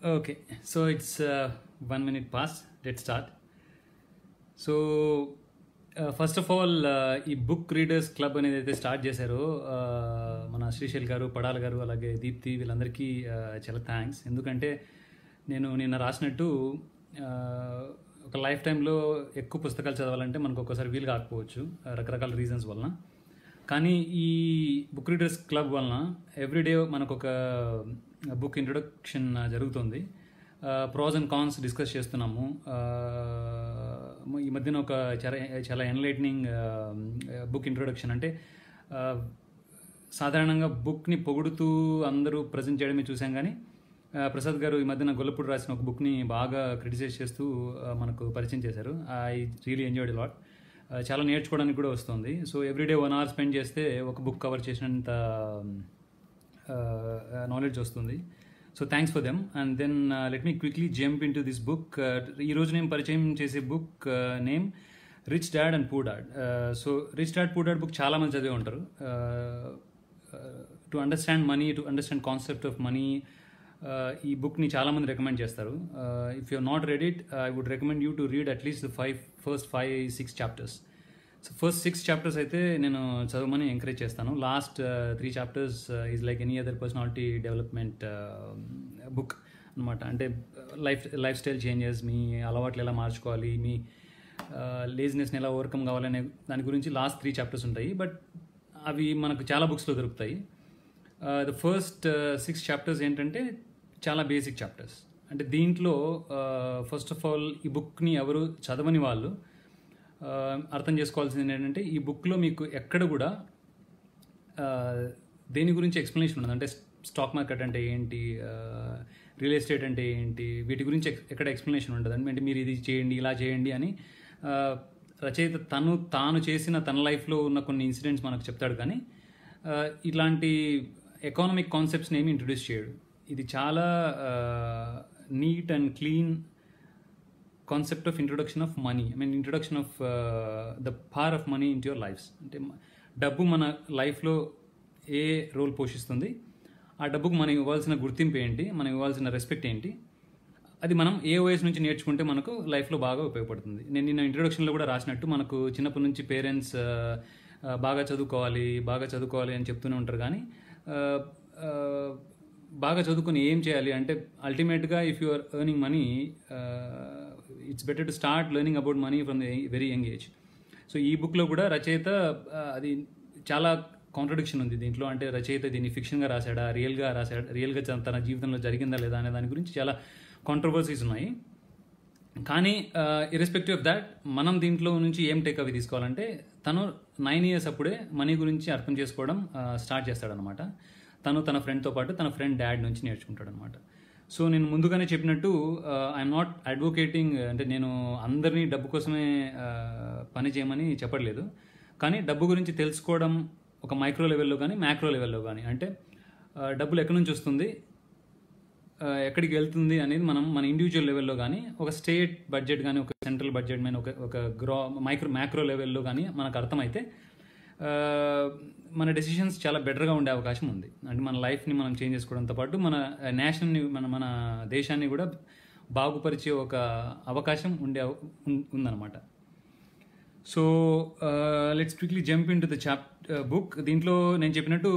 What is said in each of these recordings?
Okay, so it's 1 minute past. Let's start. So first of all ఈ book readers club అనేది అయితే start చేశారో మన శ్రీశైల్ గారు, పడాల గారు, అలాగే దీప్తి వీళ్ళందరికీ చాలా థ్యాంక్స్. ఎందుకంటే నేను నిన్న రాసినట్టు ఒక లైఫ్ టైంలో ఎక్కువ పుస్తకాలు చదవాలంటే మనకు ఒక్కోసారి వీలు కాకపోవచ్చు రకరకాల రీజన్స్ వలన. కానీ ఈ బుక్ రీడర్స్ క్లబ్ వలన ఎవ్రీడే మనకు ఒక బుక్ ఇంట్రొడక్షన్ జరుగుతుంది. ప్రోస్ అండ్ కాన్స్ డిస్కస్ చేస్తున్నాము. ఈ మధ్యన ఒక చాలా ఎన్లైట్నింగ్ బుక్ ఇంట్రొడక్షన్. అంటే సాధారణంగా బుక్ని పొగుడుతూ అందరూ ప్రజెంట్ చేయడమే చూసాం, కానీ ప్రసాద్ గారు ఈ మధ్యన గొల్లపూడి రాసిన ఒక బుక్ని బాగా క్రిటిసైజ్ చేస్తూ మనకు పరిచయం చేశారు. I really enjoyed lot. చాలా నేర్చుకోవడానికి కూడా వస్తుంది. సో ఎవ్రీడే 1 hour స్పెండ్ చేస్తే ఒక బుక్ కవర్ చేసినంత నాలెడ్జ్ వస్తుంది. So thanks for them. And then let me quickly jump in to this book. ఈరోజు నేను పరిచయం చేసే book name rich dad and poor dad. So rich dad poor dad book చాలామంది చదివి ఉంటారు. To understand money, to understand concept of money, ఈ బుక్ని చాలామంది రికమెండ్ చేస్తారు. If you not read it, I would recommend you to read at least first 5-6 chapters. So first 6 chapters అయితే నేను చదవమని ఎంకరేజ్ చేస్తాను. Last 3 chapters is like any other personality development book అనమాట. అంటే లైఫ్ స్టైల్ చేంజెస్, మీ అలవాట్లు ఎలా మార్చుకోవాలి, మీ లేజినెస్ని ఎలా ఓవర్కమ్ కావాలనే దాని గురించి లాస్ట్ 3 chapters ఉంటాయి. బట్ అవి మనకు చాలా బుక్స్లో దొరుకుతాయి. ద ఫస్ట్ 6 chapters ఏంటంటే చాలా బేసిక్ చాప్టర్స్. అంటే దీంట్లో ఫస్ట్ ఆఫ్ ఆల్ ఈ బుక్ని ఎవరు చదవని వాళ్ళు అర్థం చేసుకోవాల్సింది ఏంటంటే, ఈ బుక్లో మీకు ఎక్కడ కూడా దేని గురించి ఎక్స్ప్లెనేషన్ ఉండదు. అంటే స్టాక్ మార్కెట్ అంటే ఏంటి, రియల్ ఎస్టేట్ అంటే ఏంటి, వీటి గురించి ఎక్కడ ఎక్స్ప్లెనేషన్ ఉండదు. అంటే మీరు ఇది చేయండి, ఇలా చేయండి అని రచయిత తాను చేసిన తన లైఫ్లో ఉన్న కొన్ని ఇన్సిడెంట్స్ మనకు చెప్తాడు. కానీ ఇట్లాంటి ఎకానమిక్ కాన్సెప్ట్స్ని ఏమి ఇంట్రొడ్యూస్ చేయడు. ఇది చాలా neat and clean concept of introduction of money. Introduction of the power of money in your lifes. అంటే డబ్బు మన లైఫ్లో ఏ రోల్ పోషిస్తుంది, ఆ డబ్బుకు మనం ఇవ్వాల్సిన గుర్తింపు ఏంటి, మనం ఇవ్వాల్సిన రెస్పెక్ట్ ఏంటి, అది మనం ఏ వయసు నుంచి నేర్చుకుంటే మనకు లైఫ్లో బాగా ఉపయోగపడుతుంది. నేను నిన్న ఇంట్రొడక్షన్లో కూడా రాసినట్టు మనకు చిన్నప్పటి నుంచి పేరెంట్స్ బాగా చదువుకోవాలి అని చెప్తూనే ఉంటారు. కానీ బాగా చదువుకొని ఏం చేయాలి అంటే, అల్టిమేట్గా if you are earning money, it's better to start learning about money from the very young age. So ఈ బుక్లో కూడా రచయిత అది చాలా కాంట్రడిక్షన్ ఉంది దీంట్లో. అంటే రచయిత దీన్ని ఫిక్షన్గా రాశాడా, రియల్గా తన జీవితంలో జరిగిందా లేదా అనే దాని గురించి చాలా కాంట్రవర్సీస్ ఉన్నాయి. కానీ ఇర్రెస్పెక్టివ్ ఆఫ్ దాట్, మనం దీంట్లో నుంచి ఏం టేక్ అవి తీసుకోవాలంటే, తను 9 years అప్పుడే మనీ గురించి అర్థం చేసుకోవడం స్టార్ట్ చేస్తాడనమాట. తన ఫ్రెండ్తో పాటు తన ఫ్రెండ్ డాడ్ నుంచి నేర్చుకుంటాడు అనమాట. సో నేను ముందుగానే చెప్పినట్టు ఐఎమ్ నాట్ అడ్వకేటింగ్, అంటే నేను అందరినీ డబ్బు కోసమే పని చేయమని చెప్పట్లేదు. కానీ డబ్బు గురించి తెలుసుకోవడం ఒక మైక్రో లెవెల్లో కానీ మ్యాక్రో లెవెల్లో కానీ, అంటే డబ్బులు ఎక్కడి నుంచి వస్తుంది, ఎక్కడికి వెళ్తుంది అనేది మనం మన ఇండివిజువల్ లెవెల్లో కానీ, ఒక స్టేట్ బడ్జెట్ కానీ, ఒక సెంట్రల్ బడ్జెట్ కానీ, ఒక మ్యాక్రో లెవెల్లో కానీ మనకు అర్థమైతే మన డెసిషన్స్ చాలా బెటర్గా ఉండే అవకాశం ఉంది. అంటే మన లైఫ్ని మనం చేంజ్ చేసుకోవడంతో పాటు మన నేషన్ని, మన దేశాన్ని కూడా బాగుపరిచే ఒక అవకాశం ఉందన్నమాట. So let's quickly jump in to the book. దీంట్లో నేను చెప్పినట్టు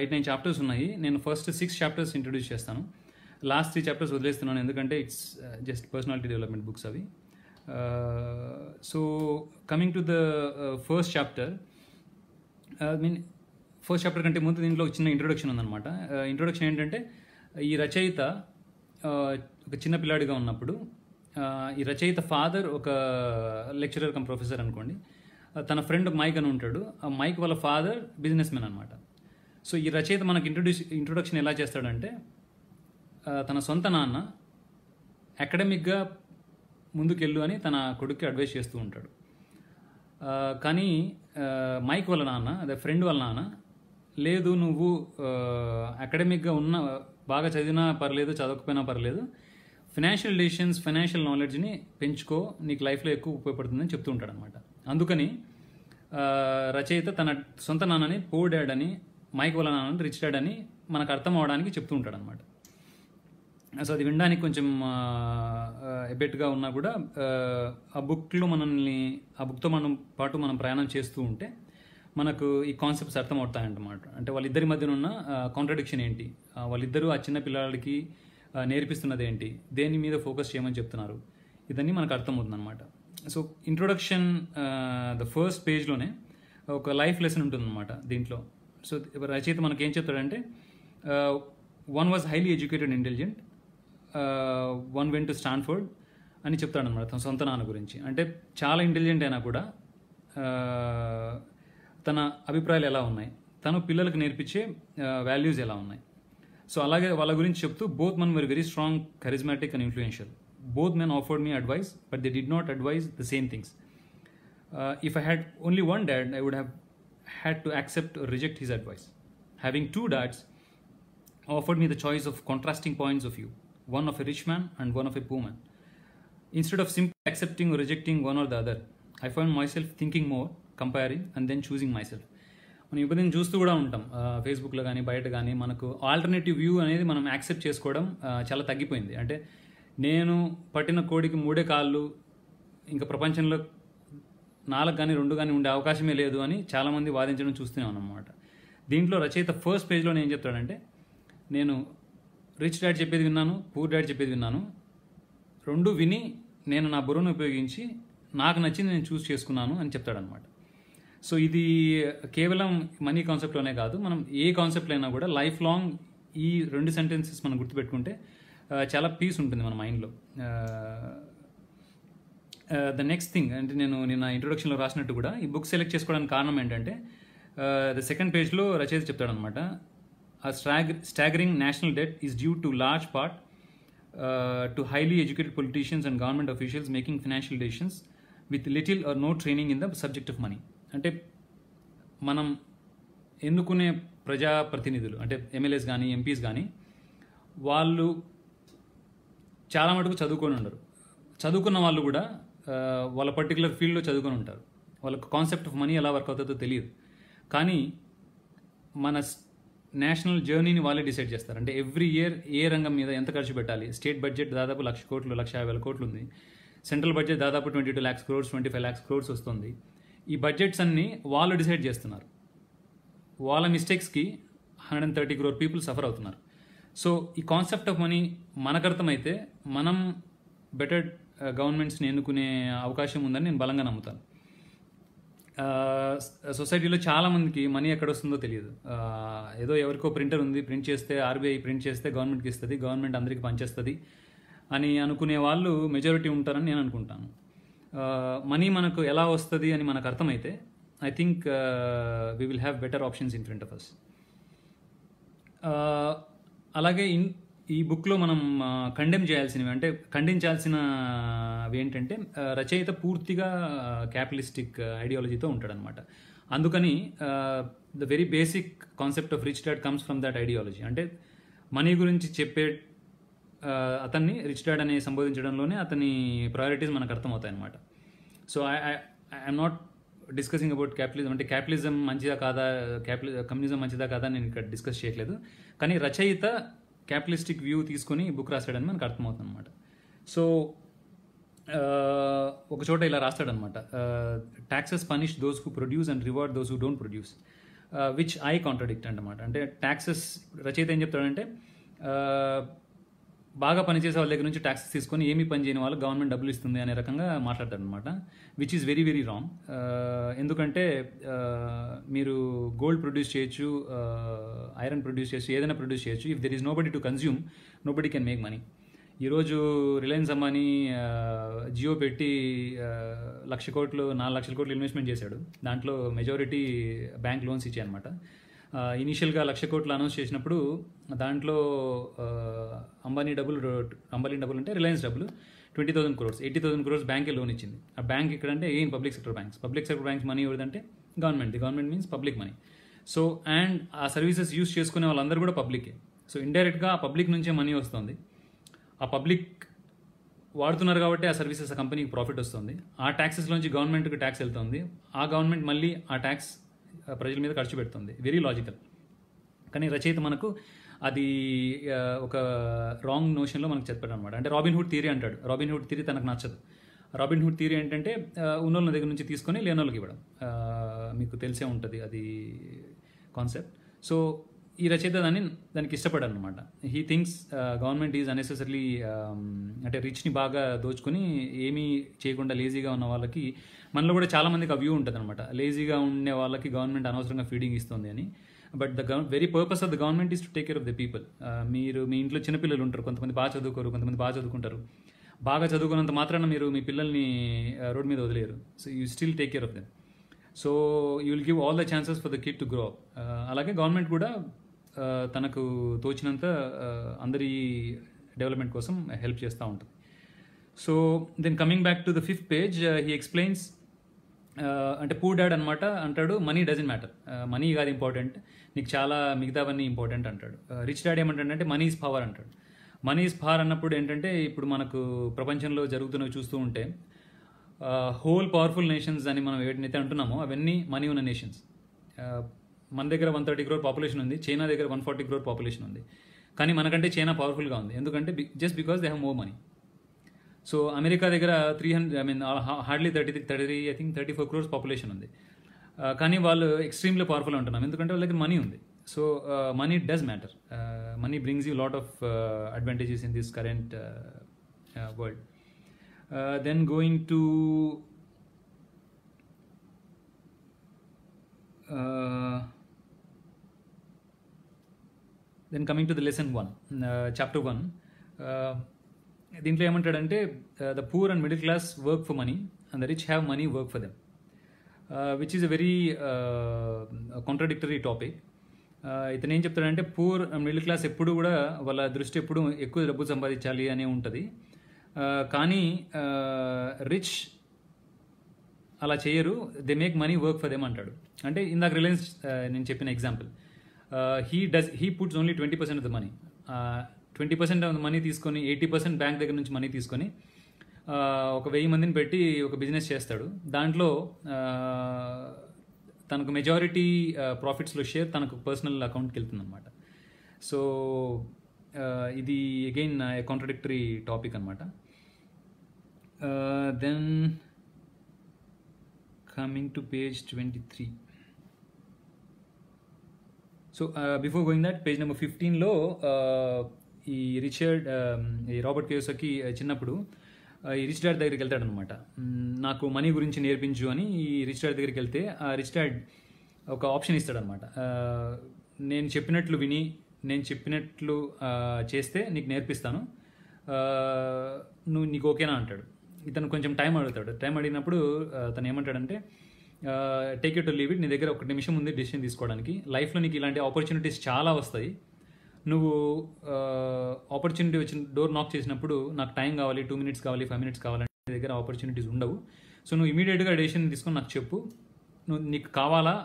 8-9 chapters ఉన్నాయి. నేను ఫస్ట్ 6 chapters ఇంట్రొడ్యూస్ చేస్తాను. లాస్ట్ 3 chapters వదిలేస్తున్నాను, ఎందుకంటే it's just personality development books అవి. So coming to the first chapter, first chapter కంటే ముందు దీంట్లో చిన్న ఇంట్రొడక్షన్ ఉందన్నమాట. ఇంట్రొడక్షన్ ఏంటంటే, ఈ రచయిత ఒక చిన్న పిల్లాడిగా ఉన్నప్పుడు, ఈ రచయిత ఫాదర్ ఒక లెక్చరర్ కమ్ ప్రొఫెసర్ అనుకోండి. తన ఫ్రెండ్ మైక్ అని ఉంటాడు. ఆ మైక్ వాళ్ళ ఫాదర్ బిజినెస్ మ్యాన్ అనమాట. సో ఈ రచయిత మనకు ఇంట్రొడక్షన్ ఎలా చేస్తాడంటే, తన సొంత నాన్న అకాడమిక్గా ముందుకెళ్ళు అని తన కొడుక్కి అడ్వైస్ చేస్తూ ఉంటాడు. కానీ మైక్ వాళ్ళ నాన్న, అదే ఫ్రెండ్ వాళ్ళ నాన్న, లేదు నువ్వు అకాడమిక్గా బాగా చదివినా పర్లేదు, చదవకపోయినా పర్లేదు, ఫైనాన్షియల్ డెసిషన్స్, ఫైనాన్షియల్ నాలెడ్జ్ని పెంచుకో, నీకు లైఫ్లో ఎక్కువ ఉపయోగపడుతుందని చెప్తూ ఉంటాడు అనమాట. అందుకని రచయిత తన సొంత నాన్నని పూర్ డాడ్ అని, మైక్ వాళ్ళ నాన్నని రిచ్ డాడ్ అని మనకు అర్థం అవడానికి చెప్తూ ఉంటాడు అనమాట. సో అది వినడానికి కొంచెం ఎబెట్గా ఉన్నా కూడా ఆ బుక్లో ఆ బుక్తో మనం ప్రయాణం చేస్తూ ఉంటే మనకు ఈ కాన్సెప్ట్స్ అర్థమవుతాయన్నమాట. అంటే వాళ్ళిద్దరి మధ్యన ఉన్న కాంట్రడిక్షన్ ఏంటి, వాళ్ళిద్దరూ ఆ చిన్న పిల్లలకి నేర్పిస్తున్నది ఏంటి, దేని మీద ఫోకస్ చేయమని చెప్తున్నారు, ఇదన్నీ మనకు అర్థమవుతుంది అనమాట. సో ఇంట్రొడక్షన్ ద ఫస్ట్ పేజ్లోనే ఒక లైఫ్ లెసన్ ఉంటుందన్నమాట దీంట్లో. సో రచయిత మనకి ఏం చెప్తాడంటే, one was highly educated intelligent, one went to Stanford అని చెప్తాడనమాట తన సొంత నాన్న గురించి. అంటే చాలా ఇంటెలిజెంట్ అయినా కూడా తన అభిప్రాయాలు ఎలా ఉన్నాయి, తను పిల్లలకు నేర్పించే వాల్యూస్ ఎలా ఉన్నాయి. సో అలాగే వాళ్ళ గురించి చెప్తూ, both men were very strong, charismatic and influential. Both men offered me advice, but they did not advise the same things. If I had only one dad, I would have had to accept or reject his advice. Having two dads offered me the choice of contrasting points of view, one of a rich man and one of a poor man. Instead of simply accepting or rejecting one or the other, I found myself thinking more, comparing, and then choosing myself. మనం ఇప్పుడు నేను చూస్తూ కూడా ఉంటాం ఫేస్బుక్లో కానీ బయట కానీ, మనకు ఆల్టర్నేటివ్ వ్యూ అనేది మనం యాక్సెప్ట్ చేసుకోవడం చాలా తగ్గిపోయింది. అంటే నేను పట్టిన కోడికి 3 కాళ్ళు, ఇంకా ప్రపంచంలో 4 కానీ 2 కానీ ఉండే అవకాశమే లేదు అని చాలామంది వాదించడం చూస్తున్నాం అన్నమాట. దీంట్లో రచయిత ఫస్ట్ పేజ్లో ఏం చెప్తాడంటే, నేను రిచ్ డాడ్ చెప్పేది విన్నాను, పూర్ డాడ్ చెప్పేది విన్నాను, 2 విని నేను నా బుర్రను ఉపయోగించి నాకు నచ్చింది నేను చూస్ చేసుకున్నాను అని చెప్తాడనమాట. సో ఇది కేవలం మనీ కాన్సెప్ట్లోనే కాదు, మనం ఏ కాన్సెప్ట్లో అయినా కూడా లైఫ్ లాంగ్ ఈ 2 సెంటెన్సెస్ మనం గుర్తుపెట్టుకుంటే చాలా పీస్ ఉంటుంది మన మైండ్లో. ద నెక్స్ట్ థింగ్ అంటే, నేను నిన్న ఇంట్రొడక్షన్లో రాసినట్టు కూడా ఈ బుక్ సెలెక్ట్ చేసుకోవడానికి కారణం ఏంటంటే, ద సెకండ్ పేజ్లో రచయిత చెప్తాడనమాట, ఆ staggering national debt is due to large part to highly educated politicians and government officials making financial decisions with little or no training in the subject of money. అంటే మనం ఎన్నుకునే ప్రజాప్రతినిధులు అంటే ఎమ్మెల్యేస్ కానీ ఎంపీస్ కానీ, వాళ్ళు చాలా మటుకు చదువుకొని ఉండరు. చదువుకున్న వాళ్ళు కూడా వాళ్ళ పర్టికులర్ ఫీల్డ్లో చదువుకొని ఉంటారు, వాళ్ళకు కాన్సెప్ట్ ఆఫ్ మనీ ఎలా వర్క్ అవుతుందో తెలియదు. కానీ మన నేషనల్ జర్నీని వాళ్ళే డిసైడ్ చేస్తారు. అంటే ఎవ్రీ ఇయర్ ఏ రంగం మీద ఎంత ఖర్చు పెట్టాలి. స్టేట్ బడ్జెట్ దాదాపు 1,00,000 కోట్లు, 1,50,000 కోట్లు ఉంది. సెంట్రల్ బడ్జెట్ దాదాపు 22 lakhs crores, 25 lakhs crores వస్తుంది. ఈ బడ్జెట్స్ అన్నీ వాళ్ళు డిసైడ్ చేస్తున్నారు. వాళ్ళ మిస్టేక్స్కి 130 crore people సఫర్ అవుతున్నారు. సో ఈ కాన్సెప్ట్ ఆఫ్ మనీ మనకు అర్థమైతే మనం బెటర్ గవర్నమెంట్స్ని ఎన్నుకునే అవకాశం ఉందని నేను బలంగా నమ్ముతాను. సొసైటీలో చాలామందికి మనీ ఎక్కడ వస్తుందో తెలియదు. ఏదో ఎవరికో ప్రింటర్ ఉంది, ప్రింట్ చేస్తే ఆర్బీఐ ప్రింట్ చేస్తే గవర్నమెంట్కి ఇస్తుంది, గవర్నమెంట్ అందరికీ పనిచేస్తుంది అని అనుకునే వాళ్ళు మెజారిటీ ఉంటారని నేను అనుకుంటాను. మనీ మనకు ఎలా వస్తుంది అని మనకు అర్థమైతే I think we will have better options in front of us. అలాగే ఈ బుక్లో మనం కండెమ్ చేయాల్సినవి అంటే ఖండించాల్సినవి ఏంటంటే, రచయిత పూర్తిగా క్యాపిటలిస్టిక్ ఐడియాలజీతో ఉంటాడనమాట. అందుకని the very basic concept of rich dad comes from that ideology. అంటే మనీ గురించి చెప్పే అతన్ని రిచ్ డాడ్ అని సంబోధించడంలోనే అతని ప్రయారిటీస్ మనకు అర్థమవుతాయి అనమాట. So I'm not discussing about capitalism, అంటే క్యాపిటలిజం మంచిదా కాదా, కమ్యూనిజం మంచిదా కాదా నేను ఇక్కడ డిస్కస్ చేయట్లేదు. కానీ రచయిత క్యాపిటలిస్టిక్ వ్యూ తీసుకొని బుక్ రాస్తాడని మనకు అర్థమవుతుంది అనమాట. సో ఒక చోట ఇలా రాస్తాడనమాట, taxes punish those who produce and reward those who don't produce, which I contradict అనమాట. అంటే ట్యాక్సెస్ రచయిత ఏం చెప్తాడంటే, బాగా పనిచేసే వాళ్ళ దగ్గర నుంచి ట్యాక్సెస్ తీసుకొని ఏమీ పని చేయని వాళ్ళు గవర్నమెంట్ డబ్బులు ఇస్తుంది అనే రకంగా మాట్లాడతాడు అనమాట, which is very very wrong. ఎందుకంటే మీరు గోల్డ్ ప్రొడ్యూస్ చేయొచ్చు, ఐరన్ ప్రొడ్యూస్ చేయొచ్చు, ఏదైనా ప్రొడ్యూస్ చేయొచ్చు. If there is nobody to consume, nobody can make money. ఈరోజు రిలయన్స్ అంబానీ జియో పెట్టి 1,00,000 కోట్లు 4,00,000 కోట్లు ఇన్వెస్ట్మెంట్ చేశాడు. దాంట్లో మెజారిటీ బ్యాంక్ లోన్స్ ఇచ్చాయి అనమాట. ఇనీషియల్గా 1,00,000 కోట్లు అనౌన్స్ చేసినప్పుడు దాంట్లో అంబానీ డబ్బులు అంటే రిలయన్స్ డబ్బులు 20,000 crores, 80,000 crores బ్యాంకే లోన్ ఇచ్చింది. ఆ బ్యాంక్ ఎక్కడంటే ఏం పబ్లిక్ సెక్టర్ బ్యాంక్స్ మనీ ఎవరిదంటే government means public money. So and ఆ సర్వీసెస్ యూస్ చేసుకునే వాళ్ళందరూ కూడా పబ్లికే. సో ఇండైరెక్ట్గా ఆ పబ్లిక్ నుంచే మనీ వస్తుంది. ఆ పబ్లిక్ వాడుతున్నారు కాబట్టి ఆ సర్వీసెస్ ఆ కంపెనీకి ప్రాఫిట్ వస్తుంది. ఆ ట్యాక్సెస్లోంచి గవర్నమెంట్కి ట్యాక్స్ వెళ్తుంది. ఆ గవర్నమెంట్ మళ్ళీ ఆ ట్యాక్స్ ప్రజల మీద ఖర్చు పెడుతుంది. Very logical. కానీ రచయిత మనకు అది ఒక రాంగ్ నోషన్లో మనకు చెప్పాడు అనమాట. అంటే రాబిన్హుడ్ థియరీ అంటాడు. రాబిన్హుడ్ థియరీ తనకు నచ్చదు. రాబిన్హుడ్ థియరీ ఏంటంటే ఉన్నోళ్ళ దగ్గర నుంచి తీసుకొని లేనోళ్ళకి ఇవ్వడం. మీకు తెలిసే ఉంటుంది అది కాన్సెప్ట్. సో ఈ రచయిత దానికి ఇష్టపడాను అనమాట. He thinks government is unnecessary అంటే రిచ్ని బాగా దోచుకొని ఏమీ చేయకుండా లేజీగా ఉన్న వాళ్ళకి, మనలో కూడా చాలామందికి ఆ వ్యూ ఉంటుంది అనమాట, లేజీగా ఉండే వాళ్ళకి గవర్నమెంట్ అనవసరంగా ఫీడింగ్ ఇస్తుంది అని. But very purpose of the government is to take care of the people. మీరు మీ ఇంట్లో చిన్నపిల్లలు ఉంటారు, కొంతమంది బాగా చదువుకోరు, కొంతమంది బాగా చదువుకుంటారు. బాగా చదువుకున్నంత మాత్రాన మీరు మీ పిల్లల్ని రోడ్ మీద వదిలేరు. So you still take care of them. So you will give all the chances for the kid to grow up. అలాగే గవర్నమెంట్ కూడా తనకు తోచినంత అందరి డెవలప్మెంట్ కోసం హెల్ప్ చేస్తూ ఉంటుంది. So then coming back to the 5th page, he explains అంటే poor dad అనమాట అంటాడు, మనీ డజంట్ మ్యాటర్, మనీ కాదు ఇంపార్టెంట్, నీకు చాలా మిగతావన్నీ ఇంపార్టెంట్ అంటాడు. రిచ్ డాడ్ ఏమంటాడంటే మనీ ఈజ్ పవర్ అంటాడు. మనీ ఈజ్ పవర్ అన్నప్పుడు ఏంటంటే ఇప్పుడు మనకు ప్రపంచంలో జరుగుతున్నవి చూస్తూ ఉంటే హోల్ పవర్ఫుల్ నేషన్స్ అని మనం ఏదైతే అంటున్నామో అవన్నీ మనీ ఉన్న నేషన్స్. మన దగ్గర 130 crore పాపులేషన్ ఉంది, చైనా దగ్గర 140 crore పాపులేషన్ ఉంది. కానీ మనకంటే చైనా పవర్ఫుల్గా ఉంది, ఎందుకంటే just because they have more money. So America దగ్గర 300 హార్డ్లీ 34 crores పాపులేషన్ ఉంది, కానీ వాళ్ళు ఎక్స్ట్రీమ్లీ పవర్ఫుల్ ఉంటున్నాం ఎందుకంటే వాళ్ళ దగ్గర మనీ ఉంది. So money does matter. Money brings you lot of advantages in this current world. Then going to then coming to the lesson 1, chapter 1. దీంట్లో ఏమంటాడంటే the poor and middle class work for money and the rich have money work for them, which is a very contradictory topic. ఇతను ఏం చెప్తాడంటే poor and middle class ఎప్పుడు కూడా వాళ్ళ దృష్టి ఎప్పుడు ఎక్కువ డబ్బు సంపాదించాలి అనే ఉంటుంది, కానీ రిచ్ అలా చేయరు, they make money work for them అంటాడు. అంటే ఇందాక రిలయన్స్ నేను చెప్పిన example, he puts only 20% of the money. 20% of the money తీసుకొని 80% బ్యాంక్ దగ్గర నుంచి మనీ తీసుకొని ఒక 1000 మందిని పెట్టి ఒక బిజినెస్ చేస్తాడు. దాంట్లో తనకు మెజారిటీ ప్రాఫిట్స్లో షేర్ తనకు పర్సనల్ అకౌంట్కి వెళ్తుంది అనమాట. సో ఇది అగైన్ కాంట్రడిక్టరీ టాపిక్ అనమాట. Then coming to page 23. So before going that, page number 15లో ఈ రాబర్ట్ కియోసాకి చిన్నప్పుడు ఈ రిచ్ డాడ్ దగ్గరికి వెళ్తాడనమాట. నాకు మనీ గురించి నేర్పించు అని ఈ రిచ్ డాడ్ దగ్గరికి వెళ్తే ఆ రిచ్ డాడ్ ఒక ఆప్షన్ ఇస్తాడనమాట. నేను చెప్పినట్లు విని నేను చెప్పినట్లు చేస్తే నీకు నేర్పిస్తాను, నీకు ఓకేనా అంటాడు. ఇతను కొంచెం టైం అడుగుతాడు. టైం అడిగినప్పుడు తను ఏమంటాడంటే take it to leave it, నీ దగ్గర 1 నిమిషం ఉంది డెసిషన్ తీసుకోవడానికి. లైఫ్లో నీకు ఇలాంటి ఆపర్చునిటీస్ చాలా వస్తాయి. నువ్వు ఆపర్చునిటీ వచ్చిన డోర్ నాక్ చేసినప్పుడు నాకు టైం కావాలి, 2 minutes కావాలి, 5 minutes కావాలంటే నీ దగ్గర ఆపర్చునిటీస్ ఉండవు. సో నువ్వు ఇమీడియట్గా డెసిషన్ తీసుకొని నాకు చెప్పు, నీకు కావాలా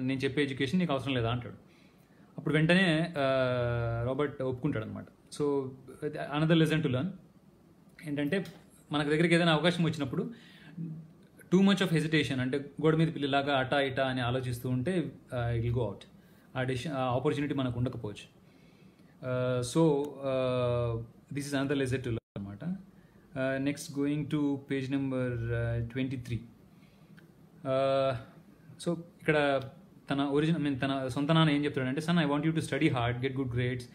నేను చెప్పే ఎడ్యుకేషన్, నీకు అవసరం లేదా అంటాడు. అప్పుడు వెంటనే రాబర్ట్ ఒప్పుకుంటాడు అనమాట. So another lesson to learn ఏంటంటే మనకు దగ్గరికి ఏదైనా అవకాశం వచ్చినప్పుడు టూ మచ్ ఆఫ్ హెజిటేషన్, అంటే గోడ మీద పిల్లలాగా అటా ఇటా అని ఆలోచిస్తూ ఉంటే ఇట్ విల్ గో అవుట్. ఆ ఆపర్చునిటీ మనకు ఉండకపోవచ్చు. So this is another lesson to learn అనమాట. Next going to page number 23. So ఇక్కడ తన సొంత నాన్న ఏం చెప్తాడంటే, son I want you to study hard, get good grades,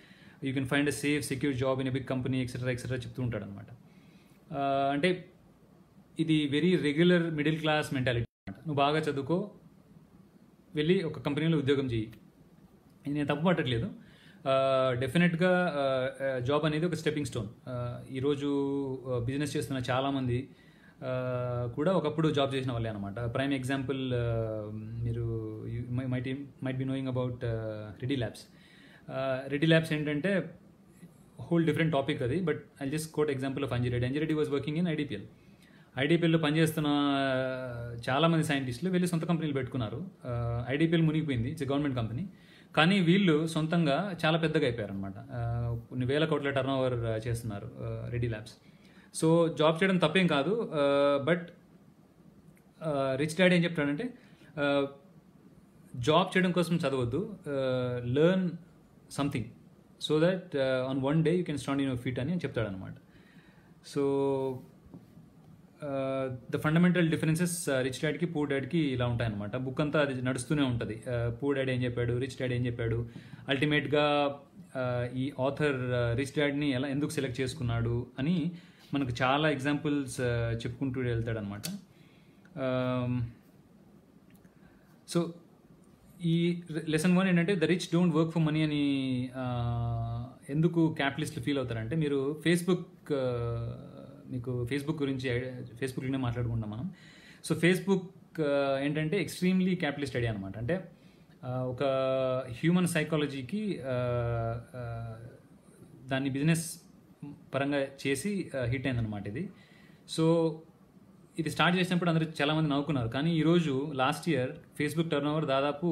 you can find a safe secure job in a big company etcetera చెప్తూ ఉంటాడు అనమాట. అంటే ఇది very regular middle class mentality అనమాట. నువ్వు బాగా చదువుకో, వెళ్ళి ఒక కంపెనీలో ఉద్యోగం చేయి. నేను తప్పు పట్టట్లేదు, డెఫినెట్గా జాబ్ అనేది ఒక స్టెప్పింగ్ స్టోన్. ఈరోజు బిజినెస్ చేస్తున్న చాలామంది కూడా ఒకప్పుడు జాబ్ చేసిన వాళ్ళే అనమాట. ప్రైమ్ ఎగ్జాంపుల్ మీరు might be knowing about Reddy labs. Reddy labs ఏంటంటే హోల్ డిఫరెంట్ టాపిక్ అది, but I just quote example of Anji Reddy. Anji Reddy was working in ఐడిపిఎల్లో పనిచేస్తున్న చాలామంది సైంటిస్టులు వెళ్ళి సొంత కంపెనీలు పెట్టుకున్నారు. ఐడిపిఎల్ మునిగిపోయింది, ఇట్స్ గవర్నమెంట్ కంపెనీ, కానీ వీళ్ళు సొంతంగా చాలా పెద్దగా అయిపోయారనమాట. కొన్ని వేల కోట్ల టర్న్ ఓవర్ చేస్తున్నారు రెడీ ల్యాబ్స్. సో జాబ్ చేయడం తప్పేం కాదు, బట్ రిచ్ డాడ్ ఏం చెప్తాడంటే జాబ్ చేయడం కోసం చదవద్దు, learn something. So that on one day you can stand in your feet అని చెప్తాడనమాట. So the fundamental differences rich డాడ్కి పూర్ డాడ్కి ఇలా ఉంటాయన్నమాట. బుక్ అంతా అది నడుస్తూనే ఉంటుంది. పూర్ డాడ్ ఏం చెప్పాడు, రిచ్ డాడ్ ఏం చెప్పాడు, అల్టిమేట్గా ఈ ఆథర్ రిచ్ డాడ్ని ఎందుకు సెలెక్ట్ చేసుకున్నాడు అని మనకు చాలా ఎగ్జాంపుల్స్ చెప్పుకుంటూ వెళ్తాడనమాట. సో ఈ లెసన్ 1 ఏంటంటే the rich don't work for money అని ఎందుకు క్యాపిటలిస్టులు ఫీల్ అవుతారంటే, మీరు మీకు ఫేస్బుక్ గురించి ఫేస్బుక్లోనే మాట్లాడుకుంటాం మనం. సో ఫేస్బుక్ ఏంటంటే ఎక్స్ట్రీమ్లీ క్యాపిటలిస్ట్ ఐడియా అనమాట. అంటే ఒక హ్యూమన్ సైకాలజీకి దాన్ని బిజినెస్ పరంగా చేసి హిట్ అయిందనమాట ఇది. సో ఇది స్టార్ట్ చేసినప్పుడు అందరూ చాలామంది నవ్వుకున్నారు. కానీ ఈరోజు last year Facebook turn over దాదాపు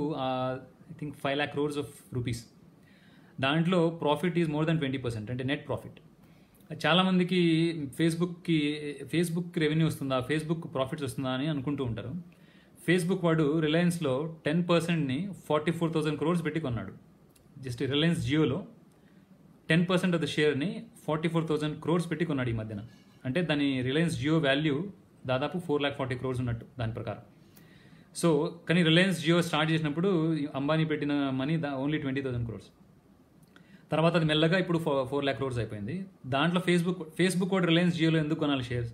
I think 5 lakh crores of rupees. దాంట్లో ప్రాఫిట్ ఈజ్ మోర్ దెన్ 20%, అంటే నెట్ ప్రాఫిట్. చాలామందికి ఫేస్బుక్ రెవెన్యూ వస్తుందా, ఫేస్బుక్ ప్రాఫిట్స్ వస్తుందా అని అనుకుంటూ ఉంటారు. ఫేస్బుక్ వాడు రిలయన్స్లో 10%ని 44,000 crores పెట్టి కొన్నాడు. జస్ట్ రిలయన్స్ జియోలో 10% ఆఫ్ ద షేర్ని 44,000 crores పెట్టి కొన్నాడు ఈ మధ్యన. అంటే దాని రిలయన్స్ జియో వాల్యూ దాదాపు 440 crores ఉన్నట్టు దాని ప్రకారం. సో కానీ రిలయన్స్ జియో స్టార్ట్ చేసినప్పుడు అంబానీ పెట్టిన మనీ ఓన్లీ 20,000 crores. తర్వాత అది మెల్లగా ఇప్పుడు 4 lakh crores అయిపోయింది. దాంట్లో ఫేస్బుక్ కూడా రిలయన్స్ జియోలో ఎందుకు కొనాలి షేర్స్?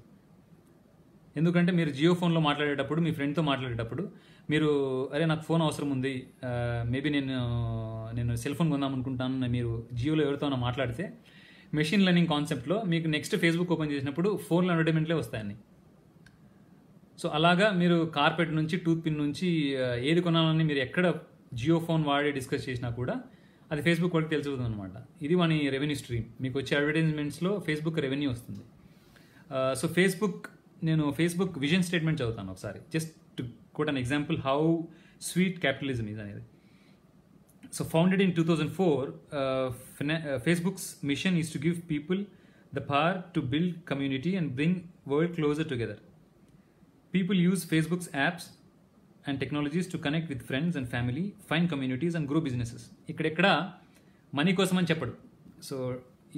ఎందుకంటే మీరు జియో ఫోన్లో మాట్లాడేటప్పుడు, మీ ఫ్రెండ్తో మాట్లాడేటప్పుడు మీరు అరే నాకు ఫోన్ అవసరం ఉంది, మేబీ నేను సెల్ ఫోన్ కొందాం అనుకుంటాను, మీరు జియోలో ఎవరితోనో మాట్లాడితే మెషిన్ లెర్నింగ్ కాన్సెప్ట్లో మీకు నెక్స్ట్ ఫేస్బుక్ ఓపెన్ చేసినప్పుడు ఫోన్లో అడ్వర్టైజ్మెంట్లే వస్తాయని. సో అలాగా మీరు కార్పెట్ నుంచి టూత్ పిన్ నుంచి ఏది కొనాలని మీరు ఎక్కడ జియో ఫోన్ వాడి డిస్కస్ చేసినా కూడా అది ఫేస్బుక్ వాళ్ళకి తెలుస్తుంది అనమాట. ఇది మన రెవెన్యూ స్ట్రీమ్. మీకు వచ్చే అడ్వర్టైజ్మెంట్స్లో ఫేస్బుక్ రెవెన్యూ వస్తుంది. సో నేను ఫేస్బుక్ విజన్ స్టేట్మెంట్ చదువుతాను ఒకసారి, just to quote an example how sweet capitalism is అనేది. So founded in 2004, Facebook's mission is to give people the power to build community and bring world closer together. People use Facebook's apps and technologies to connect with friends and family, find communities and grow businesses. ఇక్కడ money కోసం అని చెప్పడు. So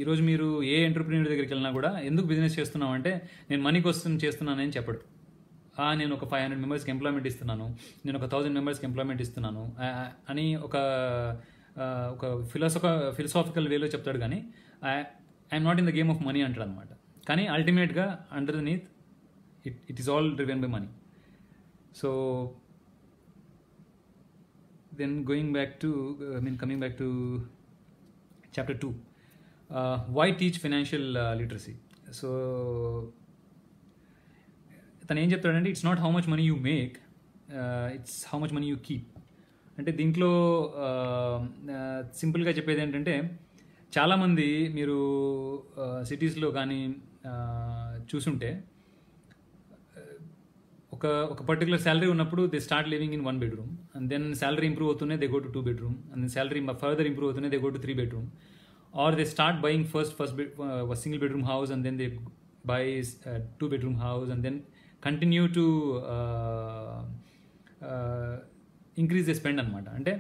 ఈరోజు మీరు ఏ entrepreneur దగ్గరికి వెళ్ళినా కూడా ఎందుకు బిజినెస్ చేస్తున్నావు అంటే నేను మనీ కోసం చేస్తున్నానని చెప్పడు. నేను ఒక 500 మెంబర్స్కి ఎంప్లాయ్మెంట్ ఇస్తున్నాను, నేను ఒక 1000 మెంబర్స్కి ఎంప్లాయ్మెంట్ ఇస్తున్నాను అని ఒక ఫిలసాఫికల్ వేలో చెప్తాడు. కానీ I'm not in the game of money అంటాడు అనమాట. కానీ అల్టిమేట్గా under the neath it is all driven by money. So then coming back to chapter 2, why teach financial literacy? So తను ఏం చెప్తాడంటే it's not how much money you make, it's how much money you keep. అంటే దీంట్లో సింపుల్గా చెప్పేది ఏంటంటే, చాలామంది మీరు సిటీస్లో కానీ చూసుంటే ఒక పర్టికులర్ శాలరీ ఉన్నప్పుడు they start living in 1 bedroom, and then salary improve అవుతూనే they go to 2 bedroom, and then salary further improve అవుతూనే they go to 3 bedroom, or they start buying first single bedroom house and then they buy 2 bedroom house and then continue to increase the spend అనమాట. అంటే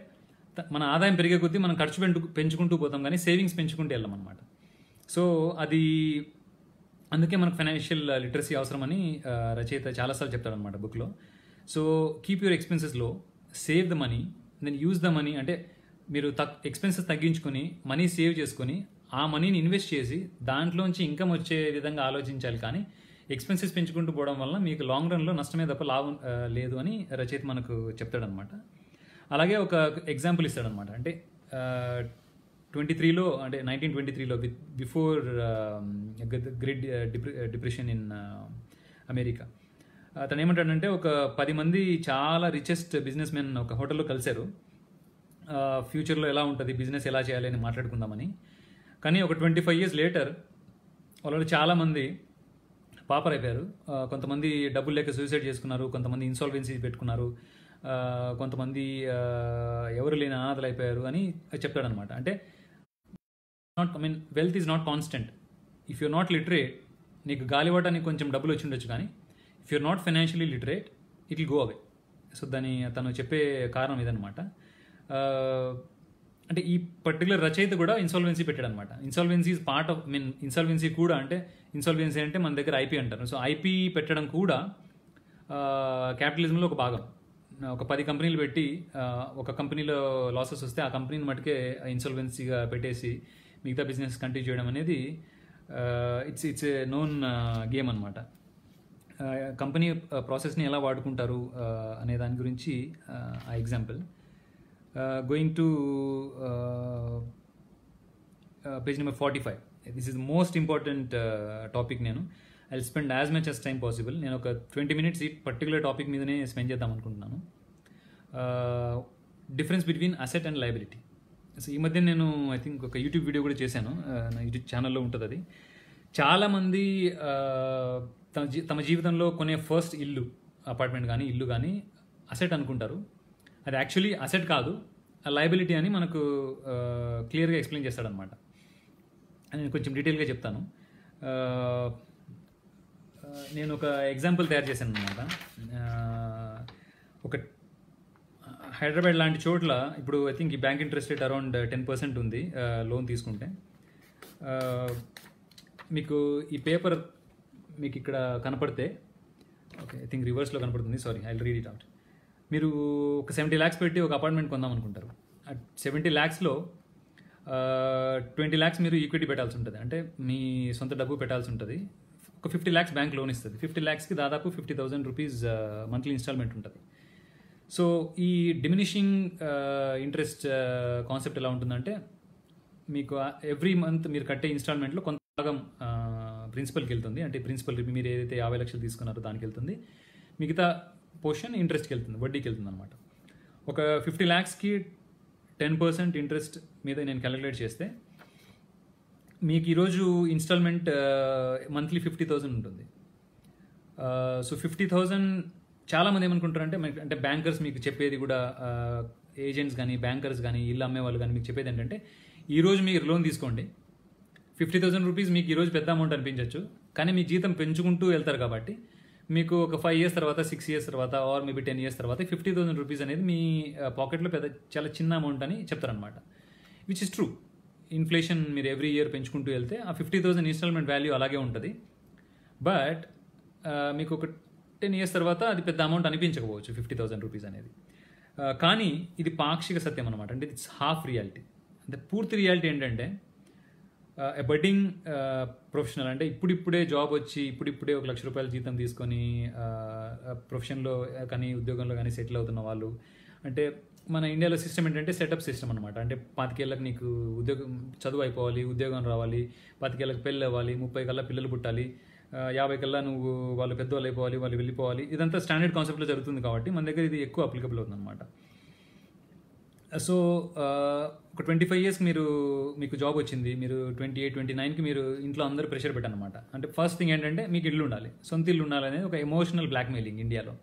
మన ఆదాయం పెరిగే కొద్దీ మనం ఖర్చు పెంచుకుంటూ పోతాం, కానీ సేవింగ్స్ పెంచుకుంటూ వెళ్ళాం అనమాట. సో అది అందుకే మనకు ఫైనాన్షియల్ లిటరసీ అవసరమని రచయిత చాలాసార్లు చెప్తాడనమాట బుక్లో. So keep your expenses low, save the money, then use the money. అంటే మీరు ఎక్స్పెన్సెస్ తగ్గించుకొని మనీ సేవ్ చేసుకొని ఆ మనీని ఇన్వెస్ట్ చేసి దాంట్లోంచి ఇన్కమ్ వచ్చే విధంగా ఆలోచించాలి. కానీ ఎక్స్పెన్సెస్ పెంచుకుంటూ పోవడం వల్ల మీకు లాంగ్ రన్లో నష్టమే తప్ప లాభం లేదు అని రచయిత మనకు చెప్తాడనమాట. అలాగే ఒక ఎగ్జాంపుల్ ఇస్తాడనమాట. అంటే 1923లో, అంటే 1923లో before great depression in America, అతను ఏమంటాడంటే ఒక 10 మంది చాలా రిచెస్ట్ బిజినెస్ మెన్ ఒక హోటల్లో కలిశారు. ఫ్యూచర్లో ఎలా ఉంటుంది, బిజినెస్ ఎలా చేయాలి అని మాట్లాడుకుందామని. కానీ ఒక 25 years లేటర్ వాళ్ళు చాలామంది పాపర్ అయిపోయారు. కొంతమంది డబ్బులు లేక సూసైడ్ చేసుకున్నారు, కొంతమంది ఇన్సాల్వెన్సీ పెట్టుకున్నారు, కొంతమంది ఎవరు లేని అనాథలు అయిపోయారు అని చెప్తాడనమాట. అంటే wealth is not constant. If you're not literate, నీకు గాలివాటానికి కొంచెం డబ్బులు వచ్చి ఉండొచ్చు, కానీ if you're not financially literate it will go away. So తను చెప్పే కారణం ఇదనమాట. అంటే ఈ పర్టికులర్ రచయిత కూడా ఇన్సాల్వెన్సీ పెట్టాడు అనమాట. Insolvency is part of insolvency కూడా అంటే ఇన్సాల్వెన్సీ అంటే మన దగ్గర ఐపీ అంటారు. సో ఐపీ పెట్టడం కూడా క్యాపిటలిజంలో ఒక భాగం. ఒక 10 కంపెనీలు పెట్టి ఒక కంపెనీలో లాసెస్ వస్తే ఆ కంపెనీని మటుకే ఇన్సాల్వెన్సీగా పెట్టేసి మిగతా బిజినెస్ కంటిన్యూ చేయడం అనేది ఇట్స్ ఏ నోన్ గేమ్ అనమాట. కంపెనీ ప్రాసెస్ని ఎలా వాడుకుంటారు అనే దాని గురించి ఆ example. Going to page number 45. This is most important topic. నేను I spend as much as time possible. నేను ఒక 20 minutes ఈ పర్టికులర్ టాపిక్ మీదనే స్పెండ్ చేద్దాం అనుకుంటున్నాను. Difference between asset and liability. So ఈ మధ్య నేను ఐ థింక్ ఒక యూట్యూబ్ వీడియో కూడా చేశాను, నా యూట్యూబ్ ఛానల్లో ఉంటుంది అది. చాలామంది తమ జీవితంలో కొనే ఫస్ట్ ఇల్లు, అపార్ట్మెంట్ కానీ ఇల్లు కానీ అసెట్ అనుకుంటారు. అది యాక్చువల్లీ అసెట్ కాదు, లయబిలిటీ అని మనకు క్లియర్గా ఎక్స్ప్లెయిన్ చేస్తాడనమాట. నేను కొంచెం డీటెయిల్గా చెప్తాను. నేను ఒక ఎగ్జాంపుల్ తయారు చేశాను అనమాట. ఒక హైదరాబాద్ లాంటి చోట్ల ఇప్పుడు ఐ థింక్ ఈ బ్యాంక్ ఇంట్రెస్ట్ రేట్ అరౌండ్ 10% ఉంది లోన్ తీసుకుంటే. మీకు ఈ పేపర్ మీకు ఇక్కడ కనపడితే, ఓకే ఐ థింక్ రివర్స్లో కనపడుతుంది, sorry I will read it out. మీరు ఒక 70 lakhs పెట్టి ఒక అపార్ట్మెంట్ కొందాం అనుకుంటారు. 70 lakhsలో 20 lakhs మీరు ఈక్విటీ పెట్టాల్సి ఉంటుంది, అంటే మీ సొంత డబ్బు పెట్టాల్సి ఉంటుంది. ఒక 50 lakhs బ్యాంక్ లోన్ ఇస్తుంది. 50 lakhsకి దాదాపు 50,000 రూపీస్ మంత్లీ ఇన్స్టాల్మెంట్ ఉంటుంది. సో ఈ డిమినిషింగ్ ఇంట్రెస్ట్ కాన్సెప్ట్ ఎలా ఉంటుందంటే, మీకు ఎవ్రీ మంత్ మీరు కట్టే ఇన్స్టాల్మెంట్లో కొంత భాగం ప్రిన్సిపల్కి వెళ్తుంది. అంటే ప్రిన్సిపల్ మీరు ఏదైతే 50 లక్షలు తీసుకున్నారో దానికి వెళ్తుంది, మిగతా పోర్షన్ ఇంట్రెస్ట్కి వెళ్తుంది, వడ్డీకి వెళ్తుంది అనమాట. ఒక 50 lakhsకి 10% ఇంట్రెస్ట్ మీద నేను క్యాలిక్యులేట్ చేస్తే మీకు ఈరోజు ఇన్స్టాల్మెంట్ మంత్లీ 50,000 ఉంటుంది. సో 50,000 చాలామంది ఏమనుకుంటారంటే, అంటే బ్యాంకర్స్ మీకు చెప్పేది కూడా, ఏజెంట్స్ కానీ బ్యాంకర్స్ కానీ ఇల్లు అమ్మే వాళ్ళు కానీ మీకు చెప్పేది ఏంటంటే, ఈరోజు మీరు లోన్ తీసుకోండి, 50,000 రూపీస్ మీకు ఈరోజు పెద్ద అమౌంట్ అనిపించవచ్చు, కానీ మీ జీతం పెంచుకుంటూ వెళ్తారు కాబట్టి మీకు ఒక 5 years తర్వాత, 6 years తర్వాత, ఆర్ మేబీ 10 years తర్వాత 50,000 రూపీస్ అనేది మీ పాకెట్లో చాలా చిన్న అమౌంట్ అని చెప్తారనమాట. Which is true. ఇన్ఫ్లేషన్ మీరు ఎవ్రీ ఇయర్ పెంచుకుంటూ వెళ్తే ఆ 50,000 ఇన్స్టాల్మెంట్ వాల్యూ అలాగే ఉంటుంది. బట్ మీకు ఒక 10 years తర్వాత అది పెద్ద అమౌంట్ అనిపించకపోవచ్చు 50,000 రూపీస్ అనేది. కానీ ఇది పాక్షిక సత్యం అనమాట. అంటే ఇట్స్ హాఫ్ రియాలిటీ. అంటే పూర్తి రియాలిటీ ఏంటంటే, బడ్డింగ్ ప్రొఫెషనల్ అంటే ఇప్పుడిప్పుడే జాబ్ వచ్చి ఇప్పుడిప్పుడే 1 లక్ష రూపాయల జీతం తీసుకొని ప్రొఫెషన్లో కానీ ఉద్యోగంలో కానీ సెటిల్ అవుతున్న వాళ్ళు, అంటే మన ఇండియాలో సిస్టమ్ ఏంటంటే సెటప్ సిస్టమ్ అనమాట. అంటే 25 ఏళ్ళకి నీకు ఉద్యోగం, చదువు అయిపోవాలి, ఉద్యోగం రావాలి, 25 ఏళ్ళకి పెళ్ళి అవ్వాలి, 30 కల్లా పిల్లలు పుట్టాలి, 50 కల్లా నువ్వు వాళ్ళు పెద్దవాళ్ళు అయిపోవాలి, వాళ్ళు వెళ్ళిపోవాలి. ఇదంతా స్టాండర్డ్ కాన్సెప్ట్లో జరుగుతుంది కాబట్టి మన దగ్గర ఇది ఎక్కువ అప్లికబుల్ అవుతుంది అనమాట. సో ఒక 25 years మీకు జాబ్ వచ్చింది, మీరు 28, 29కి మీరు ఇంట్లో అందరూ ప్రెషర్ పెట్టారనమాట. అంటే ఫస్ట్ థింగ్ ఏంటంటే మీకు ఇల్లు ఉండాలి, సొంత ఇల్లు ఉండాలి అనేది ఒక ఎమోషనల్ బ్లాక్మెయిలింగ్ ఇండియాలో.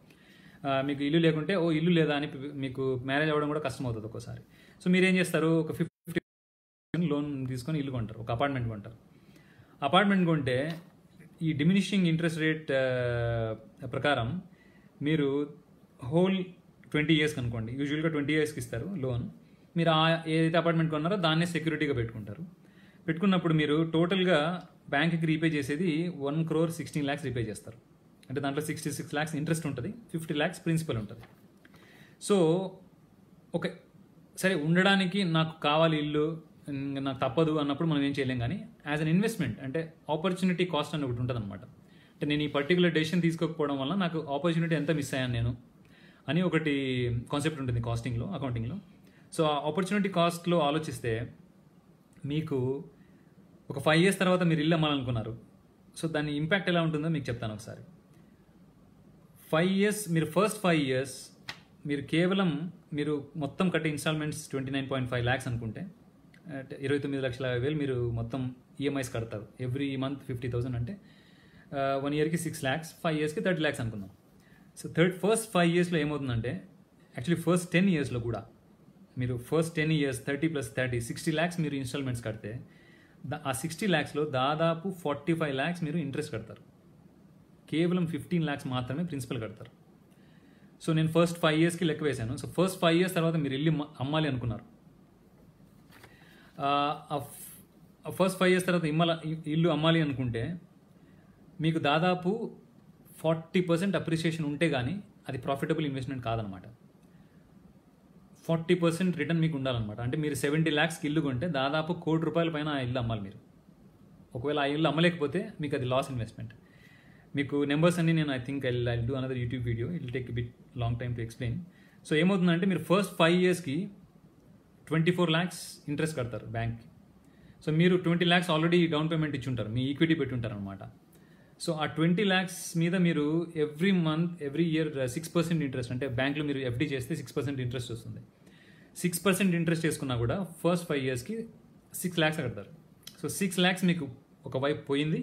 మీకు ఇల్లు లేకుంటే ఇల్లు లేదా అని మీకు మ్యారేజ్ అవ్వడం కూడా కష్టం అవుతుంది ఒక్కోసారి. సో మీరు ఏం చేస్తారు, ఒక 50 లోన్ తీసుకొని ఇల్లు కొంటారు, ఒక అపార్ట్మెంట్ కొంటారు. అపార్ట్మెంట్ కొంటే ఈ డిమినిషింగ్ ఇంట్రెస్ట్ రేట్ ప్రకారం మీరు హోల్ 20 years అనుకోండి, యూజువల్గా 20 yearsకి ఇస్తారు లోన్. మీరు ఏదైతే అపార్ట్మెంట్ కొన్నారో దాన్నే సెక్యూరిటీగా పెట్టుకుంటారు. పెట్టుకున్నప్పుడు మీరు టోటల్గా బ్యాంక్కి రీపే చేసేది 1,16 lakhs రీపే చేస్తారు. అంటే దాంట్లో 66 lakhs ఇంట్రెస్ట్ ఉంటుంది, 50 lakhs ప్రిన్సిపల్ ఉంటుంది. సో ఓకే సరే, ఉండడానికి నాకు కావాలి ఇల్లు, నాకు తప్పదు అన్నప్పుడు మనం ఏం చేయలేం. కానీ యాజ్ అన్ ఇన్వెస్ట్మెంట్ అంటే ఆపర్చునిటీ కాస్ట్ అని ఒకటి ఉంటుంది అనమాట. అంటే నేను ఈ పర్టికులర్ డెసిషన్ తీసుకోకపోవడం వల్ల నాకు ఆపర్చునిటీ ఎంత మిస్ అయ్యాను నేను అని ఒకటి కాన్సెప్ట్ ఉంటుంది కాస్టింగ్లో, అకౌంటింగ్లో. సో ఆ ఆపర్చునిటీ కాస్ట్లో ఆలోచిస్తే మీకు ఒక 5 years తర్వాత మీరు ఇల్లు అమ్మాలనుకున్నారు. సో దాని ఇంపాక్ట్ ఎలా ఉంటుందో మీకు చెప్తాను ఒకసారి. 5 years మీరు ఫస్ట్ 5 years మీరు కేవలం మీరు మొత్తం కట్టే ఇన్స్టాల్మెంట్స్ 29.5 lakhs అనుకుంటే 29,50,000 మీరు మొత్తం ఈఎంఐస్ కడతారు. ఎవ్రీ మంత్ 50,000 అంటే 1 yearకి 6 lakhs, 5 yearsకి 30 lakhs అనుకుందాం. సో ఫస్ట్ 5 yearsలో ఏమవుతుందంటే, యాక్చువల్లీ ఫస్ట్ 10 yearsలో కూడా మీరు ఫస్ట్ 10 years 30 + 30 60 lakhs మీరు ఇన్స్టాల్మెంట్స్ కడితే ఆ 60 lakhsలో దాదాపు 45 lakhs మీరు ఇంట్రెస్ట్ కడతారు. కేవలం 15 lakhs మాత్రమే ప్రిన్సిపల్ కడతారు. సో నేను ఫస్ట్ 5 yearsకి లెక్క వేశాను. సో ఫస్ట్ 5 years తర్వాత మీరు ఇల్లు అమ్మాలి అనుకున్నారు. ఫస్ట్ 5 years తర్వాత ఇల్లు అమ్మాలి అనుకుంటే మీకు దాదాపు 40% అప్రిసియేషన్ ఉంటే కానీ అది ప్రాఫిటబుల్ ఇన్వెస్ట్మెంట్ కాదనమాట. 40% రిటర్న్ మీకు ఉండాలన్నమాట. అంటే మీరు 70 lakhsకి ఇల్లు కొంటే దాదాపు ₹1,00,00,000 పైన ఆ ఇల్లు అమ్మాలి మీరు. ఒకవేళ ఆ ఇల్లు అమ్మలేకపోతే మీకు అది లాస్ ఇన్వెస్ట్మెంట్. మీకు నెంబర్స్ అన్ని నేను I think I do another YouTube video, it will take bit long time to explain. So ఏమవుతుందంటే మీరు ఫస్ట్ 5 yearsకి 24 lakhs ఇంట్రెస్ట్ కడతారు బ్యాంక్కి. సో మీరు 20 lakhs ఆల్రెడీ డౌన్ పేమెంట్ ఇచ్చి ఉంటారు, మీ ఈక్విటీ పెట్టి ఉంటారు అనమాట. సో ఆ 20 lakhs మీద మీరు ఎవ్రీ ఇయర్ 6% ఇంట్రెస్ట్, అంటే బ్యాంక్లో మీరు ఎఫ్డీ చేస్తే 6% ఇంట్రెస్ట్ వస్తుంది. 6% ఇంట్రెస్ట్ చేసుకున్నా కూడా ఫస్ట్ 5 yearsకి 6 lakhs కడతారు. సో 6 lakhs మీకు ఒకవైపు పోయింది,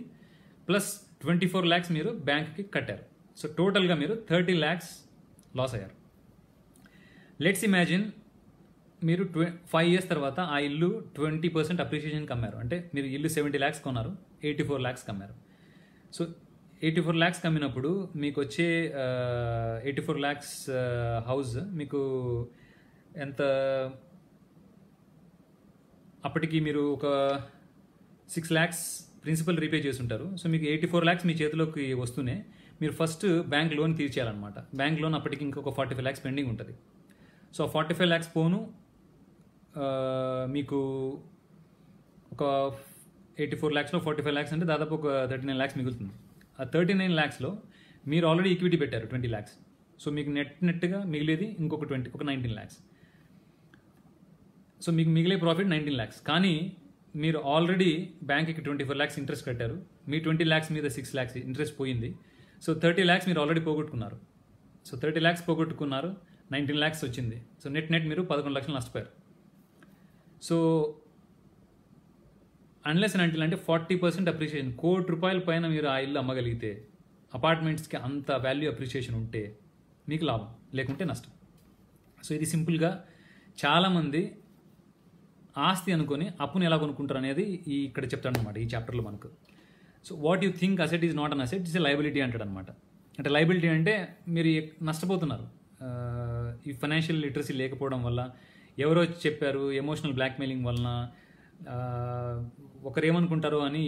ప్లస్ 24 lakhs మీరు బ్యాంక్కి కట్టారు. సో టోటల్గా మీరు 30 lakhs లాస్ అయ్యారు. లెట్స్ ఇమాజిన్ మీరు 5 years తర్వాత ఆ ఇల్లు 20% అప్రిషియేషన్కి అమ్మారు. అంటే మీరు ఇల్లు 70 lakhs కొన్నారు, 84 lakhs అమ్మారు. సో 84 lakhs అమ్మినప్పుడు మీకు వచ్చే 84 lakhs హౌస్ మీకు ఎంత, అప్పటికి మీరు ఒక 6 lakhs ప్రిన్సిపల్ రీపే చేసి ఉంటారు. సో మీకు 84 lakhs మీ చేతిలోకి వస్తూనే మీరు ఫస్ట్ బ్యాంక్ లోన్ తీర్చేయాలన్నమాట. బ్యాంక్ లోన్ అప్పటికి ఇంకొక 45 lakhs పెండింగ్ ఉంటుంది. సో 45 lakhs పోను మీకు ఒక 84 lakhsలో 45 lakhs అంటే దాదాపు ఒక 39 lakhs మిగులుతుంది. ఆ 39 lakhsలో మీరు ఆల్రెడీ ఈక్విటీ పెట్టారు 20 lakhs. సో మీకు నెట్గా మిగిలేది ఇంకొక 19 lakhs. సో మీకు మిగిలే ప్రాఫిట్ 19 lakhs. కానీ మీరు ఆల్రెడీ బ్యాంక్కి 24 lakhs ఇంట్రెస్ట్ కట్టారు, మీ 20 lakhs మీద 6 lakhs ఇంట్రెస్ట్ పోయింది. సో 30 lakhs మీరు ఆల్రెడీ పోగొట్టుకున్నారు. సో 30 lakhs పోగొట్టుకున్నారు, 19 lakhs వచ్చింది. సో నెట్ మీరు 11 lakhs నష్టపోయారు. సో అన్లెస్ అండ్ అంటిల్ అంటే 40% అప్రిషియేషన్, ₹1,00,00,000 పైన మీరు ఆ ఇల్లు అమ్మగలిగితే, అపార్ట్మెంట్స్కి అంత వాల్యూ అప్రిషియేషన్ ఉంటే మీకు లాభం, లేకుంటే నష్టం. సో ఇది సింపుల్గా చాలామంది ఆస్తి అనుకొని అప్పుని ఎలా కొనుక్కుంటారు అనేది ఇక్కడ చెప్తాడు అనమాట ఈ చాప్టర్లో మనకు. So what you think asset is not an asset, it's a liability అంటాడు అనమాట. అంటే లయబిలిటీ అంటే మీరు నష్టపోతున్నారు. ఈ ఫైనాన్షియల్ లిటరసీ లేకపోవడం వల్ల, ఎవరో చెప్పారు, ఎమోషనల్ బ్లాక్మెయిలింగ్ వలన, ఒకరు ఏమనుకుంటారో అని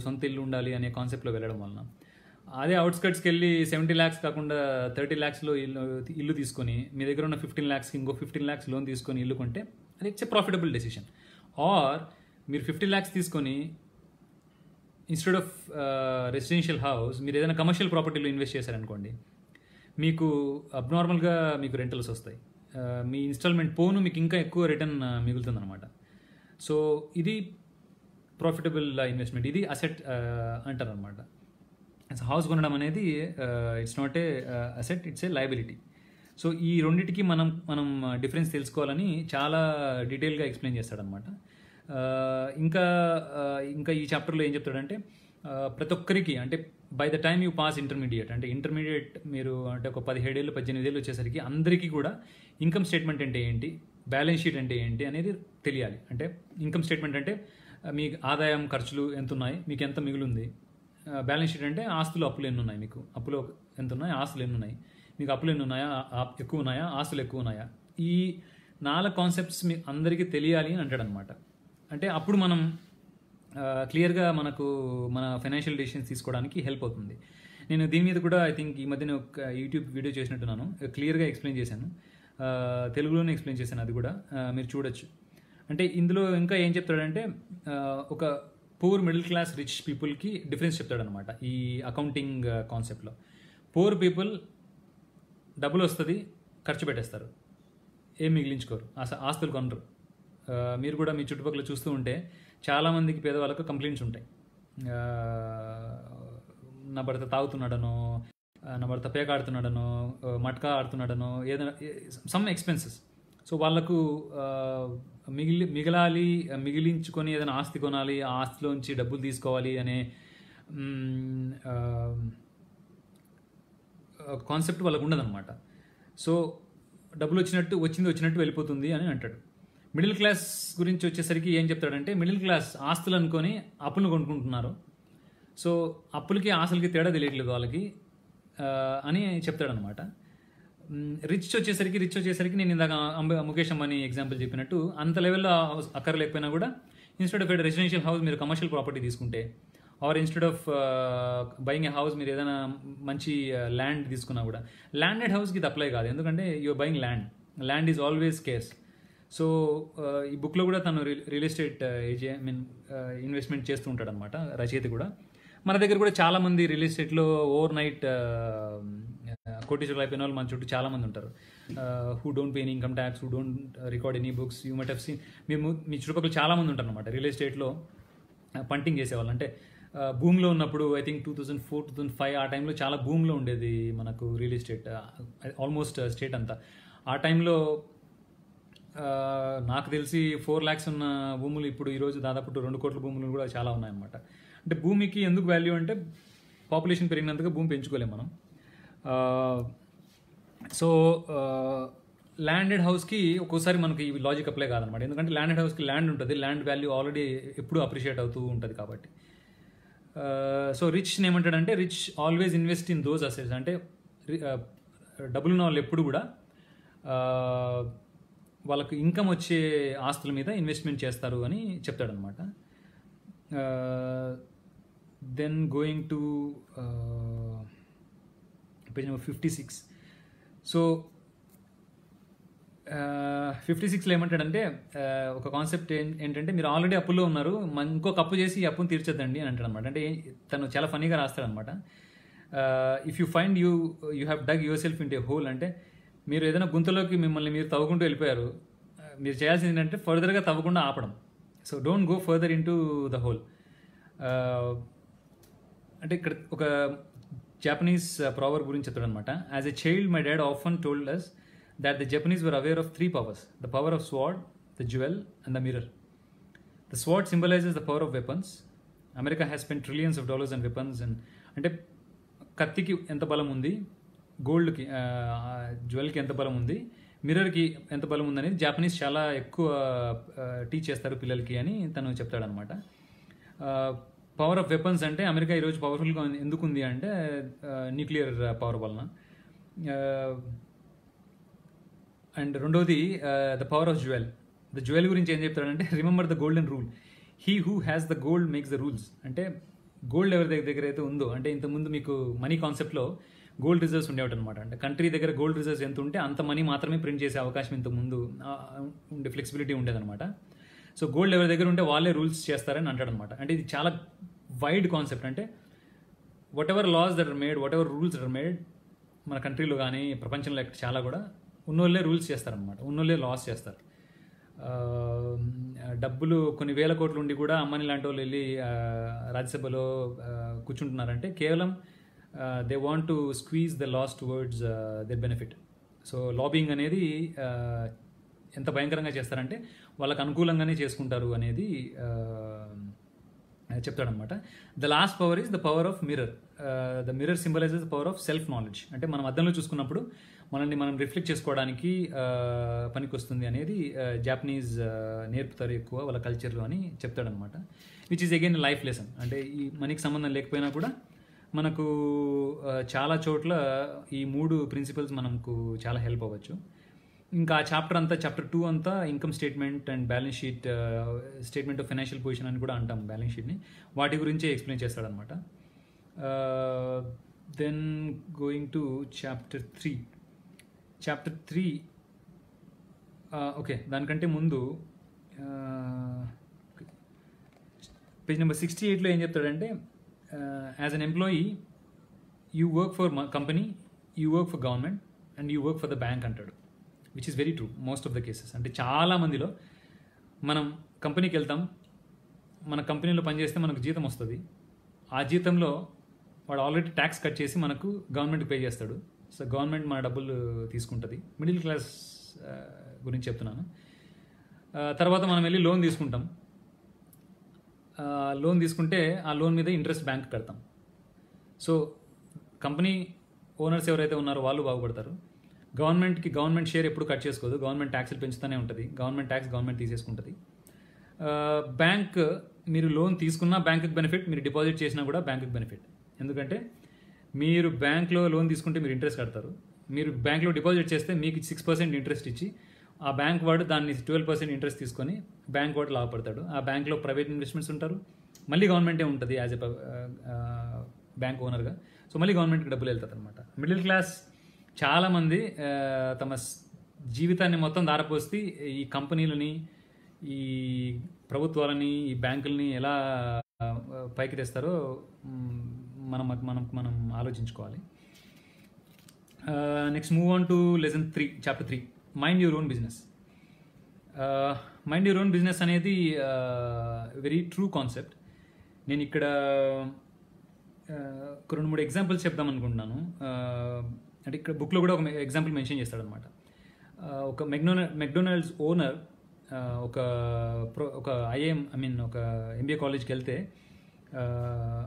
సొంత ఇల్లు ఉండాలి అనే కాన్సెప్ట్లో వెళ్ళడం వలన, అదే అవుట్స్కట్స్కి వెళ్ళి 70 lakhs కాకుండా 30 lakhsలో ఇల్లు తీసుకొని మీ దగ్గర ఉన్న 15 lakhsకి ఇంకో 15 lakhs లోన్ తీసుకొని ఇల్లు కొంటే అది it's a profitable decision. Or మీరు 50 lakhs తీసుకొని ఇన్స్టెడ్ ఆఫ్ రెసిడెన్షియల్ హౌస్ మీరు ఏదైనా కమర్షియల్ ప్రాపర్టీలో ఇన్వెస్ట్ చేశారనుకోండి, మీకు అబ్నార్మల్గా మీకు రెంటల్స్ వస్తాయి, మీ ఇన్స్టాల్మెంట్ పోను మీకు ఇంకా ఎక్కువ రిటర్న్ మిగులుతుంది అనమాట. సో ఇది ప్రాఫిటబుల్ ఇన్వెస్ట్మెంట్, ఇది అసెట్ అంటారు అనమాట. హౌస్ కొనడం అనేది it's not a asset, it's a liability. So ఈ రెండింటికి మనం డిఫరెన్స్ తెలుసుకోవాలని చాలా డీటెయిల్గా ఎక్స్ప్లెయిన్ చేస్తాడనమాట. ఇంకా ఈ చాప్టర్లో ఏం చెప్తాడంటే, ప్రతి ఒక్కరికి అంటే by the time you pass intermediate, అంటే ఇంటర్మీడియట్ మీరు అంటే ఒక 17 ఏళ్ళు 18 ఏళ్ళు వచ్చేసరికి అందరికీ కూడా ఇన్కమ్ స్టేట్మెంట్ అంటే ఏంటి, బ్యాలెన్స్ షీట్ అంటే ఏంటి అనేది తెలియాలి. అంటే ఇన్కమ్ స్టేట్మెంట్ అంటే మీ ఆదాయం ఖర్చులు ఎంత ఉన్నాయి, మీకు ఎంత మిగులుంది. బ్యాలెన్స్ షీట్ అంటే ఆస్తులు అప్పులు ఎన్ని ఉన్నాయి, మీకు అప్పులు ఎంత ఉన్నాయి, ఆస్తులు ఎన్ని ఉన్నాయి, మీకు అప్పులు ఎన్ని ఉన్నాయా, ఎక్కువ ఉన్నాయా, ఆస్తులు ఎక్కువ ఉన్నాయా. ఈ 4 కాన్సెప్ట్స్ మీ అందరికీ తెలియాలి అని అంటాడు అనమాట. అంటే అప్పుడు మనం క్లియర్గా మన ఫైనాన్షియల్ డెసిషన్స్ తీసుకోవడానికి హెల్ప్ అవుతుంది. నేను దీని మీద కూడా ఐ థింక్ ఈ మధ్యన ఒక యూట్యూబ్ వీడియో చేసినట్టున్నాను, క్లియర్గా ఎక్స్ప్లెయిన్ చేశాను, తెలుగులోనే ఎక్స్ప్లెయిన్ చేశాను, అది కూడా మీరు చూడొచ్చు. అంటే ఇందులో ఇంకా ఏం చెప్తాడంటే, ఒక పూర్ మిడిల్ క్లాస్ రిచ్ పీపుల్కి డిఫరెన్స్ చెప్తాడనమాట ఈ అకౌంటింగ్ కాన్సెప్ట్లో. పూర్ పీపుల్ డబ్బులు వస్తుంది, ఖర్చు పెట్టేస్తారు, ఏం మిగిలించుకోరు, ఆస్తులు కొనరు. మీరు కూడా మీ చుట్టుపక్కల చూస్తూ ఉంటే చాలామందికి పేదవాళ్ళకు కంప్లైంట్స్ ఉంటాయి, నా భర్త తాగుతున్నాడనో, నా భర్త పేక ఆడుతున్నాడనో, మట్కా ఆడుతున్నాడనో, ఏదైనా సమ్ ఎక్స్పెన్సెస్. సో వాళ్ళకు మిగిలించుకొని ఏదైనా ఆస్తి కొనాలి, ఆ ఆస్తిలోంచి డబ్బులు తీసుకోవాలి అనే కాన్సెప్ట్ వాళ్ళకు ఉండదన్నమాట. సో డబ్బులు వచ్చినట్టు వెళ్ళిపోతుంది అని అంటాడు. మిడిల్ క్లాస్ గురించి వచ్చేసరికి ఏం చెప్తాడంటే, మిడిల్ క్లాస్ ఆస్తులు అనుకొని అప్పులను కొనుక్కుంటున్నారు. సో అప్పులకి ఆస్తులకి తేడా తెలియట్లేదు వాళ్ళకి అని చెప్తాడనమాట. రిచ్ వచ్చేసరికి నేను ఇందాక ముఖేష్ అంబానీ ఎగ్జాంపుల్ చెప్పినట్టు అంత లెవెల్లో అక్కర్లేకపోయినా కూడా ఇన్స్టెడ్ ఆఫ్ రెసిడెన్షియల్ హౌస్ మీరు కమర్షియల్ ప్రాపర్టీ తీసుకుంటే, or instead of buying a house మీరు ఏదైనా మంచి ల్యాండ్ తీసుకున్నా కూడా, ల్యాండెడ్ హౌస్కి ఇది అప్లై కాదు, ఎందుకంటే you're buying land is always scarce. So ఈ బుక్లో కూడా తను రియల్ ఎస్టేట్ ఇన్వెస్ట్మెంట్ చేస్తూ ఉంటాడు అనమాట రచయిత కూడా. మన దగ్గర కూడా చాలామంది రియల్ ఎస్టేట్లో ఓవర్ నైట్ కోటీశ్వరులు అయిపోయిన వాళ్ళు మన చుట్టూ చాలామంది ఉంటారు. Who don't pay any income tax, who don't record any books, you మట్ హెవ్ సీన్. మీ చుట్టుపక్కల చాలామంది ఉంటారు అనమాట రియల్ ఎస్టేట్లో పంటింగ్ చేసేవాళ్ళు. అంటే భూమిలో ఉన్నప్పుడు ఐ థింక్ 2004, 2005 ఆ టైంలో చాలా భూమిలో ఉండేది మనకు రియల్ ఎస్టేట్, ఆల్మోస్ట్ స్టేట్ అంతా. ఆ టైంలో నాకు తెలిసి 4 lakhs ఉన్న భూములు ఇప్పుడు ఈరోజు దాదాపు 2 కోట్ల భూములు కూడా చాలా ఉన్నాయన్నమాట. అంటే భూమికి ఎందుకు వాల్యూ అంటే పాపులేషన్ పెరిగినందుకు భూమి పెంచుకోలేము మనం. సో ల్యాండెడ్ హౌస్కి ఒక్కోసారి మనకి ఈ లాజిక్ అప్లై కాదనమాట, ఎందుకంటే ల్యాండెడ్ హౌస్కి ల్యాండ్ ఉంటుంది, ల్యాండ్ వాల్యూ ఆల్రెడీ ఎప్పుడూ అప్రిషియేట్ అవుతూ ఉంటుంది కాబట్టి. సో రిచ్ని ఏమంటాడంటే rich always invest in those assets, అంటే డబ్బులున్న వాళ్ళు ఎప్పుడు కూడా వాళ్ళకు ఇన్కమ్ వచ్చే ఆస్తుల మీద ఇన్వెస్ట్మెంట్ చేస్తారు అని చెప్తాడనమాట. Then going to page number 56. So 56లో ఏమంటాడంటే ఒక కాన్సెప్ట్ ఏంటంటే మీరు ఆల్రెడీ అప్పుల్లో ఉన్నారు, ఇంకొక అప్పు చేసి ఈ అప్పును తీర్చొద్దండి అని అంటాడు అనమాట. అంటే తను చాలా ఫనీగా రాస్తాడనమాట. If you find you have dug yourself in a hole, అంటే మీరు ఏదైనా గుంతలోకి మిమ్మల్ని మీరు తవ్వుకుంటూ వెళ్ళిపోయారు, మీరు చేయాల్సింది ఏంటంటే ఫర్దర్గా తవ్వకుండా ఆపడం. So don't go further in to the hole. అంటే ఇక్కడ ఒక జాపనీస్ ప్రావర్బ్ గురించి చెప్తాడు అనమాట. As a child my dad often told us that the Japanese were aware of 3 powers: the power of sword, the jewel, and the mirror. The sword symbolizes the power of weapons. America has spent trillions of dollars on weapons. And అంటే కత్తికి ఎంత బలం ఉంది, గోల్డ్కి జ్యువెల్కి ఎంత బలం ఉంది, మిర్రర్కి ఎంత బలం ఉంది అనేది జాపనీస్ చాలా ఎక్కువ టీచ్ చేస్తారు పిల్లలకి అని తను చెప్తాడనమాట. పవర్ ఆఫ్ వెపన్స్ అంటే అమెరికా ఈరోజు పవర్ఫుల్గా ఎందుకు ఉంది అంటే న్యూక్లియర్ పవర్ వలన. అండ్ రెండోది the power of jewel. The jewel గురించి ఏం చెప్తాడంటే remember the golden rule, he who has the gold makes the rules. అంటే గోల్డ్ ఎవరి దగ్గర అయితే ఉందో, అంటే ఇంతకుముందు మీకు మనీ కాన్సెప్ట్లో గోల్డ్ రిజర్వ్స్ ఉండేవాటి అనమాట. అంటే కంట్రీ దగ్గర గోల్డ్ రిజర్వ్స్ ఎంత ఉంటే అంత మనీ మాత్రమే ప్రింట్ చేసే అవకాశం ఇంతకుముందు ఉండే ఫ్లెక్సిబిలిటీ ఉండేదన్నమాట. సో గోల్డ్ ఎవరి దగ్గర ఉంటే వాళ్ళే రూల్స్ చేస్తారని అంటాడనమాట. అంటే ఇది చాలా వైడ్ కాన్సెప్ట్. అంటే whatever laws that are made, whatever rules that are made మన కంట్రీలో కానీ ప్రపంచంలో చాలా కూడా ఉన్నోళ్ళే రూల్స్ చేస్తారనమాట, ఉన్నోళ్ళే లాస్ చేస్తారు. డబ్బులు కొన్ని వేల కోట్లు ఉండి కూడా అమ్మని లాంటి వాళ్ళు వెళ్ళి రాజ్యసభలో కూర్చుంటున్నారంటే కేవలం they want to squeeze the laws towards their benefit. So lobbying అనేది ఎంత భయంకరంగా చేస్తారంటే వాళ్ళకు అనుకూలంగానే చేసుకుంటారు అనేది చెప్తాడనమాట. The last power is the power of mirror. The mirror symbolizes the power of self knowledge. అంటే మనం అద్దంలో చూసుకున్నప్పుడు మనల్ని మనం రిఫ్లెక్ట్ చేసుకోవడానికి పనికి వస్తుంది అనేది జాపనీస్ నేర్పుతారు ఎక్కువ వాళ్ళ కల్చర్లో అని చెప్తాడనమాట. Which is again life lesson. అంటే ఈ మనీకి సంబంధం లేకపోయినా కూడా మనకు చాలా చోట్ల ఈ 3 ప్రిన్సిపల్స్ మనకు చాలా హెల్ప్ అవ్వచ్చు. ఇంకా ఆ చాప్టర్ అంతా, చాప్టర్ 2 అంతా income statement and balance sheet, statement of financial position అని కూడా అంటాం బ్యాలెన్స్ షీట్ని, వాటి గురించే ఎక్స్ప్లెయిన్ చేస్తాడనమాట. Then going to chapter 3. Chapter 3 okay, దానికంటే ముందు పేజ్ నెంబర్ 68లో ఏం చెప్తాడంటే as an employee you work for company, you work for government and you work for the bank అంటాడు. Which is very true most of the cases. అంటే చాలామందిలో మనం కంపెనీకి వెళ్తాం, మన కంపెనీలో పనిచేస్తే మనకు జీతం వస్తుంది, ఆ జీతంలో వాడు ఆల్రెడీ ట్యాక్స్ కట్ చేసి మనకు గవర్నమెంట్కి పే చేస్తాడు. సో గవర్నమెంట్ మన డబ్బులు తీసుకుంటుంది. మిడిల్ క్లాస్ గురించి చెప్తున్నాను. తర్వాత మనం వెళ్ళి లోన్ తీసుకుంటాం. లోన్ తీసుకుంటే ఆ లోన్ మీద ఇంట్రెస్ట్ బ్యాంక్ కడతాం. సో కంపెనీ ఓనర్స్ ఎవరైతే ఉన్నారో వాళ్ళు బాగుపడతారు. గవర్నమెంట్కి గవర్నమెంట్ షేర్ ఎప్పుడు కట్ చేసుకోదు, గవర్నమెంట్ ట్యాక్స్లు పెంచుతూనే ఉంటుంది, గవర్నమెంట్ ట్యాక్స్ గవర్నమెంట్ తీసేసుకుంటుంది. బ్యాంక్ మీరు లోన్ తీసుకున్నా బ్యాంకుకి బెనిఫిట్, మీరు డిపాజిట్ చేసినా కూడా బ్యాంకుకి బెనిఫిట్. ఎందుకంటే మీరు బ్యాంక్లో లోన్ తీసుకుంటే మీరు ఇంట్రెస్ట్ కడతారు, మీరు బ్యాంక్లో డిపాజిట్ చేస్తే మీకు 6% ఇంట్రెస్ట్ ఇచ్చి ఆ బ్యాంక్ వాడు దాన్ని 12% ఇంట్రెస్ట్ తీసుకొని బ్యాంక్ వాడు లాభపడతాడు. ఆ బ్యాంక్లో ప్రైవేట్ ఇన్వెస్ట్మెంట్స్ ఉంటారు, మళ్ళీ గవర్నమెంటే ఉంటుంది యాజ్ ఎ బ్యాంక్ ఓనర్గా. సో మళ్ళీ గవర్నమెంట్కి డబ్బులు వెళ్తుంది అనమాట. మిడిల్ క్లాస్ చాలామంది తమ జీవితాన్ని మొత్తం దారపోసి ఈ కంపెనీలని, ఈ ప్రభుత్వాలని, ఈ బ్యాంకులని ఎలా పైకి తెస్తారో మనం మనం మనం ఆలోచించుకోవాలి. Next move on to lesson 3, chapter 3, mind your own business. Mind your own business అనేది వెరీ ట్రూ కాన్సెప్ట్. నేను ఇక్కడ ఒక 2-3 ఎగ్జాంపుల్స్ చెప్దాం అనుకుంటున్నాను. అంటే ఇక్కడ బుక్లో కూడా ఒక ఎగ్జాంపుల్ మెన్షన్ చేస్తాడనమాట. ఒక మెక్డొనాల్డ్స్ ఓనర్ ఒక ఒక MBA కాలేజ్కి వెళ్తే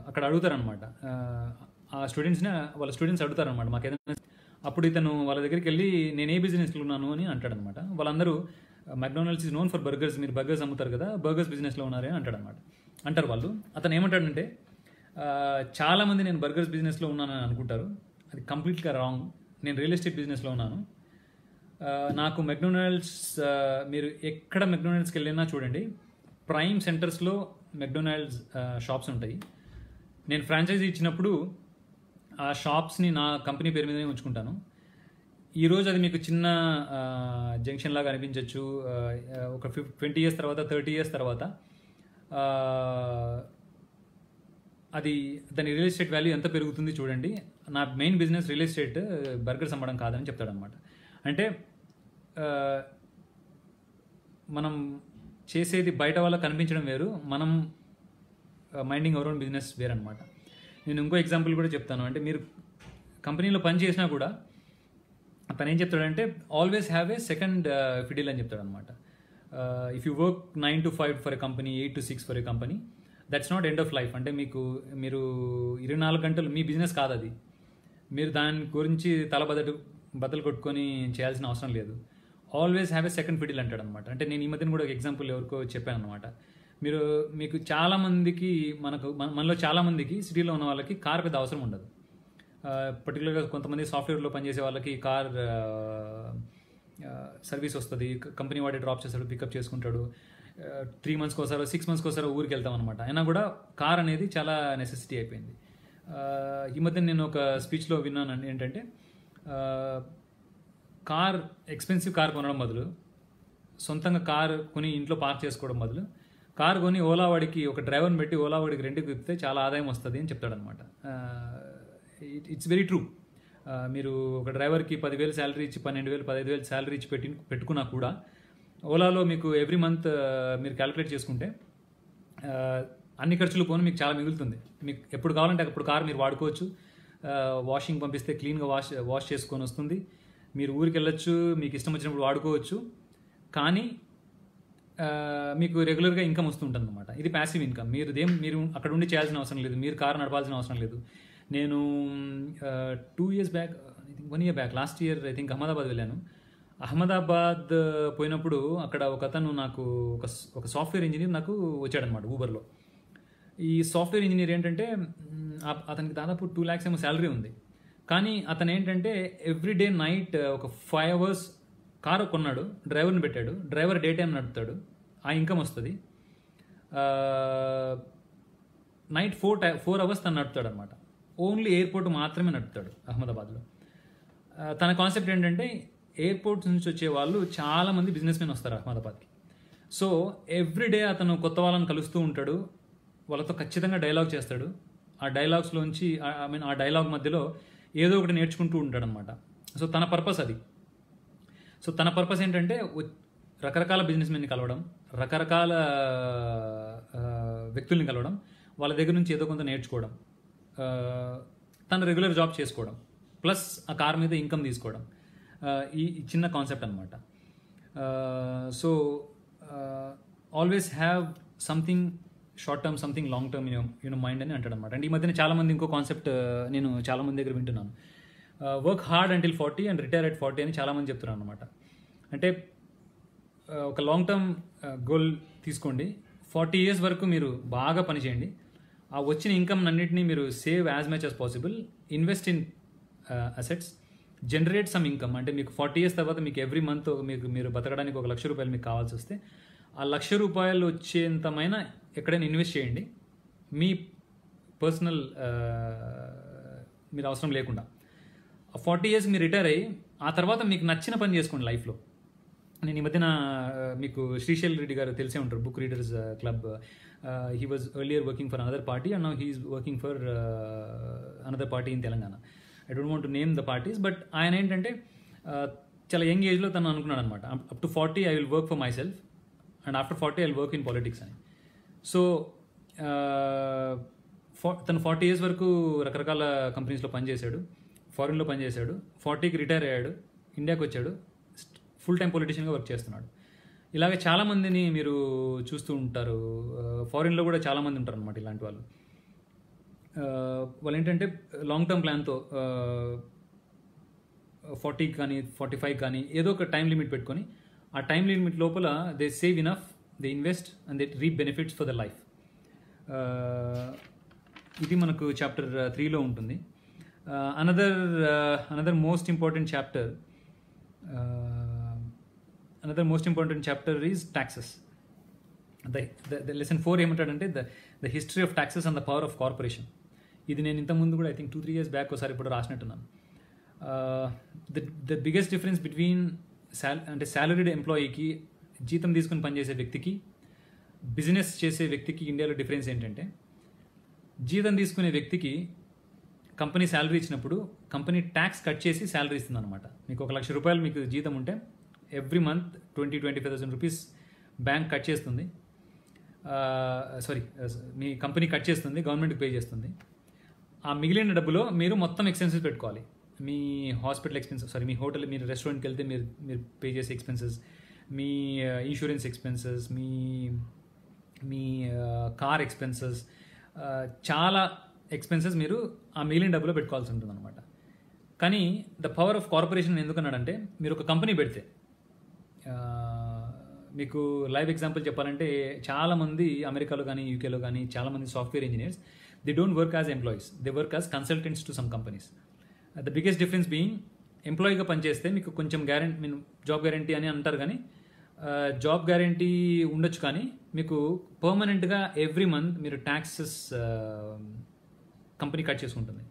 అక్కడ అడుగుతారనమాట. ఆ స్టూడెంట్స్ని వాళ్ళ స్టూడెంట్స్ అడుగుతారనమాట మాకు ఏదైనా. అప్పుడు ఇతను వాళ్ళ దగ్గరికి వెళ్ళి నేను ఏ బిజినెస్లో ఉన్నాను అని అంటాడనమాట. వాళ్ళందరూ McDonald's is known for burgers, మీరు బర్గర్స్ అమ్ముతారు కదా, బర్గర్స్ బిజినెస్లో ఉన్నారే అంటారు వాళ్ళు. అతను ఏమంటాడంటే చాలామంది నేను బర్గర్స్ బిజినెస్లో ఉన్నానని అనుకుంటారు, అది కంప్లీట్గా రాంగ్. నేను రియల్ ఎస్టేట్ బిజినెస్లో ఉన్నాను. నాకు మెక్డొనాల్డ్స్, మీరు ఎక్కడ మెక్డొనాల్డ్స్కి వెళ్ళినా చూడండి, ప్రైమ్ సెంటర్స్లో మెక్డొనాల్డ్స్ షాప్స్ ఉంటాయి. నేను ఫ్రాంచైజీ ఇచ్చినప్పుడు ఆ షాప్స్ని నా కంపెనీ పేరు మీదనే ఉంచుకుంటాను. ఈరోజు అది మీకు చిన్న జంక్షన్ లాగా అనిపించవచ్చు. ఒక 20 years తర్వాత, 30 years తర్వాత అది దాని రియల్ ఎస్టేట్ వాల్యూ ఎంత పెరుగుతుంది చూడండి. నా main business real estate, burgers అమ్మడం కాదని చెప్తాడనమాట. అంటే మనం చేసేది బయట వాళ్ళకి కనిపించడం వేరు, మనం మైండింగ్ అవర్ ఓన్ బిజినెస్ వేరనమాట. నేను ఇంకో ఎగ్జాంపుల్ కూడా చెప్తాను. అంటే మీరు కంపెనీలో పని చేసినా కూడా తను ఏం చెప్తాడంటే always have a second fiddle అని చెప్తాడనమాట. If you work 9 to 5 for a company, 8 to 6 for a company, that's not end of life. అంటే మీరు 24 గంటలు మీ బిజినెస్ కాదు అది. మీరు దాని గురించి బద్దలు కొట్టుకొని చేయాల్సిన అవసరం లేదు. Always have a second fiddle అంటాడు అనమాట. అంటే నేను ఈ మధ్యన కూడా ఒక ఎగ్జాంపుల్ ఎవరికో చెప్పాను అనమాట. మీకు చాలామందికి, మనలో చాలామందికి, సిటీలో ఉన్న వాళ్ళకి కార్ పెద్ద అవసరం ఉండదు. పర్టికులర్గా కొంతమంది సాఫ్ట్వేర్లో పనిచేసే వాళ్ళకి కార్ సర్వీస్ వస్తుంది, కంపెనీ వాడే డ్రాప్ చేస్తాడు, పికప్ చేసుకుంటాడు. 3 months ఒకసారి, 6 months ఒకసారి ఊరికి వెళ్తాం అనమాట. అయినా కూడా కార్ అనేది చాలా నెసెసిటీ అయిపోయింది. ఈ మధ్య నేను ఒక స్పీచ్లో విన్నాను ఏంటంటే, ఎక్స్పెన్సివ్ కార్ కొనడం బదులు, సొంతంగా కార్ కొని ఇంట్లో పార్క్ చేసుకోవడం బదులు, కార్ కొని ఓలా వాడికి ఒక డ్రైవర్ని పెట్టి ఓలా వాడికి రెంట్కి తిప్పితే చాలా ఆదాయం వస్తుంది అని చెప్తాడనమాట. It's very true. మీరు ఒక డ్రైవర్కి 10,000 శాలరీ ఇచ్చి, 12,000, 15,000 శాలరీ ఇచ్చి పెట్టుకున్నా కూడా ఓలాలో మీకు ఎవ్రీ మంత్ మీరు క్యాలిక్యులేట్ చేసుకుంటే అన్ని ఖర్చులు పోను మీకు చాలా మిగులుతుంది. మీకు ఎప్పుడు కావాలంటే అప్పుడు కార్ మీరు వాడుకోవచ్చు. వాషింగ్ పంపిస్తే క్లీన్గా వాష్ చేసుకొని వస్తుంది. మీరు ఊరికి వెళ్ళొచ్చు, మీకు ఇష్టం వచ్చినప్పుడు వాడుకోవచ్చు. కానీ మీకు రెగ్యులర్గా ఇన్కమ్ వస్తుంటుంది అనమాట. ఇది ప్యాసివ్ ఇన్కమ్. మీరు అక్కడ ఉండి చేయాల్సిన అవసరం లేదు, మీరు కారు నడపాల్సిన అవసరం లేదు. నేను 2 years back, 1 year back, last year I think Ahmedabad వెళ్ళాను. అహ్మదాబాద్ పోయినప్పుడు అక్కడ ఒక అతను నాకు ఒక సాఫ్ట్వేర్ ఇంజనీర్ నాకు వచ్చాడనమాట ఊబర్లో. ఈ సాఫ్ట్వేర్ ఇంజనీర్ ఏంటంటే అతనికి దాదాపు 2 lakhs ఏమో శాలరీ ఉంది. కానీ అతను ఏంటంటే ఎవ్రీడే నైట్ ఒక 5 hours కారు కొన్నాడు, డ్రైవర్ని పెట్టాడు, డ్రైవర్ డే టైం నడుపుతాడు, ఆ ఇన్కమ్ వస్తుంది. నైట్ 4 hours తను నడుపుతాడు అనమాట. ఓన్లీ ఎయిర్పోర్ట్ మాత్రమే నడుపుతాడు అహ్మదాబాద్లో. తన కాన్సెప్ట్ ఏంటంటే ఎయిర్పోర్ట్ నుంచి వచ్చే వాళ్ళు చాలామంది బిజినెస్ మెన్ వస్తారు అహ్మదాబాద్కి. సో ఎవ్రీడే అతను కొత్త వాళ్ళని కలుస్తూ ఉంటాడు, వాళ్ళతో ఖచ్చితంగా డైలాగ్ చేస్తాడు. ఆ డైలాగ్స్లోంచి ఆ డైలాగ్ మధ్యలో ఏదో ఒకటి నేర్చుకుంటూ ఉంటాడనమాట. సో తన పర్పస్ అది. సో తన పర్పస్ ఏంటంటే రకరకాల బిజినెస్ మెన్ని కలవడం, రకరకాల వ్యక్తుల్ని కలవడం, వాళ్ళ దగ్గర నుంచి ఏదో కొంత నేర్చుకోవడం, తన రెగ్యులర్ జాబ్ చేసుకోవడం, ప్లస్ ఆ కార్ మీద ఇన్కమ్ తీసుకోవడం. ఈ చిన్న కాన్సెప్ట్ అనమాట. So always have something short term, something long term you know mind అని అంటాడు అనమాట. అంటే ఈ మధ్యన చాలామంది ఇంకో కాన్సెప్ట్ నేను చాలామంది దగ్గర వింటున్నాను, work hard until 40 and retire at 40 అని చాలామంది చెప్తున్నారు అనమాట. అంటే ఒక లాంగ్ టర్మ్ గోల్ తీసుకోండి, 40 years వరకు మీరు బాగా పనిచేయండి. ఆ వచ్చిన ఇన్కమ్ అన్నింటినీ మీరు save as much as possible, invest in assets, generate some income. అంటే మీకు 40 years తర్వాత మీకు ఎవ్రీ మంత్ మీరు బతకడానికి ₹1,00,000 మీకు కావాల్సి వస్తే ఆ ₹1,00,000 వచ్చేంతమైన ఎక్కడైనా ఇన్వెస్ట్ చేయండి, మీ పర్సనల్ మీరు అవసరం లేకుండా. 40 years మీరు రిటైర్ అయ్యి ఆ తర్వాత మీకు నచ్చిన పని చేసుకోండి లైఫ్లో. నేను ఈ మధ్యన మీకు శ్రీశైల్ రెడ్డి గారు తెలిసే ఉంటారు, book readers club. He was earlier working for another party and now he is working for another party in Telangana. I don't want to name the parties, but ఆయన ఏంటంటే చాలా యంగ్ ఏజ్లో తను అనుకున్నాడు అనమాట, up to 40 I will work for my self and after 40 I will work in politics అని. So తను 40 years వరకు రకరకాల కంపెనీస్లో పనిచేశాడు, ఫారిన్లో పనిచేశాడు. 40కి రిటైర్ అయ్యాడు, ఇండియాకి వచ్చాడు, ఫుల్ టైం పొలిటీషియన్గా వర్క్ చేస్తున్నాడు. ఇలాగే చాలామందిని మీరు చూస్తూ ఉంటారు, ఫారిన్లో కూడా చాలామంది ఉంటారు అనమాట ఇలాంటి వాళ్ళు. వాళ్ళు ఏంటంటే లాంగ్ టర్మ్ ప్లాన్తో 40 కానీ 45 కానీ ఏదో ఒక టైం లిమిట్ పెట్టుకొని ఆ టైం లిమిట్ లోపల they save enough, they invest and they reap benefits for the life. ఇది మనకు చాప్టర్ 3లో ఉంటుంది. Another most important chapter is taxes. The lesson 4 ఏమంటాడంటే the history of taxes and the power of corporation. ఇది నేను ఇంతకుముందు కూడా I think 2-3 years back ఒకసారి ఇప్పుడు రాసినట్టున్నాను. The biggest difference between salaried ఎంప్లాయీకి, జీతం తీసుకుని పనిచేసే వ్యక్తికి, బిజినెస్ చేసే వ్యక్తికి ఇండియాలో డిఫరెన్స్ ఏంటంటే, జీతం తీసుకునే వ్యక్తికి కంపెనీ శాలరీ ఇచ్చినప్పుడు కంపెనీ ట్యాక్స్ కట్ చేసి శాలరీ ఇస్తుంది అనమాట. మీకు ₹1,00,000 మీకు జీతం ఉంటే every month 20,000-25,000 rupees bank cut చేస్తుంది, మీ కంపెనీ కట్ చేస్తుంది, గవర్నమెంట్కి పే చేస్తుంది. ఆ మిగిలిన డబ్బులో మీరు మొత్తం ఎక్స్పెన్సెస్ పెట్టుకోవాలి. మీ హాస్పిటల్ ఎక్స్పెన్సెస్, మీ హోటల్, మీరు రెస్టారెంట్కి వెళ్తే మీరు పే చేసే ఎక్స్పెన్సెస్, మీ ఇన్సూరెన్స్ ఎక్స్పెన్సెస్, మీ కార్ ఎక్స్పెన్సెస్, చాలా ఎక్స్పెన్సెస్ మీరు ఆ మిగిలిన డబ్బులో పెట్టుకోవాల్సి ఉంటుంది అనమాట. కానీ ద పవర్ ఆఫ్ కార్పొరేషన్ ఎందుకన్నాడంటే, మీరు ఒక కంపెనీ పెడితే, మీకు లైవ్ ఎగ్జాంపుల్ చెప్పాలంటే చాలామంది అమెరికాలో కానీ యూకేలో కానీ చాలామంది software engineers, they don't work as employees, they work as consultants to some companies. The biggest difference being, ఎంప్లాయీగా పనిచేస్తే మీకు కొంచెం జాబ్ గ్యారంటీ అని అంటారు, కానీ జాబ్ గ్యారంటీ ఉండొచ్చు, కానీ మీకు పర్మనెంట్గా ఎవ్రీ మంత్ మీరు ట్యాక్సెస్ కంపెనీ కట్ చేసుకుంటుంది.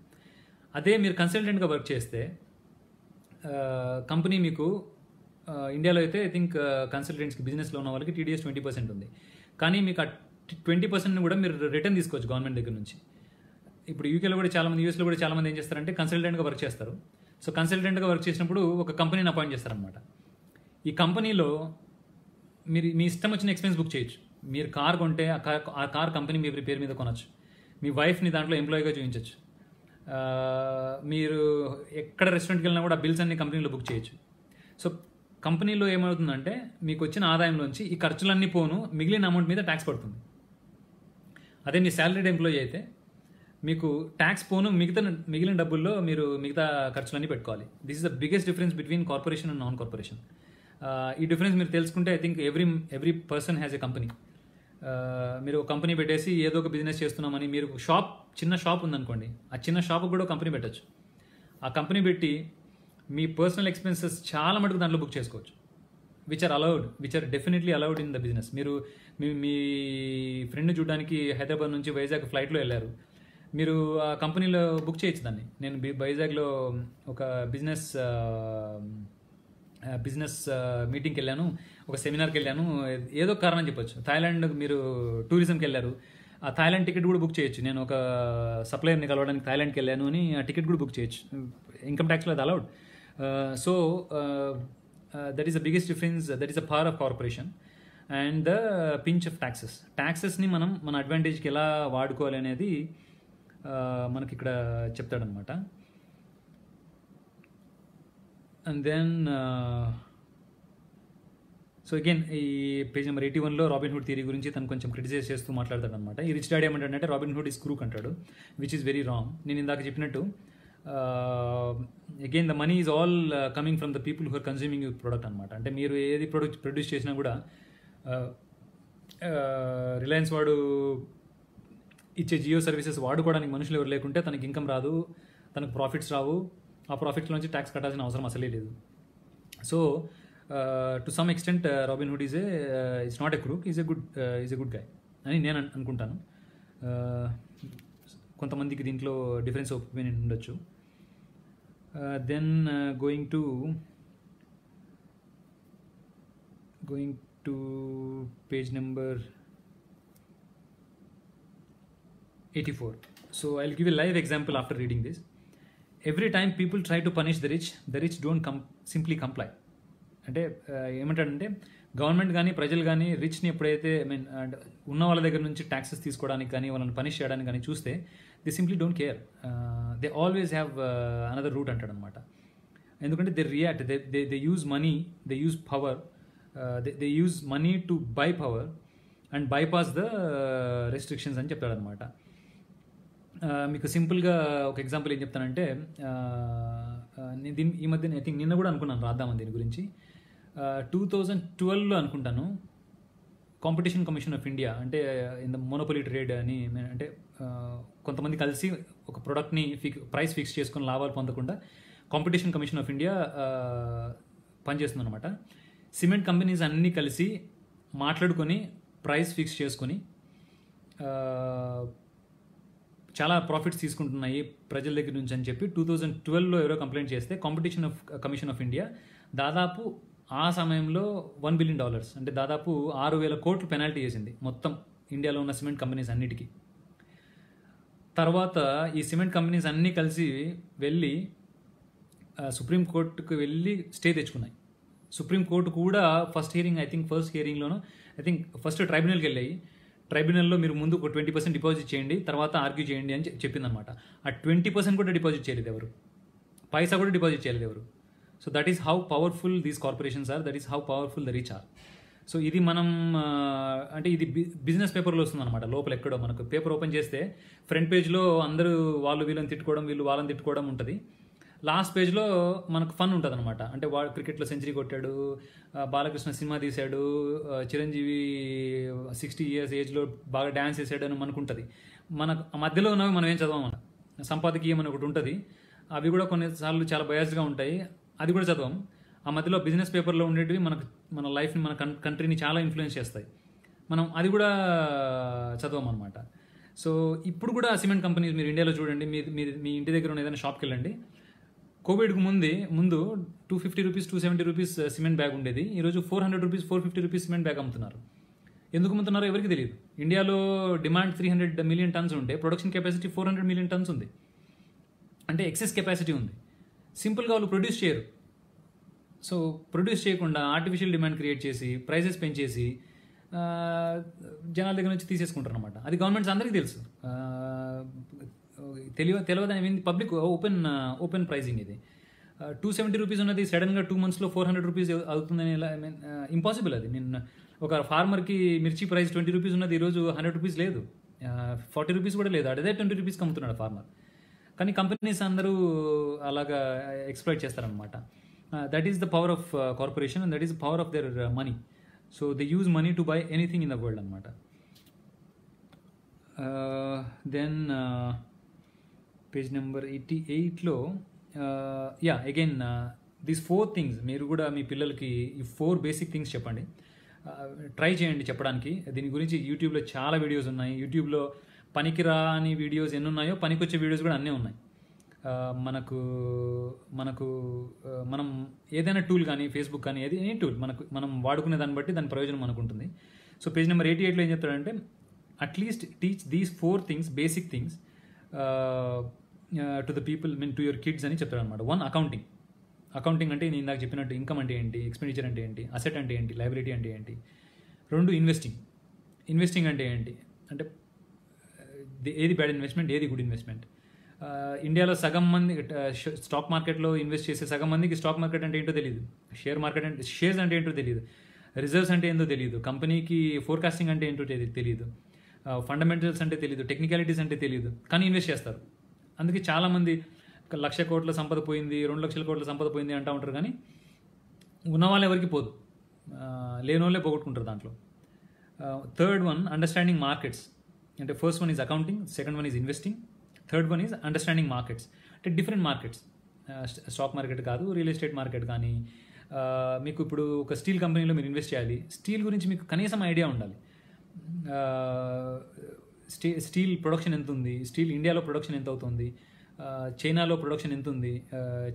అదే మీరు కన్సల్టెంట్గా వర్క్ చేస్తే కంపెనీ మీకు, ఇండియాలో అయితే ఐ థింక్ కన్సల్టెంట్స్కి, బిజినెస్లో ఉన్న వాళ్ళకి TDS 20% ఉంది, కానీ మీకు ఆ 20% కూడా మీరు రిటర్న్ తీసుకోవచ్చు గవర్నమెంట్ దగ్గర నుంచి. ఇప్పుడు యూకేలో కూడా చాలామంది, యూఎస్లో కూడా చాలామంది ఏం చేస్తారంటే కన్సల్టెంట్గా వర్క్ చేస్తారు. సో కన్సల్టెంట్గా వర్క్ చేసినప్పుడు ఒక కంపెనీని అపాయింట్ చేస్తారనమాట. ఈ కంపెనీలో మీరు మీ ఇష్టం వచ్చిన ఎక్స్పెన్స్ బుక్ చేయొచ్చు. మీరు కార్ కొంటే ఆ కార్ కంపెనీ మీ పేరు మీద కొనవచ్చు. మీ వైఫ్ని దాంట్లో ఎంప్లాయీగా చూపించవచ్చు. మీరు ఎక్కడ రెస్టారెంట్కి వెళ్ళినా కూడా బిల్స్ అన్ని కంపెనీలో బుక్ చేయొచ్చు. సో కంపెనీలో ఏమవుతుందంటే, మీకు వచ్చిన ఆదాయంలోంచి ఈ ఖర్చులన్నీ పోను, మిగిలిన అమౌంట్ మీద ట్యాక్స్ పడుతుంది. అదే మీ శాలరీడ్ ఎంప్లాయీ అయితే మీకు ట్యాక్స్ పోను, మిగిలిన డబ్బుల్లో మీరు మిగతా ఖర్చులన్నీ పెట్టుకోవాలి. This is the biggest difference between corporation and non corporation. ఈ డిఫరెన్స్ మీరు తెలుసుకుంటే I think every person has a company. మీరు ఒక కంపెనీ పెట్టేసి ఏదో ఒక బిజినెస్ చేస్తున్నామని, మీరు చిన్న షాప్ ఉందనుకోండి, ఆ చిన్న షాప్ కూడా కంపెనీ పెట్టచ్చు. ఆ కంపెనీ పెట్టి మీ పర్సనల్ ఎక్స్పెన్సెస్ చాలా మటుకు దాంట్లో బుక్ చేసుకోవచ్చు, which are definitely allowed in the business. మీరు మీ ఫ్రెండ్ చూడడానికి హైదరాబాద్ నుంచి వైజాగ్ ఫ్లైట్లో వెళ్ళారు, మీరు ఆ కంపెనీలో బుక్ చేయొచ్చు దాన్ని. నేను వైజాగ్లో ఒక బిజినెస్ మీటింగ్కి వెళ్ళాను, ఒక సెమినార్కి వెళ్ళాను, ఏదో కారణం చెప్పొచ్చు. థాయిలాండ్ మీరు టూరిజంకి వెళ్ళారు, ఆ థాయిలాండ్ టికెట్ కూడా బుక్ చేయొచ్చు. నేను ఒక సప్లయర్ని కలవడానికి థాయిలాండ్కి వెళ్ళాను అని ఆ టికెట్ కూడా బుక్ చేయొచ్చు. ఇన్కమ్ ట్యాక్స్లో అది allowed. So that is the biggest difference, that is the power of corporation and the pinch of taxes. ట్యాక్సెస్ని మనం మన అడ్వాంటేజ్కి ఎలా వాడుకోవాలి అనేది మనకి ఇక్కడ చెప్తాడనమాట. అండ్ దెన్ సో అగైన్ ఈ పేజ్ నెంబర్ 81లో రాబిన్హుడ్ థియరీ గురించి తను కొంచెం క్రిటిసైజ్ చేస్తూ మాట్లాడతాడు అనమాట. ఈ రిచ్ డాడీ ఏమంటాడంటే రాబిన్హుడ్ ఈస్ క్రూక్ అంటాడు, విచ్ ఈస్ వెరీ రాంగ్. నేను ఇందాక చెప్పినట్టు again the money is all coming from the people who are consuming your product అనమాట. అంటే మీరు ఏది ప్రొడ్యూస్ చేసినా కూడా రిలయన్స్ వాడు ఇచ్చే జియో సర్వీసెస్ వాడుకోవడానికి మనుషులు ఎవరు లేకుంటే తనకి ఇన్కమ్ రాదు, తనకు ప్రాఫిట్స్ రావు, ఆ ప్రాఫిట్స్లోంచి ట్యాక్స్ కట్టాల్సిన అవసరం అసలే లేదు. So to some extent Robin Hood is not a crook, is a good guy అని నేను అనుకుంటాను. కొంతమందికి దీంట్లో డిఫరెన్స్ ఆఫ్ ఒపీనియన్ ఉండొచ్చు. Then going to page number 84. So I'll give a live example after reading this. Every time people try to punish the rich don't simply comply. అంటే ఏమంటాడంటే government కానీ ప్రజలు కానీ రిచ్ని ఎప్పుడైతే ఉన్న వాళ్ళ దగ్గర నుంచి ట్యాక్సెస్ తీసుకోవడానికి కానీ వాళ్ళని పనిష్ చేయడానికి కానీ చూస్తే they simply don't care, they always have another route అంటాడు అనమాట. ఎందుకంటే they react, they use money, they use power, they use money to buy power and bypass the restrictions అని చెప్తాడనమాట. మీకు సింపుల్గా ఒక ఎగ్జాంపుల్ ఏం చెప్తానంటే, ఈ మధ్య ఐ థింక్ నిన్న కూడా అనుకున్నాను రాద్దామని దీని గురించి. 2012లో అనుకుంటాను కాంపిటీషన్ కమిషన్ ఆఫ్ ఇండియా, అంటే ఇన్ ద మోనోపోలీ ట్రేడ్ అని, అంటే కొంతమంది కలిసి ఒక ప్రోడక్ట్ని ప్రైస్ ఫిక్స్ చేసుకొని లాభాలు పొందకుండా కాంపిటీషన్ కమిషన్ ఆఫ్ ఇండియా పనిచేస్తుంది అనమాట. సిమెంట్ కంపెనీస్ అన్నీ కలిసి మాట్లాడుకొని ప్రైస్ ఫిక్స్ చేసుకొని చాలా ప్రాఫిట్స్ తీసుకుంటున్నాయి ప్రజల దగ్గర నుంచి అని చెప్పి 2012లో ఎవరో కంప్లైంట్ చేస్తే కాంపిటీషన్ కమిషన్ ఆఫ్ ఇండియా దాదాపు ఆ సమయంలో $1 బిలియన్, అంటే దాదాపు 6,000 కోట్లు పెనాల్టీ చేసింది మొత్తం ఇండియాలో ఉన్న సిమెంట్ కంపెనీస్ అన్నిటికీ. తర్వాత ఈ సిమెంట్ కంపెనీస్ అన్నీ కలిసి వెళ్ళి సుప్రీంకోర్టుకు వెళ్ళి స్టే తెచ్చుకున్నాయి. సుప్రీంకోర్టు కూడా ఫస్ట్ హియరింగ్లోనూ ఫస్ట్ ట్రైబ్యునల్కి వెళ్ళాయి. ట్రైబ్యునల్లో మీరు ముందు ఒక 20% డిపాజిట్ చేయండి, తర్వాత ఆర్గ్యూ చేయండి అని చెప్పిందనమాట. ఆ 20% కూడా డిపాజిట్ చేయలేదు ఎవరు, పైసా కూడా డిపాజిట్ చేయలేదు ఎవరు. So that is how powerful these corporations are, that is how powerful the rich are. So ఇది మనం అంటే ఇది బిజినెస్ పేపర్లో వస్తుందన్నమాట. లోపల ఎక్కడో మనకు పేపర్ ఓపెన్ చేస్తే ఫ్రంట్ పేజ్లో అందరూ వాళ్ళు వీళ్ళని తిట్టుకోవడం, వీళ్ళు వాళ్ళని తిట్టుకోవడం ఉంటుంది. లాస్ట్ పేజ్లో మనకు ఫన్ ఉంటుంది అనమాట. అంటే వాడు క్రికెట్లో సెంచరీ కొట్టాడు, బాలకృష్ణ సినిమా తీశాడు, చిరంజీవి 60 years ఏజ్లో బాగా డ్యాన్స్ చేశాడు అని మనకు ఉంటుంది. మనకు మధ్యలో ఉన్నవి మనం ఏం చదవమన్న, సంపాదకీయం అని ఒకటి ఉంటుంది, అవి కూడా కొన్నిసార్లు చాలా బయాస్డ్గా ఉంటాయి, అది కూడా చదవం. ఆ మధ్యలో బిజినెస్ పేపర్లో ఉండేటివి మన లైఫ్ని, మన కంట్రీని చాలా ఇన్ఫ్లుయెన్స్ చేస్తాయి, మనం అది కూడా చదవం అనమాట. సో ఇప్పుడు కూడా సిమెంట్ కంపెనీస్ మీరు ఇండియాలో చూడండి, మీ ఇంటి దగ్గర ఉన్న ఏదైనా షాప్కి వెళ్ళండి. కోవిడ్కు ముందు 250 రూపీస్ 270 రూపీస్ సిమెంట్ బ్యాగ్ ఉండేది, ఈరోజు 400 రూపీస్ 450 రూపీస్ సిమెంట్ బ్యాగ్ అమ్ముతున్నారు. ఎందుకు అమ్ముతున్నారో ఎవరికి తెలియదు. ఇండియాలో డిమాండ్ 300 మిలియన్ టన్స్ ఉంటే ప్రొడక్షన్ కెపాసిటీ 400 మిలియన్ టన్స్ ఉంది, అంటే ఎక్సెస్ కెపాసిటీ ఉంది. సింపుల్గా వాళ్ళు ప్రొడ్యూస్ చేయరు. సో ప్రొడ్యూస్ చేయకుండా ఆర్టిఫిషియల్ డిమాండ్ క్రియేట్ చేసి ప్రైసెస్ పెంచేసి జనాల దగ్గర నుంచి తీసేసుకుంటారు అనమాట. అది గవర్నమెంట్స్ అందరికీ తెలుసు, తెలియదని పబ్లిక్ ఓపెన్ ప్రైజింగ్. ఇది 270 రూపీస్ ఉన్నది సడన్గా 2 monthsలో 400 రూపీస్ అవుతుందని ఇంపాసిబుల్. అది నేను ఒక ఫార్మర్కి మిర్చి ప్రైస్ 20 రూపీస్ ఉన్నది ఈరోజు 100 రూపీస్ లేదు, 40 రూపీస్ కూడా లేదు, అదే 20 రూపీస్కి అమ్ముతున్నాడు ఫార్మర్. కానీ కంపెనీస్ అందరూ అలాగా ఎక్స్ప్లాయిట్ చేస్తారనమాట. That is the power of corporation and that is the power of their money. So they use money to buy anything in the world అనమాట. దెన్ పేజ్ నెంబర్ 88లో అగైన్ దీస్ 4 things మీరు కూడా మీ పిల్లలకి ఈ 4 basic things చెప్పండి, try చేయండి చెప్పడానికి. దీని గురించి యూట్యూబ్లో చాలా వీడియోస్ ఉన్నాయి. యూట్యూబ్లో పనికిరాని వీడియోస్ ఎన్ని ఉన్నాయో పనికొచ్చే వీడియోస్ కూడా అన్నీ ఉన్నాయి. మనం ఏదైనా టూల్ కానీ ఫేస్బుక్ కానీ ఎనీ టూల్ మనం వాడుకునే దాన్ని బట్టి దాని ప్రయోజనం మనకు ఉంటుంది. సో పేజ్ నెంబర్ 88లో ఏం చెప్తాడంటే, at least teach these 4 things, basic things to the people, to your kids అని చెప్తాడు అనమాట. 1, అకౌంటింగ్ అంటే నేను ఇందాక చెప్పినట్టు ఇన్కమ్ అంటే ఏంటి, ఎక్స్పెండిచర్ అంటే ఏంటి, అసెట్ అంటే ఏంటి, లయబిలిటీ అంటే ఏంటి. 2, ఇన్వెస్టింగ్ అంటే ఏంటి, అంటే ఏది బ్యాడ్ ఇన్వెస్ట్మెంట్, ఏది గుడ్ ఇన్వెస్ట్మెంట్. ఇండియాలో సగం మంది స్టాక్ మార్కెట్లో ఇన్వెస్ట్ చేసే సగం మందికి స్టాక్ మార్కెట్ అంటే ఏంటో తెలియదు, షేర్స్ అంటే ఏంటో తెలియదు, రిజర్వ్స్ అంటే ఏంటో తెలియదు, కంపెనీకి ఫోర్కాస్టింగ్ అంటే ఏంటో తెలియదు, ఫండమెంటల్స్ అంటే తెలియదు, టెక్నికాలిటీస్ అంటే తెలియదు, కానీ ఇన్వెస్ట్ చేస్తారు. అందుకే చాలామంది 1,00,000 కోట్ల సంపద పోయింది, 2,00,000 కోట్ల సంపద పోయింది అంటూ ఉంటారు, కానీ ఉన్నవాళ్ళు ఎవరికి పోదు, లేనోళ్ళే పోగొట్టుకుంటారు దాంట్లో. 3rd one, understanding markets. అంటే first one is accounting, second one is investing, third one is understanding markets. అంటే డిఫరెంట్ మార్కెట్స్, స్టాక్ మార్కెట్ కాదు, రియల్ ఎస్టేట్ మార్కెట్ కానీ. మీకు ఇప్పుడు ఒక స్టీల్ కంపెనీలో మీరు ఇన్వెస్ట్ చేయాలి, స్టీల్ గురించి మీకు కనీసం ఐడియా ఉండాలి. స్టీల్ ప్రొడక్షన్ ఎంత ఉంది, స్టీల్ ఇండియాలో ప్రొడక్షన్ ఎంత అవుతుంది, చైనాలో ప్రొడక్షన్ ఎంత ఉంది,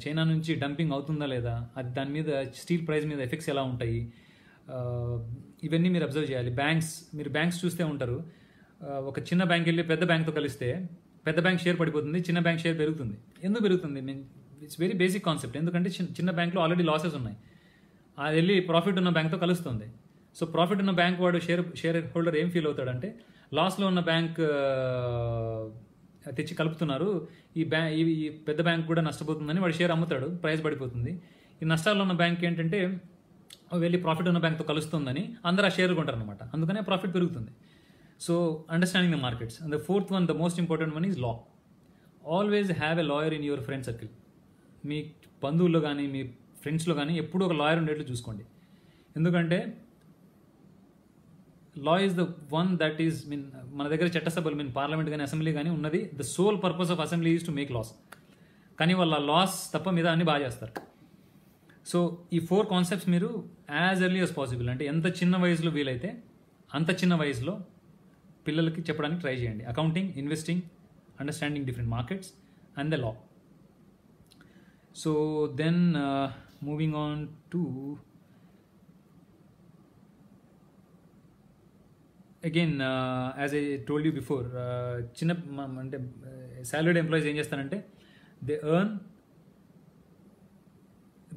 చైనా నుంచి డంపింగ్ అవుతుందా లేదా, అది దాని మీద స్టీల్ ప్రైస్ మీద ఎఫెక్ట్స్ ఎలా ఉంటాయి, ఇవన్నీ మీరు అబ్జర్వ్ చేయాలి. మీరు బ్యాంక్స్ చూస్తూ ఉంటారు. ఒక చిన్న బ్యాంక్ వెళ్ళి పెద్ద బ్యాంక్తో కలిస్తే పెద్ద బ్యాంక్ షేర్ పడిపోతుంది, చిన్న బ్యాంక్ షేర్ పెరుగుతుంది. ఎందుకు పెరుగుతుంది? It's very basic concept. ఎందుకంటే చిన్న బ్యాంక్లో ఆల్రెడీ లాసెస్ ఉన్నాయి, అది వెళ్ళి ప్రాఫిట్ ఉన్న బ్యాంక్తో కలుస్తుంది. సో ప్రాఫిట్ ఉన్న బ్యాంక్ వాడు షేర్ హోల్డర్ ఏం ఫీల్ అవుతాడంటే, లాస్లో ఉన్న బ్యాంక్ తెచ్చి కలుపుతున్నారు, ఈ పెద్ద బ్యాంక్ కూడా నష్టపోతుందని వాడు షేర్ అమ్ముతాడు, ప్రైస్ పడిపోతుంది. ఈ నష్టాల్లో ఉన్న బ్యాంక్ ఏంటంటే వెళ్ళి ప్రాఫిట్ ఉన్న బ్యాంక్తో కలుస్తుందని అందరూ ఆ షేర్ కొంటారు అనమాట, అందుకనే ప్రాఫిట్ పెరుగుతుంది. So understanding the markets. And the fourth one, the most important one is law. Always have a lawyer in your friend circle. మీ బంధువుల్లో కానీ మీ ఫ్రెండ్స్లో కానీ ఎప్పుడూ ఒక లాయర్ ఉండేట్లు చూసుకోండి. ఎందుకంటే law is the one that is మన దగ్గర చట్టసభలు పార్లమెంట్ కానీ అసెంబ్లీ కానీ ఉన్నది, the sole purpose of assembly is to make laws. కానీ వాళ్ళ లాస్ తప్ప మీద అన్ని బాగా చేస్తారు. సో ఈ 4 కాన్సెప్ట్స్ మీరు యాజ్ ఎర్లీ యాజ్ పాసిబుల్, అంటే ఎంత చిన్న వయసులో వీలైతే అంత చిన్న వయసులో పిల్లలకి చెప్పడానికి ట్రై చేయండి. Accounting, investing, understanding different markets and the law. So then moving on to again, as I told you before, అంటే సాలరీడ్ ఎంప్లాయీస్ ఏం చేస్తారంటే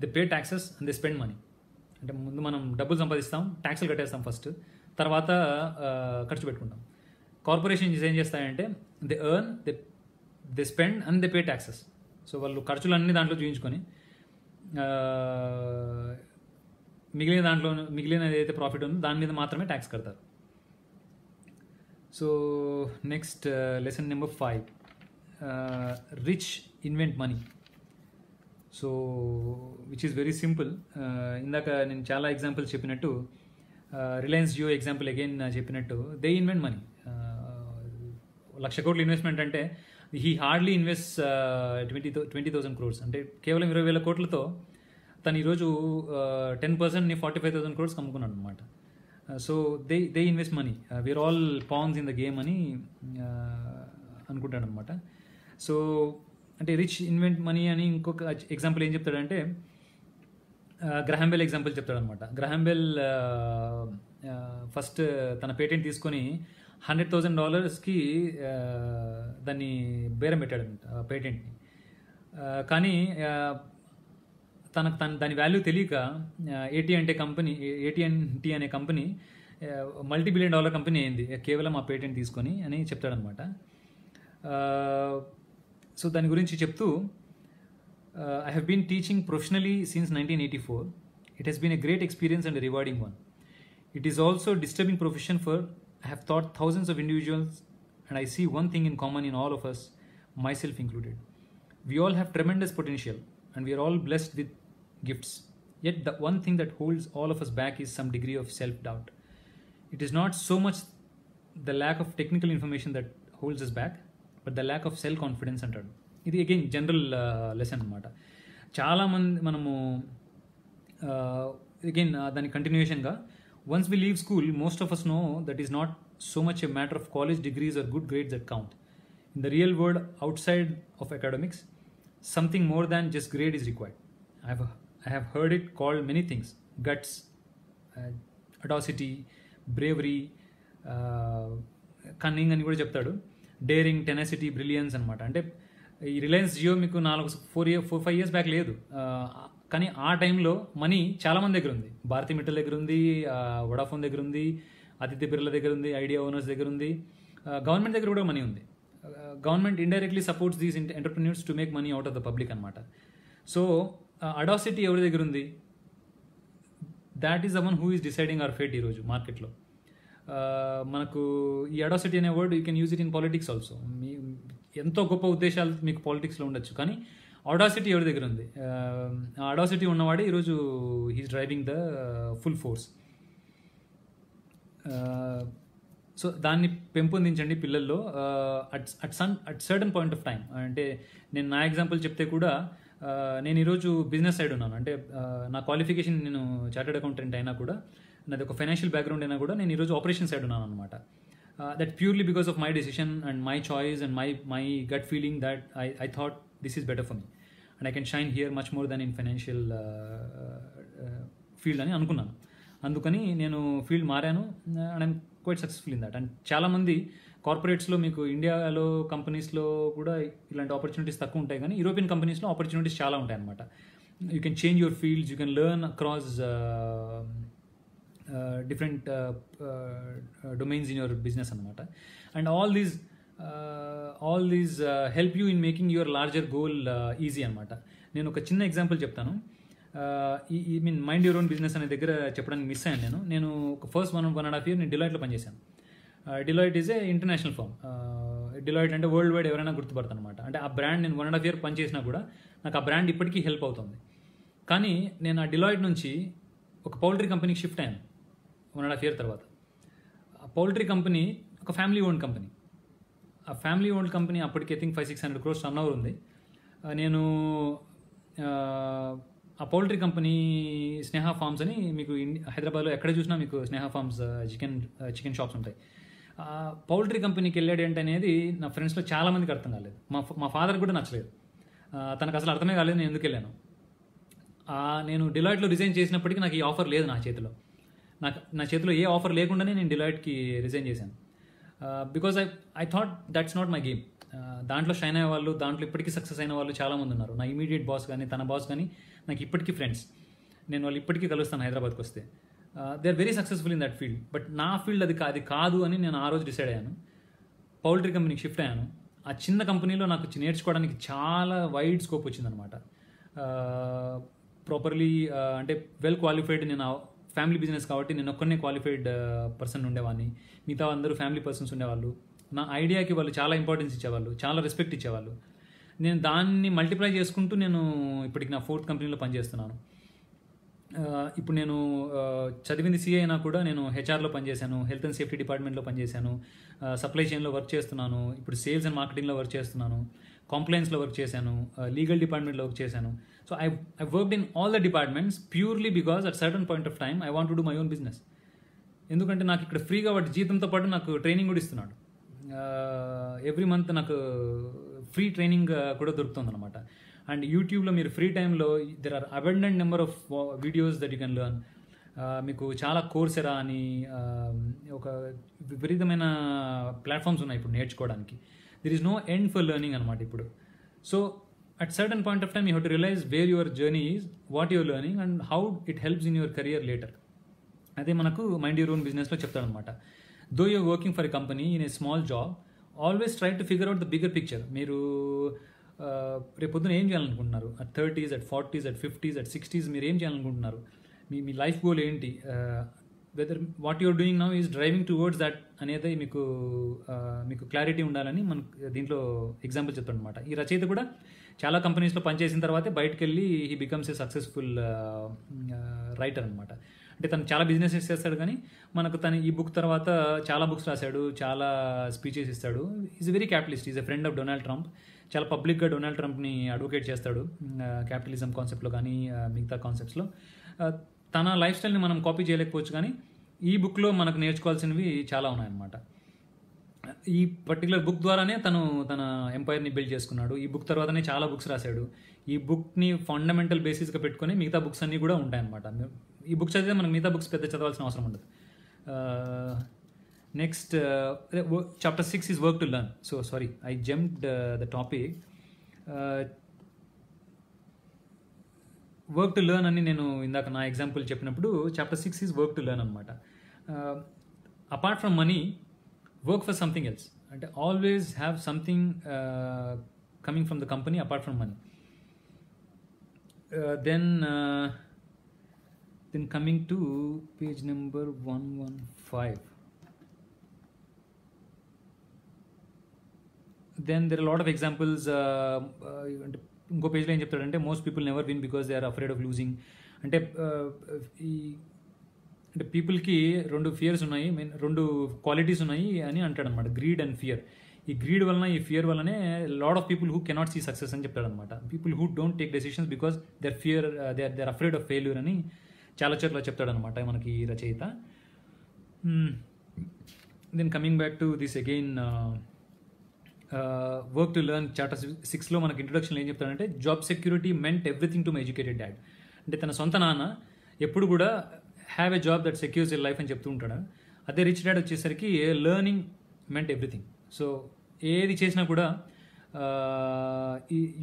they pay taxes and they spend money. అంటే ముందు మనం డబ్బులు సంపాదిస్తాం, ట్యాక్సులు కట్టేస్తాం ఫస్ట్, తర్వాత ఖర్చు పెట్టుకుంటాం. కార్పొరేషన్స్ ఏం చేస్తాయంటే they spend and they pay taxes. So వాళ్ళు ఖర్చులన్నీ దాంట్లో చూపించుకొని మిగిలిన ఏదైతే ప్రాఫిట్ ఉందో దాని మీద మాత్రమే ట్యాక్స్ కడతారు. So next lesson number 5, rich invent money. So which is very simple. ఇందాక నేను చాలా ఎగ్జాంపుల్స్ చెప్పినట్టు, రిలయన్స్ జియో ఎగ్జాంపుల్ అగైన్ చెప్పినట్టు, దే ఇన్వెంట్ మనీ. 1,00,000 కోట్లు ఇన్వెస్ట్మెంట్ అంటే హీ హార్డ్లీ ఇన్వెస్ట్ 20,000 crores. అంటే కేవలం 20,000 కోట్లతో తను ఈరోజు 10%ని 45,000 crores అమ్ముకున్నాడు అనమాట. So they invest money. We're all pawns in the game అని అనుకుంటాడు అనమాట. సో అంటే రిచ్ ఇన్వెంట్ మనీ అని ఇంకొక ఎగ్జాంపుల్ ఏం చెప్తాడంటే, గ్రహాం బెల్ ఎగ్జాంపుల్ చెప్తాడనమాట. గ్రహాం బెల్ ఫస్ట్ తన పేటెంట్ తీసుకొని $100,000కి దాన్ని బేరం పెట్టాడంట పేటెంట్ని. కానీ దాని వాల్యూ తెలియక AT&T అనే కంపెనీ $multi-billion కంపెనీ అయింది కేవలం ఆ పేటెంట్ తీసుకొని అని చెప్తాడనమాట. సో దాని గురించి చెప్తూ, I have been teaching professionally since 1984. It has been a great experience and a rewarding one. It is also a disturbing profession, for I have taught thousands of individuals and I see one thing in common in all of us, myself included. We all have tremendous potential and we are all blessed with gifts. Yet the one thing that holds all of us back is some degree of self-doubt. It is not so much the lack of technical information that holds us back, but the lack of self-confidence అంటాడు. ఇది again general lesson అనమాట. చాలామంది మనము again దాని కంటిన్యూషన్గా, once we leave school most of us know that is not so much a matter of college degrees or good grades that count. In the real world outside of academics, something more than just grade is required. I have heard it called many things: guts, audacity, bravery, cunning అని కూడా చెప్తాడు, daring, tenacity, brilliance అనమాట. అంటే ఈ Reliance Jio మీకు 4-5 years back లేదు, కానీ ఆ టైంలో మనీ చాలామంది దగ్గర ఉంది. భారతీ మిట్టల్ దగ్గర ఉంది, వడాఫోన్ దగ్గర ఉంది, ఆదిత్య బిర్లా దగ్గర ఉంది, ఐడియా ఓనర్స్ దగ్గర ఉంది, గవర్నమెంట్ దగ్గర కూడా మనీ ఉంది. Government indirectly supports these entrepreneurs to make money out of the public అనమాట. సో అడాసిటీ ఎవరి దగ్గర ఉంది? That is the one who is deciding our fate ఈరోజు మార్కెట్లో. మనకు ఈ అడాసిటీ అనే word you can use it in politics also. ఎంతో గొప్ప ఉద్దేశాలు మీకు పాలిటిక్స్లో ఉండొచ్చు, కానీ అడాసిటీ ఎవరి దగ్గర ఉంది? ఆ అడాసిటీ ఉన్నవాడే ఈరోజు he's driving the full force. So దాన్ని పెంపొందించండి పిల్లల్లో at certain point of time. అంటే నేను నా ఎగ్జాంపుల్ చెప్తే కూడా, నేను ఈరోజు బిజినెస్ సైడ్ ఉన్నాను. అంటే నా క్వాలిఫికేషన్ నేను చార్టెడ్ అకౌంటెంట్ అయినా కూడా, నాది ఒక ఫైనాన్షియల్ బ్యాక్గ్రౌండ్ అయినా కూడా, నేను ఈరోజు ఆపరేషన్ సైడ్ ఉన్నాను అనమాట. That purely because of my decision and my choice and my gut feeling that I thought this is better for me and I can shine here much more then in financial field అని అనుకున్నాను. అందుకని నేను field మారాను and I'm quite successful in that. And చాలామంది కార్పొరేట్స్లో, మీకు ఇండియాలో కంపెనీస్లో కూడా ఇలాంటి ఆపర్చునిటీస్ తక్కువ ఉంటాయి, కానీ యూరోపియన్ కంపెనీస్లో ఆపర్చునిటీస్ చాలా ఉంటాయి అనమాట. You can change your fields, you can learn across different domains in your business అనమాట. And all these help you in making your larger goal easy అనమాట. నేను ఒక చిన్న ఎగ్జాంపుల్ చెప్తాను. ఈ mean mind your own business అనే దగ్గర చెప్పడానికి మిస్ అయ్యాను. నేను ఒక ఫస్ట్ 1.5 year నేను డిలాయిట్లో పనిచేశాను. Deloitte is a international firm. Deloitte అంటే వరల్డ్ వైడ్ ఎవరైనా గుర్తుపడతాను అనమాట. అంటే ఆ బ్రాండ్ నేను 1.5 year పనిచేసినా కూడా నాకు ఆ బ్రాండ్ ఇప్పటికీ హెల్ప్ అవుతుంది. కానీ నేను ఆ డిలాయిట్ నుంచి ఒక పౌల్ట్రీ కంపెనీకి షిఫ్ట్ అయ్యాను 1.5 year తర్వాత. ఆ పౌల్ట్రీ కంపెనీ ఒక ఫ్యామిలీ ఓన్డ్ కంపెనీ. ఆ ఫ్యామిలీ ఓన్డ్ కంపెనీ అప్పటికి I think 500-600 crores turn over ఉంది. నేను ఆ పౌల్ట్రీ కంపెనీ స్నేహ ఫార్మ్స్ అని, మీకు హైదరాబాద్లో ఎక్కడ చూసినా మీకు స్నేహ ఫార్మ్స్ చికెన్ షాప్స్ ఉంటాయి. పౌల్ట్రీ కంపెనీకి వెళ్ళాడు ఏంటి అనేది నా ఫ్రెండ్స్లో చాలామందికి అర్థం కాలేదు. మా ఫాదర్ కూడా నచ్చలేదు. తనకు అసలు అర్థమే కాలేదు నేను ఎందుకు వెళ్ళాను. నేను డిలాయిట్లో రిజైన్ చేసినప్పటికీ నాకు ఈ ఆఫర్ లేదు నా చేతిలో. నా చేతిలో ఏ ఆఫర్ లేకుండానే నేను డిలాయిట్కి రిజైన్ చేశాను. Because I thought that's not my game. దాంట్లో షైన్ అయ్యే వాళ్ళు, దాంట్లో ఇప్పటికీ సక్సెస్ అయిన వాళ్ళు చాలామంది ఉన్నారు. నా ఇమీడియట్ బాస్ కానీ తన బాస్ కానీ నాకు ఇప్పటికీ ఫ్రెండ్స్. నేను వాళ్ళు ఇప్పటికీ కలుస్తాను హైదరాబాద్కి వస్తే. They are very successful in that field. But నా ఫీల్డ్ అది కాదు అని నేను ఆ రోజు డిసైడ్ అయ్యాను. పౌల్ట్రీ కంపెనీకి షిఫ్ట్ అయ్యాను. ఆ చిన్న కంపెనీలో నాకు నేర్చుకోవడానికి చాలా వైడ్ స్కోప్ వచ్చిందనమాట. ప్రాపర్లీ అంటే వెల్ క్వాలిఫైడ్. నేను ఫ్యామిలీ బిజినెస్ కాబట్టి నేను ఒక్కనే క్వాలిఫైడ్ పర్సన్ ఉండేవాడిని. మిగతా అందరూ ఫ్యామిలీ పర్సన్స్ ఉండేవాళ్ళు. నా ఐడియాకి వాళ్ళు చాలా ఇంపార్టెన్స్ ఇచ్చేవాళ్ళు, చాలా రెస్పెక్ట్ ఇచ్చేవాళ్ళు. నేను దాన్ని మల్టిప్లై చేసుకుంటూ నేను ఇప్పటికి నా 4th కంపెనీలో పనిచేస్తున్నాను. ఇప్పుడు నేను చదివింది సిఏ అయినా కూడా నేను హెచ్ఆర్లో పనిచేశాను, హెల్త్ అండ్ సేఫ్టీ డిపార్ట్మెంట్లో పనిచేశాను, సప్లై చైన్లో వర్క్ చేస్తున్నాను, ఇప్పుడు సేల్స్ అండ్ మార్కెటింగ్లో వర్క్ చేస్తున్నాను, కాంప్లైన్స్లో వర్క్ చేశాను, లీగల్ డిపార్ట్మెంట్లో వర్క్ చేశాను. So I worked in all the departments purely because at certain point of time I want to do my own business. ఎందుకంటే నాకు ఇక్కడ ఫ్రీగా వాటి జీతంతో పాటు నాకు ట్రైనింగ్ కూడా ఇస్తున్నాడు. ఎవ్రీ మంత్ నాకు ఫ్రీ ట్రైనింగ్ కూడా దొరుకుతుంది అనమాట. అండ్ యూట్యూబ్లో మీరు ఫ్రీ టైంలో there are abundant number of videos that you can learn. మీకు చాలా కోర్సెరా అని ఒక విపరీతమైన ప్లాట్ఫామ్స్ ఉన్నాయి ఇప్పుడు నేర్చుకోవడానికి. There is no end for learning అనమాట ఇప్పుడు. So at certain point of time you have to realize where your journey is, what your learning and how it helps in your career later. అదే మనకు mind your own బిజినెస్లో చెప్తాడనమాట. Though you're working for a company in a small job, always try to figure out the bigger picture. మీరు రేపు పొద్దున ఏం చేయాలనుకుంటున్నారు? At 30s, at 40s, at 50s, at 60s మీరు ఏం చేయాలనుకుంటున్నారు? మీ లైఫ్ గోల్ ఏంటి? Whether what your doing now is driving towards that అనేది మీకు క్లారిటీ ఉండాలని మనకు దీంట్లో ఎగ్జాంపుల్ చెప్తాడు అనమాట. ఈ రచయిత కూడా చాలా కంపెనీస్లో పనిచేసిన తర్వాతే బయటకు వెళ్ళి he becomes a successful writer అనమాట. అంటే తను చాలా బిజినెసెస్ చేస్తాడు, కానీ మనకు తను ఈ బుక్ తర్వాత చాలా బుక్స్ రాశాడు, చాలా స్పీచెస్ ఇస్తాడు. Is very capitalist, is a friend of Donald Trump. చాలా పబ్లిక్గా డొనాల్డ్ ట్రంప్ని అడ్వకేట్ చేస్తాడు క్యాపిటలిజం కాన్సెప్ట్లో కానీ మిగతా కాన్సెప్ట్స్లో. తన లైఫ్ స్టైల్ని మనం కాపీ చేయలేకపోవచ్చు, కానీ ఈ బుక్లో మనకు నేర్చుకోవాల్సినవి చాలా ఉన్నాయన్నమాట. ఈ పర్టికులర్ బుక్ ద్వారానే తన ఎంపైర్ని బిల్డ్ చేసుకున్నాడు. ఈ బుక్ తర్వాతనే చాలా బుక్స్ రాశాడు. ఈ బుక్ని ఫండమెంటల్ బేసిస్గా పెట్టుకొని మిగతా బుక్స్ అన్నీ కూడా ఉంటాయన్నమాట. ఈ బుక్స్ చదివితే మనకు మిగతా బుక్స్ పెద్ద చదవాల్సిన అవసరం ఉండదు. Next chapter 6 is work to learn. So sorry, I jumped the topic. Work to learn అని నేను ఇందాక నా ఎగ్జాంపుల్ చెప్పినప్పుడు chapter 6 is work to learn అనమాట. Apart from money, work for something else. అంటే always have something coming from the company apart from money. Then coming to page number 115. Then there are a lot of examples. ఇంకో పేజ్లో ఏం చెప్తాడంటే most people never win because they are afraid of losing. అంటే పీపుల్కి 2 fears ఉన్నాయి, 2 qualities ఉన్నాయి అని అంటాడు అనమాట, గ్రీడ్ అండ్ ఫియర్. ఈ గ్రీడ్ వలన, ఈ ఫియర్ వల్లనే lot of people who cannot see success అని చెప్తాడు అనమాట. People who don't take decisions because their fear, they are afraid of failure అని చాలా చోట్ల చెప్తాడనమాట మనకి ఈ రచయిత. Then coming back to this again, work to learn chapter 6లో మనకి ఇంట్రొడక్షన్ ఏం చెప్తాడంటే, job security meant everything to my educated dad. అంటే తన సొంత నాన్న ఎప్పుడు కూడా have a job that secures your life అని చెప్తూ ఉంటాడు. అదే రిచ్ డాడ్ వచ్చేసరికి లెర్నింగ్ మెంట్ ఎవ్రీథింగ్. సో ఏది చేసినా కూడా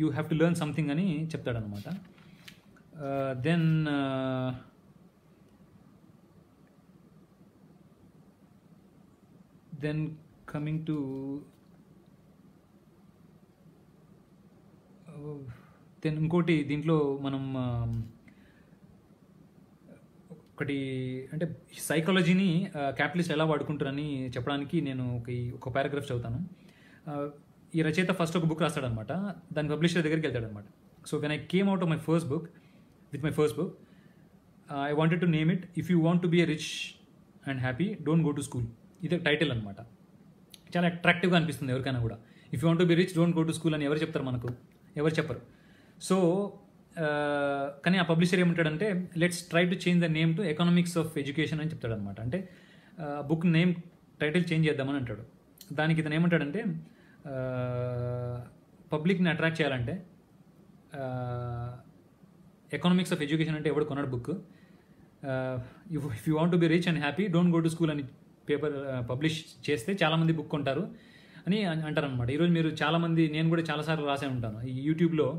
you have to learn something అని చెప్తాడనమాట. దెన్ కమింగ్ టు దెన్ ఇంకోటి దీంట్లో మనం ఒకటి అంటే సైకాలజీని క్యాపిటలిస్ట్ ఎలా వాడుకుంటారని చెప్పడానికి నేను ఒక పారాగ్రాఫ్ చదువుతాను. ఈ రచయిత ఫస్ట్ ఒక బుక్ రాస్తాడనమాట, దాని పబ్లిషర్ దగ్గరికి వెళ్తాడనమాట. So when I came out of my first book, I wanted to name it if you want to be a rich and happy don't go to school. ఇది title అనమాట. చాలా అట్రాక్టివ్గా అనిపిస్తుంది ఎవరికైనా కూడా. If you want to be rich don't go to school అని ఎవరు చెప్తారు మనకు? ఎవరు చెప్పరు. సో కానీ ఆ పబ్లిషర్ ఏమంటాడంటే, let's try to change the name to economics of education అని చెప్తాడు అనమాట. అంటే బుక్ నేమ్ టైటిల్ చేంజ్ చేద్దామని అంటాడు. దానికి ఇతను ఏమంటాడంటే, పబ్లిక్ని అట్రాక్ట్ చేయాలంటే ఎకనామిక్స్ ఆఫ్ ఎడ్యుకేషన్ అంటే ఎవడు కొన్నాడు book, if you want to be rich and happy don't go to school అని పేపర్ పబ్లిష్ చేస్తే చాలామంది బుక్ కొంటారు అని అంటారనమాట. ఈరోజు మీరు చాలామంది, నేను కూడా చాలాసార్లు రాసే ఉంటాను, ఈ యూట్యూబ్లో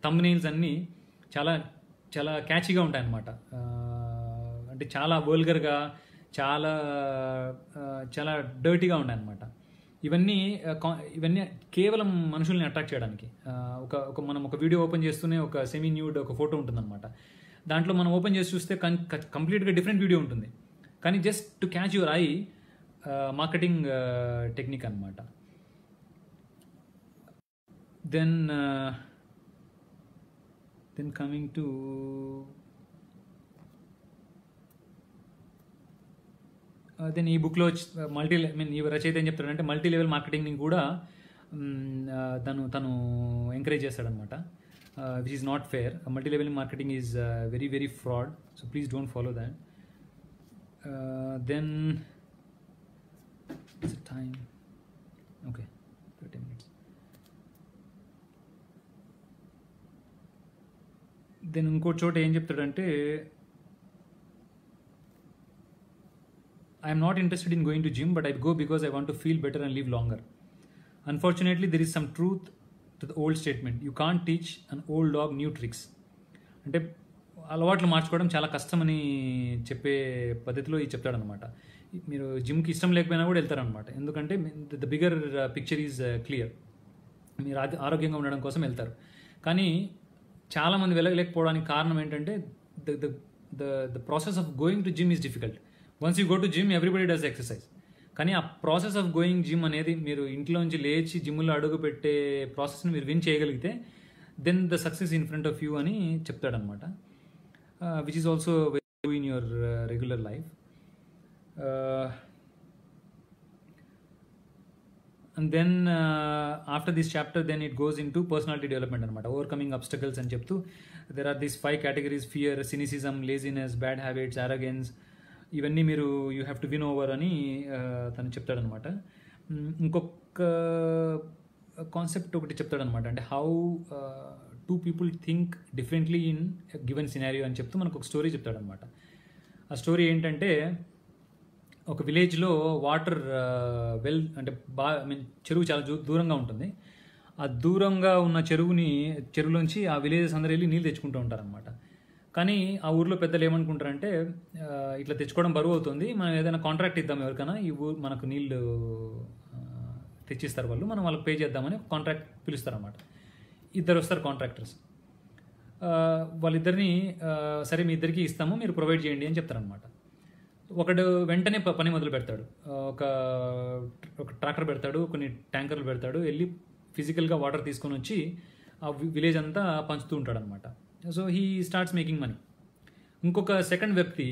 థంబ్నెయిల్స్ అన్నీ చాలా చాలా క్యాచీగా ఉంటాయన్నమాట. అంటే చాలా వల్గర్గా, చాలా చాలా డర్టీగా ఉంటాయన్నమాట. ఇవన్నీ కేవలం మనుషుల్ని అట్రాక్ట్ చేయడానికి. మనం ఒక వీడియో ఓపెన్ చేస్తూనే ఒక సెమీ న్యూడ్ ఒక ఫోటో ఉంటుందన్నమాట. దాంట్లో మనం ఓపెన్ చేసి చూస్తే కంప్లీట్గా డిఫరెంట్ వీడియో ఉంటుంది. కానీ just to catch your I, marketing technique అనమాట. దెన్ కమింగ్ టు దెన్ ఈ బుక్లో ఈ రచయిత ఏం చెప్తాడంటే, మల్టీ లెవెల్ మార్కెటింగ్ని కూడా తను ఎంకరేజ్ చేస్తాడనమాట. Which is not fair. Multi level marketing is very very fraud. So please don't follow that. Then what's the time? Okay, 30 minutes. Then ఇంకో చోట ఏం చెప్తాడంటే, I am not interested in going to gym, but I go because I want to feel better and live longer. Unfortunately, there is some truth to the old statement. You can't teach an old dog new tricks. అంటే అలవాట్లు మార్చుకోవడం చాలా కష్టమని చెప్పే పద్ధతిలో ఇది చెప్తాడనమాట. మీరు జిమ్కి ఇష్టం లేకపోయినా కూడా వెళ్తారనమాట. ఎందుకంటే the bigger picture is clear. మీరు ఆరోగ్యంగా ఉండడం కోసం వెళ్తారు. కానీ చాలామంది వెళ్ళలేకపోవడానికి కారణం ఏంటంటే, the process of going to gym is difficult. Once you go to gym everybody does exercise. కానీ ఆ ప్రాసెస్ ఆఫ్ గోయింగ్ జిమ్ అనేది, మీరు ఇంట్లోంచి లేచి జిమ్లో అడుగు పెట్టే ప్రాసెస్ని మీరు విన్ చేయగలిగితే then the success in front of you అని చెప్తాడనమాట. Which is also very true in your regular life. And then after this chapter, then it goes into personality development anamata, overcoming obstacles and cheptu there are these 5 categories: fear, cynicism, laziness, bad habits, arrogance. ఇవన్నీ మీరు you have to win over అని తను చెప్తాడనమాట. ఇంకొక concept ఒకటి చెప్తాడనమాట, అంటే how two people think differently in given scenario అని చెప్తూ మనకు ఒక స్టోరీ చెప్తాడనమాట. ఆ స్టోరీ ఏంటంటే, ఒక విలేజ్లో వాటర్ అంటే చెరువు చాలా దూరంగా ఉంటుంది. ఆ దూరంగా ఉన్న చెరువులోంచి ఆ విలేజెస్ అందరూ వెళ్ళి నీళ్ళు తెచ్చుకుంటూ ఉంటారనమాట. కానీ ఆ ఊర్లో పెద్దలు ఏమనుకుంటారంటే, ఇట్లా తెచ్చుకోవడం బరువు అవుతుంది, మనం ఏదైనా కాంట్రాక్ట్ ఇద్దాం ఎవరికైనా, ఈ ఊరు మనకు నీళ్ళు తెచ్చిస్తారు వాళ్ళు, మనం వాళ్ళకి పే చేద్దామని కాంట్రాక్ట్ పిలుస్తారన్నమాట. ఇద్దరు వస్తారు కాంట్రాక్టర్స్. వాళ్ళిద్దరిని సరే మీ ఇద్దరికి ఇస్తాము, మీరు ప్రొవైడ్ చేయండి అని చెప్తారనమాట. ఒకడు వెంటనే పని మొదలు పెడతాడు. ఒక ట్రాక్టర్ పెడతాడు, కొన్ని ట్యాంకర్లు పెడతాడు, వెళ్ళి ఫిజికల్గా వాటర్ తీసుకొని వచ్చి ఆ విలేజ్ అంతా పంచుతూ ఉంటాడు అనమాట. So he starts making money. ఇంకొక సెకండ్ వ్యక్తి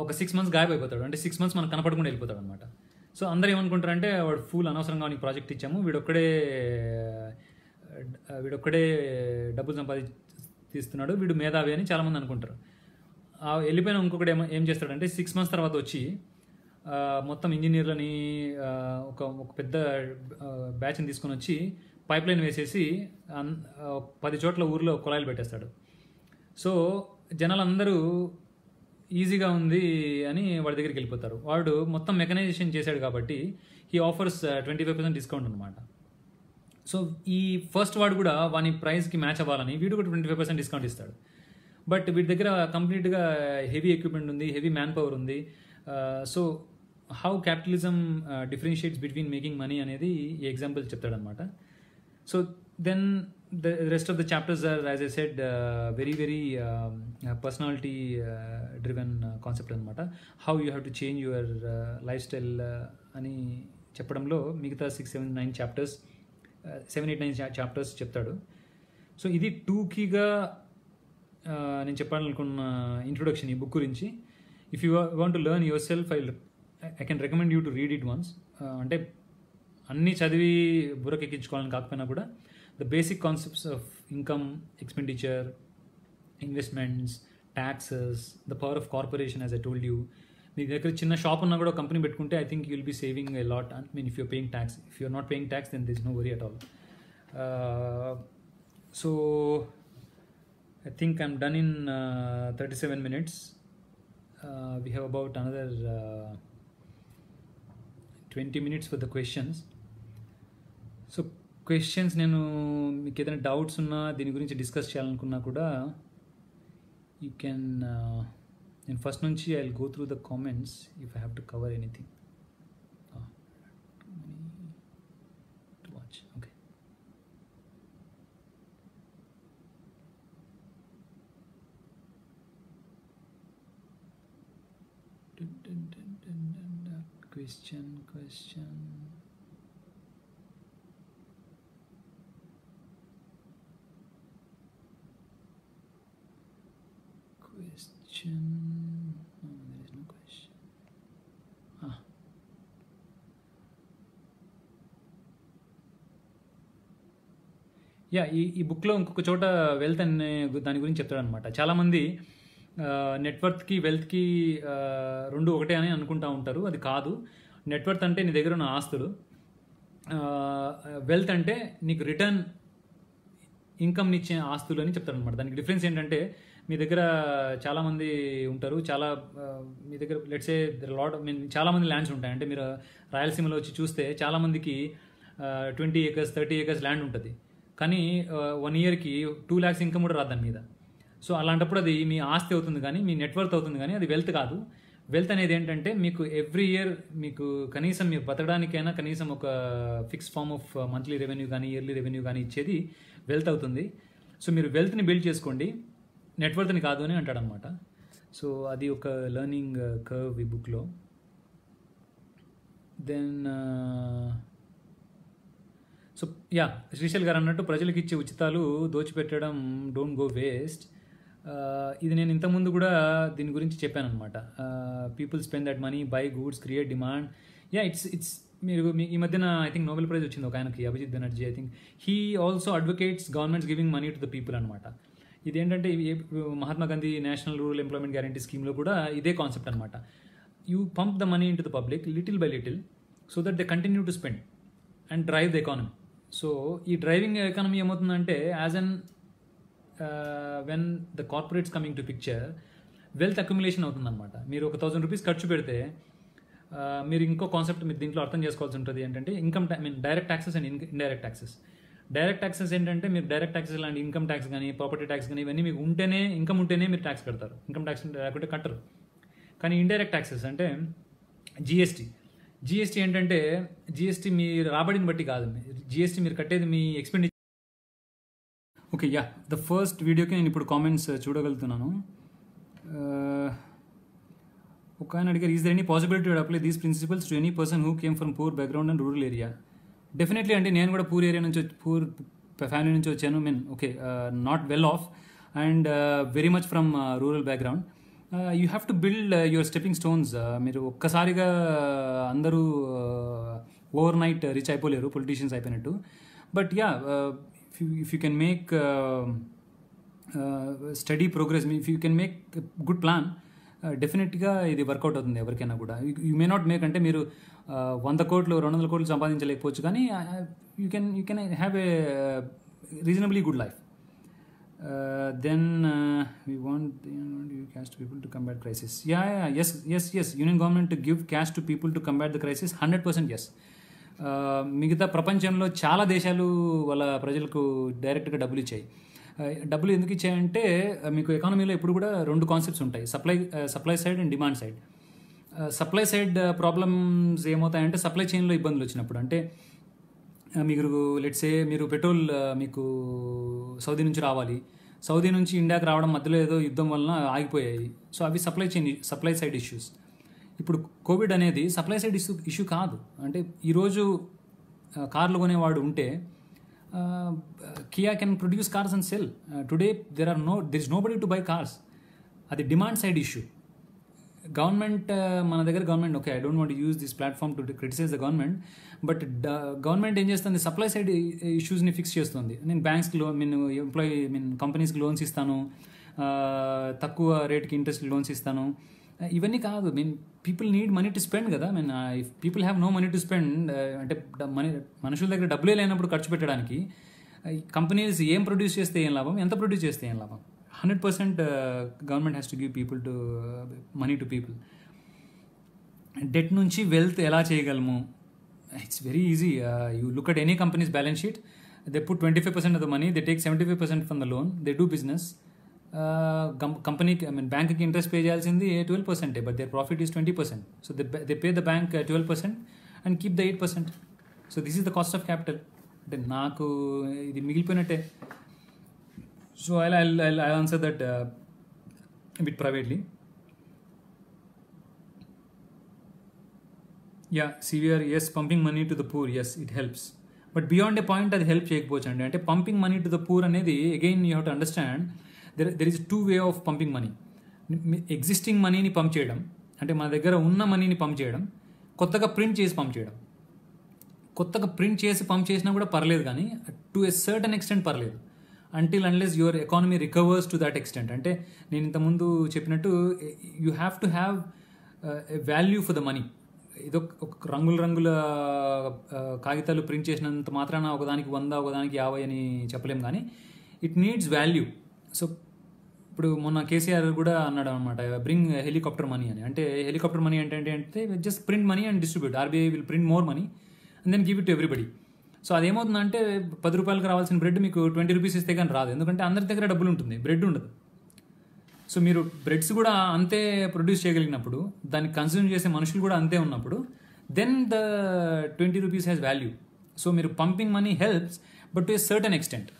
ఒక 6 months గాయబ్ అయిపోతాడు, అంటే 6 months మనకు కనపడకుండా వెళ్ళిపోతాడు అనమాట. సో అందరూ ఏమనుకుంటారంటే వాడు ఫుల్ అనవసరంగా వానికి ప్రాజెక్ట్ ఇచ్చాము, వీడొక్కడే డబ్బులు సంపాదిస్తున్నాడు, వీడు మేధావి అని చాలామంది అనుకుంటారు. వెళ్ళిపోయిన ఇంకొకటి ఏం చేస్తాడంటే 6 months తర్వాత వచ్చి మొత్తం ఇంజనీర్లని ఒక పెద్ద బ్యాచ్ని తీసుకొని వచ్చి పైప్ లైన్ వేసేసి 10 చోట్ల ఊర్లో కుళాయిలు పెట్టేస్తాడు. సో జనాలందరూ ఈజీగా ఉంది అని వాడి దగ్గరికి వెళ్ళిపోతారు. వాడు మొత్తం మెకనైజేషన్ చేశాడు కాబట్టి హీ ఆఫర్స్ 25% డిస్కౌంట్ అనమాట. సో ఈ ఫస్ట్ వాడు కూడా వాని ప్రైస్కి మ్యాచ్ అవ్వాలని వీడు కూడా 25% డిస్కౌంట్ ఇస్తాడు. బట్ వీటి దగ్గర కంప్లీట్గా హెవీ ఎక్విప్మెంట్ ఉంది, హెవీ మ్యాన్ పవర్ ఉంది. So how capitalism differentiates between making money అనేది ఈ ఎగ్జాంపుల్ చెప్తాడనమాట. So then the rest of the chapters are, as I said, very personality driven concept anamata. How you have to change your lifestyle ani చెప్పడంలో మిగతా 6, 7, 9 chapters 7, 8, 9 chapters చెప్తాడు. So ఇది 2 keyగా నేను చెప్పాలనుకున్న introduction ఈ బుక్ గురించి. If you want to learn your self I can recommend you to read it once. అంటే అన్నీ చదివి బుర్రకెక్కించుకోవాలని కాకపోయినా కూడా the basic concepts of income, expenditure, investments, taxes, the power of corporation, as I told you. మీ దగ్గర చిన్న shop ఉన్నా కూడా company పెట్టుకుంటే I think you will be saving a lot. I mean if your paying tax. If you're not paying tax then this no worry at all. So I think I'm done in 37 minutes. We have about another 20 minutes for the questions. So questions నేను మీకు ఏదైనా doubts ఉన్నా దీని గురించి discuss చేయాలనుకున్నా కూడా you can నేను first నుంచి I will go through the comments if I have to cover anything. Watch okay. Question no, there is no question. ఈ బుక్లో ఇంకొక చోట వెల్త్ అనే దాని గురించి చెప్తాడనమాట. చాలామంది నెట్వర్త్కి వెల్త్కి రెండు ఒకటే అని అనుకుంటూ ఉంటారు. అది కాదు. నెట్వర్త్ అంటే నీ దగ్గర ఉన్న ఆస్తులు, వెల్త్ అంటే నీకు రిటర్న్ ఇన్కమ్ని ఇచ్చే ఆస్తులు అని చెప్తారనమాట. దానికి డిఫరెన్స్ ఏంటంటే మీ దగ్గర చాలామంది ఉంటారు, మీ దగ్గర లెట్స్ సే లాట్ చాలామంది ల్యాండ్స్ ఉంటాయి. అంటే మీరు రాయలసీమలో వచ్చి చూస్తే చాలామందికి 20 acres 30 acres ల్యాండ్ ఉంటుంది, కానీ 1 yearకి 2 lakhs ఇన్కమ్ కూడా రాదు దాని మీద. సో అలాంటప్పుడు అది మీ ఆస్తి అవుతుంది కానీ మీ నెట్వర్త్ అవుతుంది, కానీ అది వెల్త్ కాదు. వెల్త్ అనేది ఏంటంటే మీకు ఎవ్రీ ఇయర్ మీకు కనీసం మీరు బతకడానికైనా కనీసం ఒక fix form of monthly revenue కానీ ఇయర్లీ రెవెన్యూ కానీ ఇచ్చేది వెల్త్ అవుతుంది. సో మీరు వెల్త్ని బిల్డ్ చేసుకోండి, నెట్వర్క్ని కాదు అని అంటాడనమాట. సో అది ఒక లెర్నింగ్ కర్వ్ ఈ బుక్లో. దెన్ సో శ్రీశైల్ గారు అన్నట్టు ప్రజలకు ఇచ్చే ఉచితాలు దోచిపెట్టడం డోంట్ గో వేస్ట్. ఇది నేను ఇంతకుముందు కూడా దీని గురించి చెప్పాను అనమాట. People spend that money, by goods, create demand. It's మీరు ఈ మధ్యన ఐ థింక్ నోబెల్ ప్రైజ్ వచ్చింది ఒక ఆయనకి, Abhijit Banerjee. I think he also advocates governments giving money to the people అనమాట. ఇదేంటంటే Mahatma Gandhi national rural employment guarantee స్కీమ్లో కూడా ఇదే కాన్సెప్ట్ అనమాట. You pump the money in to the public little by little so that they continue to spend and drive the economy. So ఈ driving economy ఏమవుతుందంటే as on when the corporates coming to picture wealth accumulation అవుతుందన్నమాట. మీరు ఒక 1000 rupees ఖర్చు పెడితే మీరు ఇంకో concept మీరు దీంట్లో అర్థం చేసుకోవాల్సి ఉంటుంది ఏంటంటే income direct taxes and indirect taxes. Direct taxes ఏంటంటే మీరు డైరెక్ట్ ట్యాక్సెస్ లాంటి ఇన్కమ్ ట్యాక్స్ కానీ ప్రాపర్టీ ట్యాక్స్ కానీ ఇవన్నీ మీకు ఉంటేనే, ఇన్కమ్ ఉంటేనే మీరు ట్యాక్స్ కడతారు, ఇన్కమ్ ట్యాక్స్ లేకుంటే కట్టరు. కానీ ఇండైరెక్ట్ ట్యాక్సెస్ అంటే జిఎస్టీ ఏంటంటే జిఎస్టీ మీ రాబడిని బట్టి కాదు, జిఎస్టీ మీరు కట్టేది మీ ఎక్స్పెండిచర్. ఓకే, ద ఫస్ట్ వీడియోకి నేను ఇప్పుడు కామెంట్స్ చూడగలుగుతున్నాను. ఒక ఆయన అడిగారు, is there any possibility to apply these principles to any person who came from poor background and rural area? Definitely. అంటే నేను కూడా పూర్ ఏరియా నుంచి, పూర్ ఫ్యామిలీ నుంచి వచ్చాను. Not well off and very much from rural background. You have to build your stepping stones. మీరు ఒక్కసారిగా అందరూ over night reach అయిపోలేరు, politicians అయిపోయినట్టు. But yeah, if you can make study progress, if you can make good plan, డెఫినెట్గా ఇది work out అవుతుంది ఎవరికైనా కూడా. You may not make, అంటే మీరు 100 కోట్లు 200 కోట్లు సంపాదించలేకపోవచ్చు, కానీ you can have a reasonably good life. Then we want cash to people to combat crisis. Yes. Union government to give cash to people to combat the crisis, 100% yes. మిగతా ప్రపంచంలో చాలా దేశాలు వాళ్ళ ప్రజలకు డైరెక్ట్గా డబ్బులు ఇచ్చాయి. డబ్బులు ఎందుకు ఇచ్చాయంటే, మీకు ఎకానమీలో ఎప్పుడు కూడా 2 కాన్సెప్ట్స్ ఉంటాయి, supply side and demand side. Supply side problems ఏమవుతాయంటే, సప్లై చైన్లో ఇబ్బందులు వచ్చినప్పుడు. అంటే మీరు లెట్సే మీరు పెట్రోల్ మీకు సౌదీ నుంచి రావాలి, సౌదీ నుంచి ఇండియాకి రావడం మధ్యలో ఏదో యుద్ధం వలన ఆగిపోయాయి. సో అవి సప్లై సైడ్ ఇష్యూస్. ఇప్పుడు కోవిడ్ అనేది సప్లై సైడ్ ఇష్యూ కాదు. అంటే ఈరోజు కార్లు కొనేవాడు ఉంటే, Kia can produce cars and sell. Today there is nobody to buy cars. అది డిమాండ్ సైడ్ ఇష్యూ. గవర్నమెంట్, మన దగ్గర government, okay, I don't want use this platform to criticise the government, but government ఏం చేస్తుంది, supply side ఇష్యూస్ని fix చేస్తుంది. నేను బ్యాంక్స్కి కంపెనీస్కి loans ఇస్తాను, తక్కువ రేట్కి ఇంట్రెస్ట్ లోన్స్ ఇస్తాను, ఇవన్నీ కాదు. People need money to spend కదా. If people have no money to spend, అంటే మనుషుల దగ్గర డబ్బులే లేనప్పుడు ఖర్చు పెట్టడానికి, కంపెనీస్ ఏం ప్రొడ్యూస్ చేస్తే ఏం లాభం, ఎంత ప్రొడ్యూస్ చేస్తే ఏం లాభం? 100% government has to give people to money to people. Debt నుంచి వెల్త్ ఎలా చేయగలము? It's very easy. You look at any companies balance sheet, they put 25% of the money, they take 75% from the loan, they do business. కంపెనీకి, బ్యాంక్కి interest pay చేయాల్సింది 12%, but their profit is 20%. So they pay the bank 12% and keep the 8%. So this is the cost of capital. అంటే నాకు ఇది మిగిలిపోయినట్టే. So I'll answer that a bit privately. Yeah, CVR, yes, pumping money to the poor, yes, it helps. But beyond a point, అది help చేయకపోవచ్చు అండి. అంటే pumping money to the poor అనేది, again you have to understand, there is 2 way of pumping money. Existing మనీని pump చేయడం, అంటే మన దగ్గర ఉన్న మనీని పంప్ చేయడం, కొత్తగా ప్రింట్ చేసి పంప్ చేయడం. కొత్తగా ప్రింట్ చేసి పంప్ చేసినా కూడా పర్లేదు, కానీ టు ఎ సర్టన్ ఎక్స్టెంట్ పర్లేదు, until unless your economy recovers to that extent. అంటే నేను ఇంతకుముందు చెప్పినట్టు, you have to have a value for the money. ఇదో ఒక రంగుల కాగితాలు ప్రింట్ చేసినంత మాత్రాన ఒకదానికి 100, ఒకదానికి 50 అని చెప్పలేం, కానీ ఇట్ నీడ్స్ వాల్యూ. సో ఇప్పుడు మొన్న కేసీఆర్ కూడా అన్నాడు అనమాట, బ్రింగ్ హెలికాప్టర్ మనీ అని. అంటే హెలికాప్టర్ మనీ అంటే just print money and distribute. RBI will print more money and then give it to everybody. సో అదేమవుతుందంటే, 10 రూపాయలకు రావాల్సిన బ్రెడ్ మీకు 20 రూపీస్ ఇస్తే కానీ రాదు, ఎందుకంటే అందరి దగ్గర డబ్బులు ఉంటుంది, బ్రెడ్ ఉండదు. సో మీరు బ్రెడ్స్ కూడా అంతే ప్రొడ్యూస్ చేయగలిగినప్పుడు, దాన్ని కన్స్యూమ్ చేసే మనుషులు కూడా అంతే ఉన్నప్పుడు, then the 20 rupees has value. So మీరు pumping money helps, but to a certain extent,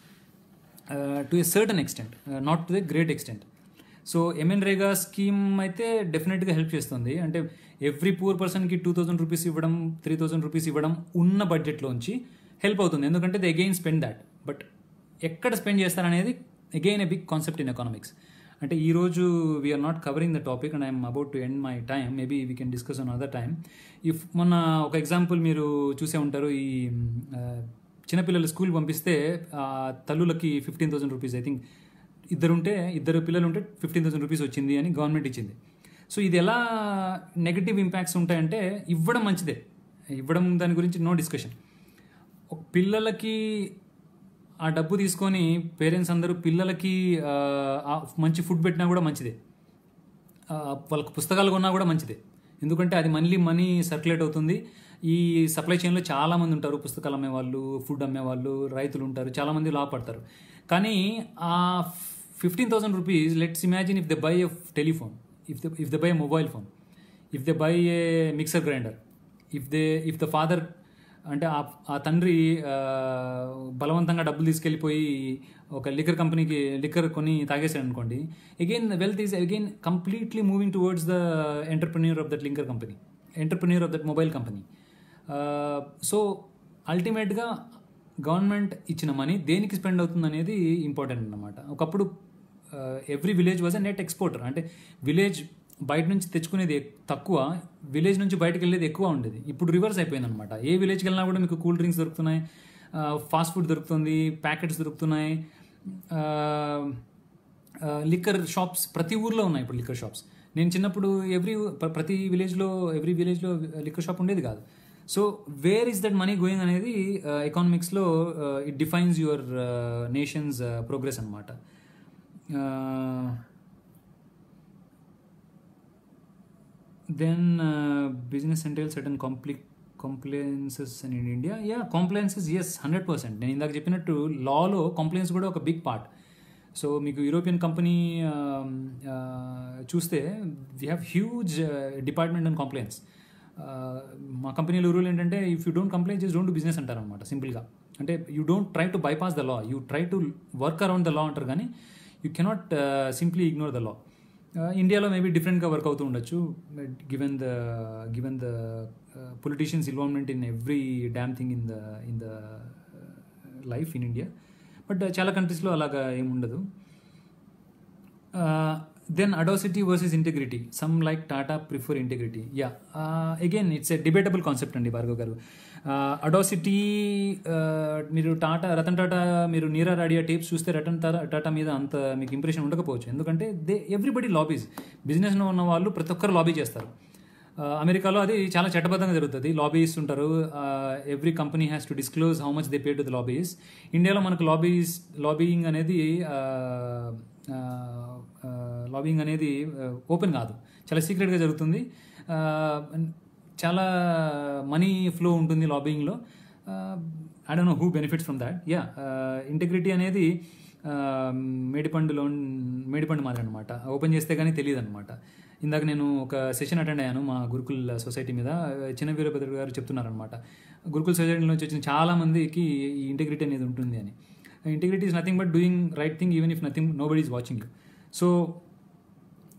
not to the great extent. So MNREGA scheme అయితే డెఫినెట్గా హెల్ప్ చేస్తుంది. అంటే ఎవ్రీ పూర్ పర్సన్కి 2000 రూపీస్ ఇవ్వడం, 3000 రూపీస్ ఇవ్వడం ఉన్న బడ్జెట్లోంచి హెల్ప్ అవుతుంది, ఎందుకంటే they again spend that. But ఎక్కడ స్పెండ్ చేస్తారనేది again a big concept in economics. అంటే ఈరోజు we're not covering the topic and I'm about to end my time. Maybe we can discuss on other time. మొన్న ఒక example మీరు చూసే ఉంటారు, ఈ చిన్నపిల్లలు స్కూల్ పంపిస్తే తల్లులకి 15,000 రూపీస్, ఐ థింక్ ఇద్దరు పిల్లలు ఉంటే 15,000 రూపీస్ వచ్చింది అని గవర్నమెంట్ ఇచ్చింది. సో ఇది ఎలా నెగటివ్ ఇంపాక్ట్స్ ఉంటాయంటే, ఇవ్వడం మంచిదే, ఇవ్వడం దాని గురించి నో డిస్కషన్. పిల్లలకి ఆ డబ్బు తీసుకొని పేరెంట్స్ అందరూ పిల్లలకి మంచి ఫుడ్ పెట్టినా కూడా మంచిదే, వాళ్ళకి పుస్తకాలు కొన్నా కూడా మంచిదే, ఎందుకంటే అది మనీ సర్క్యులేట్ అవుతుంది. ఈ సప్లై చైన్లో చాలామంది ఉంటారు, పుస్తకాలు అమ్మేవాళ్ళు, ఫుడ్ అమ్మేవాళ్ళు, రైతులు ఉంటారు, చాలామంది లాభపడతారు. కానీ ఆ 15,000 rupees, let's imagine if they buy a telephone, if they buy a mobile phone, if they buy a mixer grinder, if the father, అంటే ఆ తండ్రి బలవంతంగా డబ్బులు తీసుకెళ్ళిపోయి ఒక లిక్కర్ కొని తాగేశాడు అనుకోండి, again wealth is again completely moving towards the entrepreneur of that liquor company, entrepreneur of that mobile company. So అల్టిమేట్గా గవర్నమెంట్ ఇచ్చిన మనీ దేనికి స్పెండ్ అవుతుంది అనేది ఇంపార్టెంట్ అన్నమాట. ఒకప్పుడు every village was a net exporter. అంటే విలేజ్ బయట నుంచి తెచ్చుకునేది తక్కువ, విలేజ్ నుంచి బయటకు వెళ్ళేది ఎక్కువ ఉండేది. ఇప్పుడు రివర్స్ అయిపోయింది అనమాట. ఏ విలేజ్కి వెళ్ళినా కూడా మీకు కూల్ డ్రింక్స్ దొరుకుతున్నాయి, ఫాస్ట్ ఫుడ్ దొరుకుతుంది, ప్యాకెట్స్ దొరుకుతున్నాయి, లిక్కర్ షాప్స్ ప్రతి ఊర్లో ఉన్నాయి ఇప్పుడు లిక్కర్ షాప్స్. నేను చిన్నప్పుడు ప్రతి విలేజ్లో లిక్కర్ షాప్ ఉండేది కాదు. So where is that money going అనేది ఎకానమిక్స్లో it defines your nation's progress అనమాట. Then business entail certain compliances in India. Yeah, compliances yes 100%. నేను ఇందాక చెప్పినట్టు లాలో కంప్లైన్స్ కూడా ఒక బిగ్ పార్ట్. సో మీకు యూరోపియన్ కంపెనీ చూస్తే we have huge department on compliance. మా కంపెనీలో రూల్ ఏంటంటే if you don't complain just don't do business అంటారు అనమాట సింపుల్గా. అంటే you don't try to bypass the law, you try to work around the law అంటారు, కానీ you cannot simply ignore the law. ఇండియాలో మేబీ డిఫరెంట్గా వర్క్ అవుతూ ఉండొచ్చు given the politicians involvement in every damn thing in the life in India. But చాలా కంట్రీస్లో అలాగా ఏముండదు. Then audacity versus integrity. Some like Tata prefer integrity. Ya, again it's a debatable concept అండి భార్గవ్ గారు. అడాసిటీ, మీరు రతన్ టాటా, మీరు నీరా రాడియా టేప్స్ చూస్తే రతన్ టాటా మీద అంత మీకు ఇంప్రెషన్ ఉండకపోవచ్చు, ఎందుకంటే ఎవ్రీబడి లాబీస్. బిజినెస్లో ఉన్న వాళ్ళు ప్రతి ఒక్కరు లాబీ చేస్తారు. అమెరికాలో అది చాలా చట్టబద్ధంగా జరుగుతుంది, లాబీయిస్ట్ ఉంటారు. Every company has to disclose how much they pay to the lobbyist. ఇండియాలో మనకు లాబీయింగ్ అనేది ఓపెన్ కాదు, చాలా సీక్రెట్గా జరుగుతుంది. చాలా మనీ ఫ్లో ఉంటుంది లాబింగ్లో. I don't know who benefits from that. Yeah, integrity అనేది మేడిపండు మాదిరి అనమాట, ఓపెన్ చేస్తే కానీ తెలియదు అనమాట. ఇందాక నేను ఒక సెషన్ అటెండ్ అయ్యాను మా గురుకుల్ సొసైటీ మీద. చిన్న వీరభద్ర గారు చెప్తున్నారనమాట, గురుకుల్ సొసైటీ నుంచి వచ్చిన చాలామందికి ఈ ఇంటెగ్రిటీ అనేది ఉంటుంది అని. Integrity is nothing but doing right thing even if nobody is watching you. So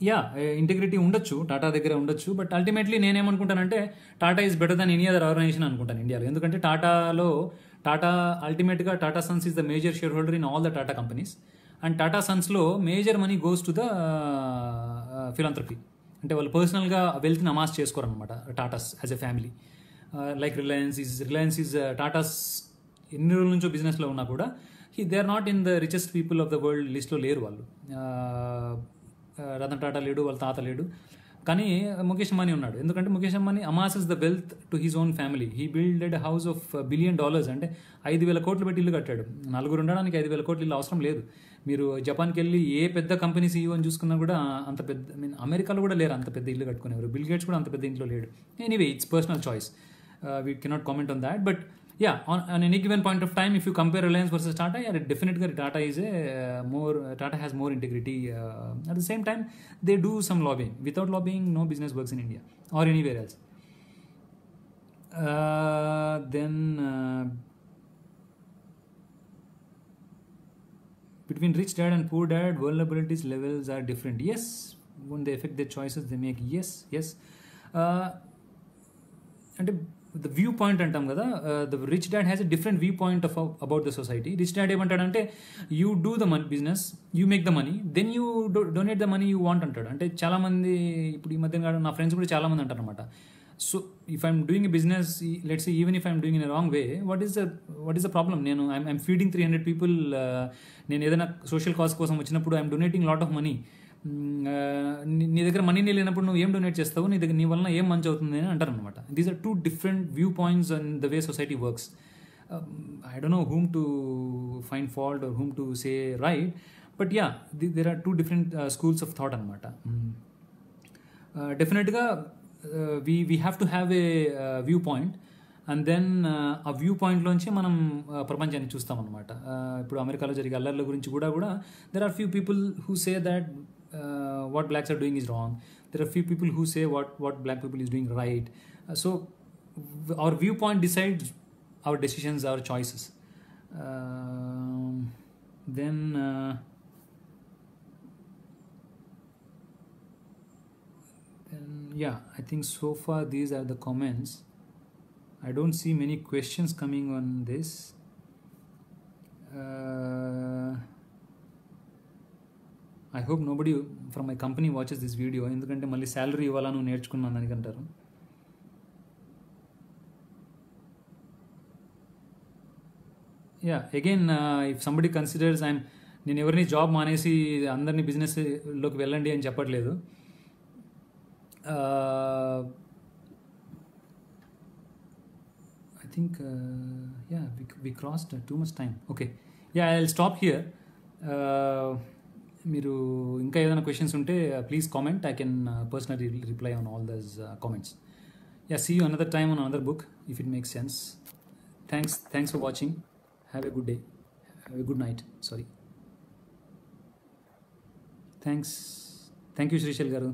yeah, integrity ఉండొచ్చు, టాటా దగ్గర ఉండొచ్చు. బట్ అల్టిమేట్లీ నేనేమనుకుంటానంటే Tata is better than any other organization అనుకుంటాను ఇండియాలో. ఎందుకంటే అల్టిమేట్గా Tata sons is the major share holder in all the Tata companies. And Tata సన్స్లో major money goes to the philanthropy. అంటే వాళ్ళు పర్సనల్గా వెల్త్ని అమాస్ చేసుకోరనమాట Tatas as a family. Like Reliance is Tatas ఎన్ని రోజుల నుంచో బిజినెస్లో ఉన్నా కూడా they are not in the richest people of the world లిస్ట్లో లేరు వాళ్ళు. రతన్ టాటా లేడు, వాళ్ళ తాత లేడు, కానీ ముఖేష్ అంబానీ ఉన్నాడు. ఎందుకంటే Mukesh Ambani amasses the wealth to his own family. He builded house of $1 billion. అంటే 5,000 కోట్లు పెట్టి ఇల్లు కట్టాడు. నలుగురు ఉండడానికి 5,000 కోట్లు ఇల్లు అవసరం లేదు. మీరు జపాన్కి వెళ్ళి ఏ పెద్ద కంపెనీ సీఈఓ అని చూసుకున్నా కూడా అంత పెద్ద, అమెరికాలో కూడా లేరు అంత పెద్ద ఇల్లు కట్టుకునేవారు. బిల్ గేట్స్ కూడా అంత పెద్ద ఇంట్లో లేడు. Anyway, it's personal choice, we cannot comment on that. But yeah, on any given point of time, if you compare Reliance versus Tata, yeah, definitely Tata has more integrity. At the same time, they do some lobbying. Without lobbying, no business works in India or anywhere else. Then between rich dad and poor dad, vulnerabilities levels are different. Yes, when they affect their choices they make. Yes. And the viewpoint అంటాం కదా, the rich dad has a different viewpoint about the society. Rich dad ఏమంటాడంటే, you do the business, you make the money, then you donate the money you want అంటాడు. అంటే చాలామంది ఇప్పుడు ఈ మధ్య నా ఫ్రెండ్స్ కూడా చాలామంది అంటారు అనమాట. So if I'm doing a business, let's say even if I'm doing in a wrong way, what is the problem? I'm feeding 300 people. నేను ఏదైనా సోషల్ కాజ్ కోసం వచ్చినప్పుడు I'm donating lot of money. నీ దగ్గర మనీనే లేనప్పుడు నువ్వు ఏం డొనేట్ చేస్తావు, నీ వలన ఏం మంచి అవుతుంది అని అంటారు అనమాట. These are 2 different viewpoints on the way society works. I don't know whom to find fault or whom to say right, but yeah, there are 2 different schools of thought అనమాట. డెఫినెట్గా we have to have a viewpoint, and then ఆ view పాయింట్లోంచి మనం ప్రపంచాన్ని చూస్తామన్నమాట. ఇప్పుడు అమెరికాలో జరిగే అల్లర్ల గురించి కూడా there are few people who say that what blacks are doing is wrong. There are few people who say what black people is doing right. So our viewpoint decides our decisions, our choices. Then yeah, I think so far these are the comments. I don't see many questions coming on this. I hope nobody from my company watches this video, ఎందుకంటే మళ్ళీ salary ఇవ్వాలా నువ్వు నేర్చుకున్నాను దానికంటారు. Yeah again if somebody considers నేను ఎవరిని job మానేసి అందరినీ బిజినెస్లోకి వెళ్ళండి అని చెప్పట్లేదు. I think yeah, we crossed too much time. Okay, yeah, I'll stop here. మీరు ఇంకా ఏదైనా క్వశ్చన్స్ ఉంటే please comment. I can personally reply on all those comments. Yeah, see you another time on another book if it makes sense. Thanks for watching. Have a good day. Have a good night. Sorry. Thank you, Srishal garu.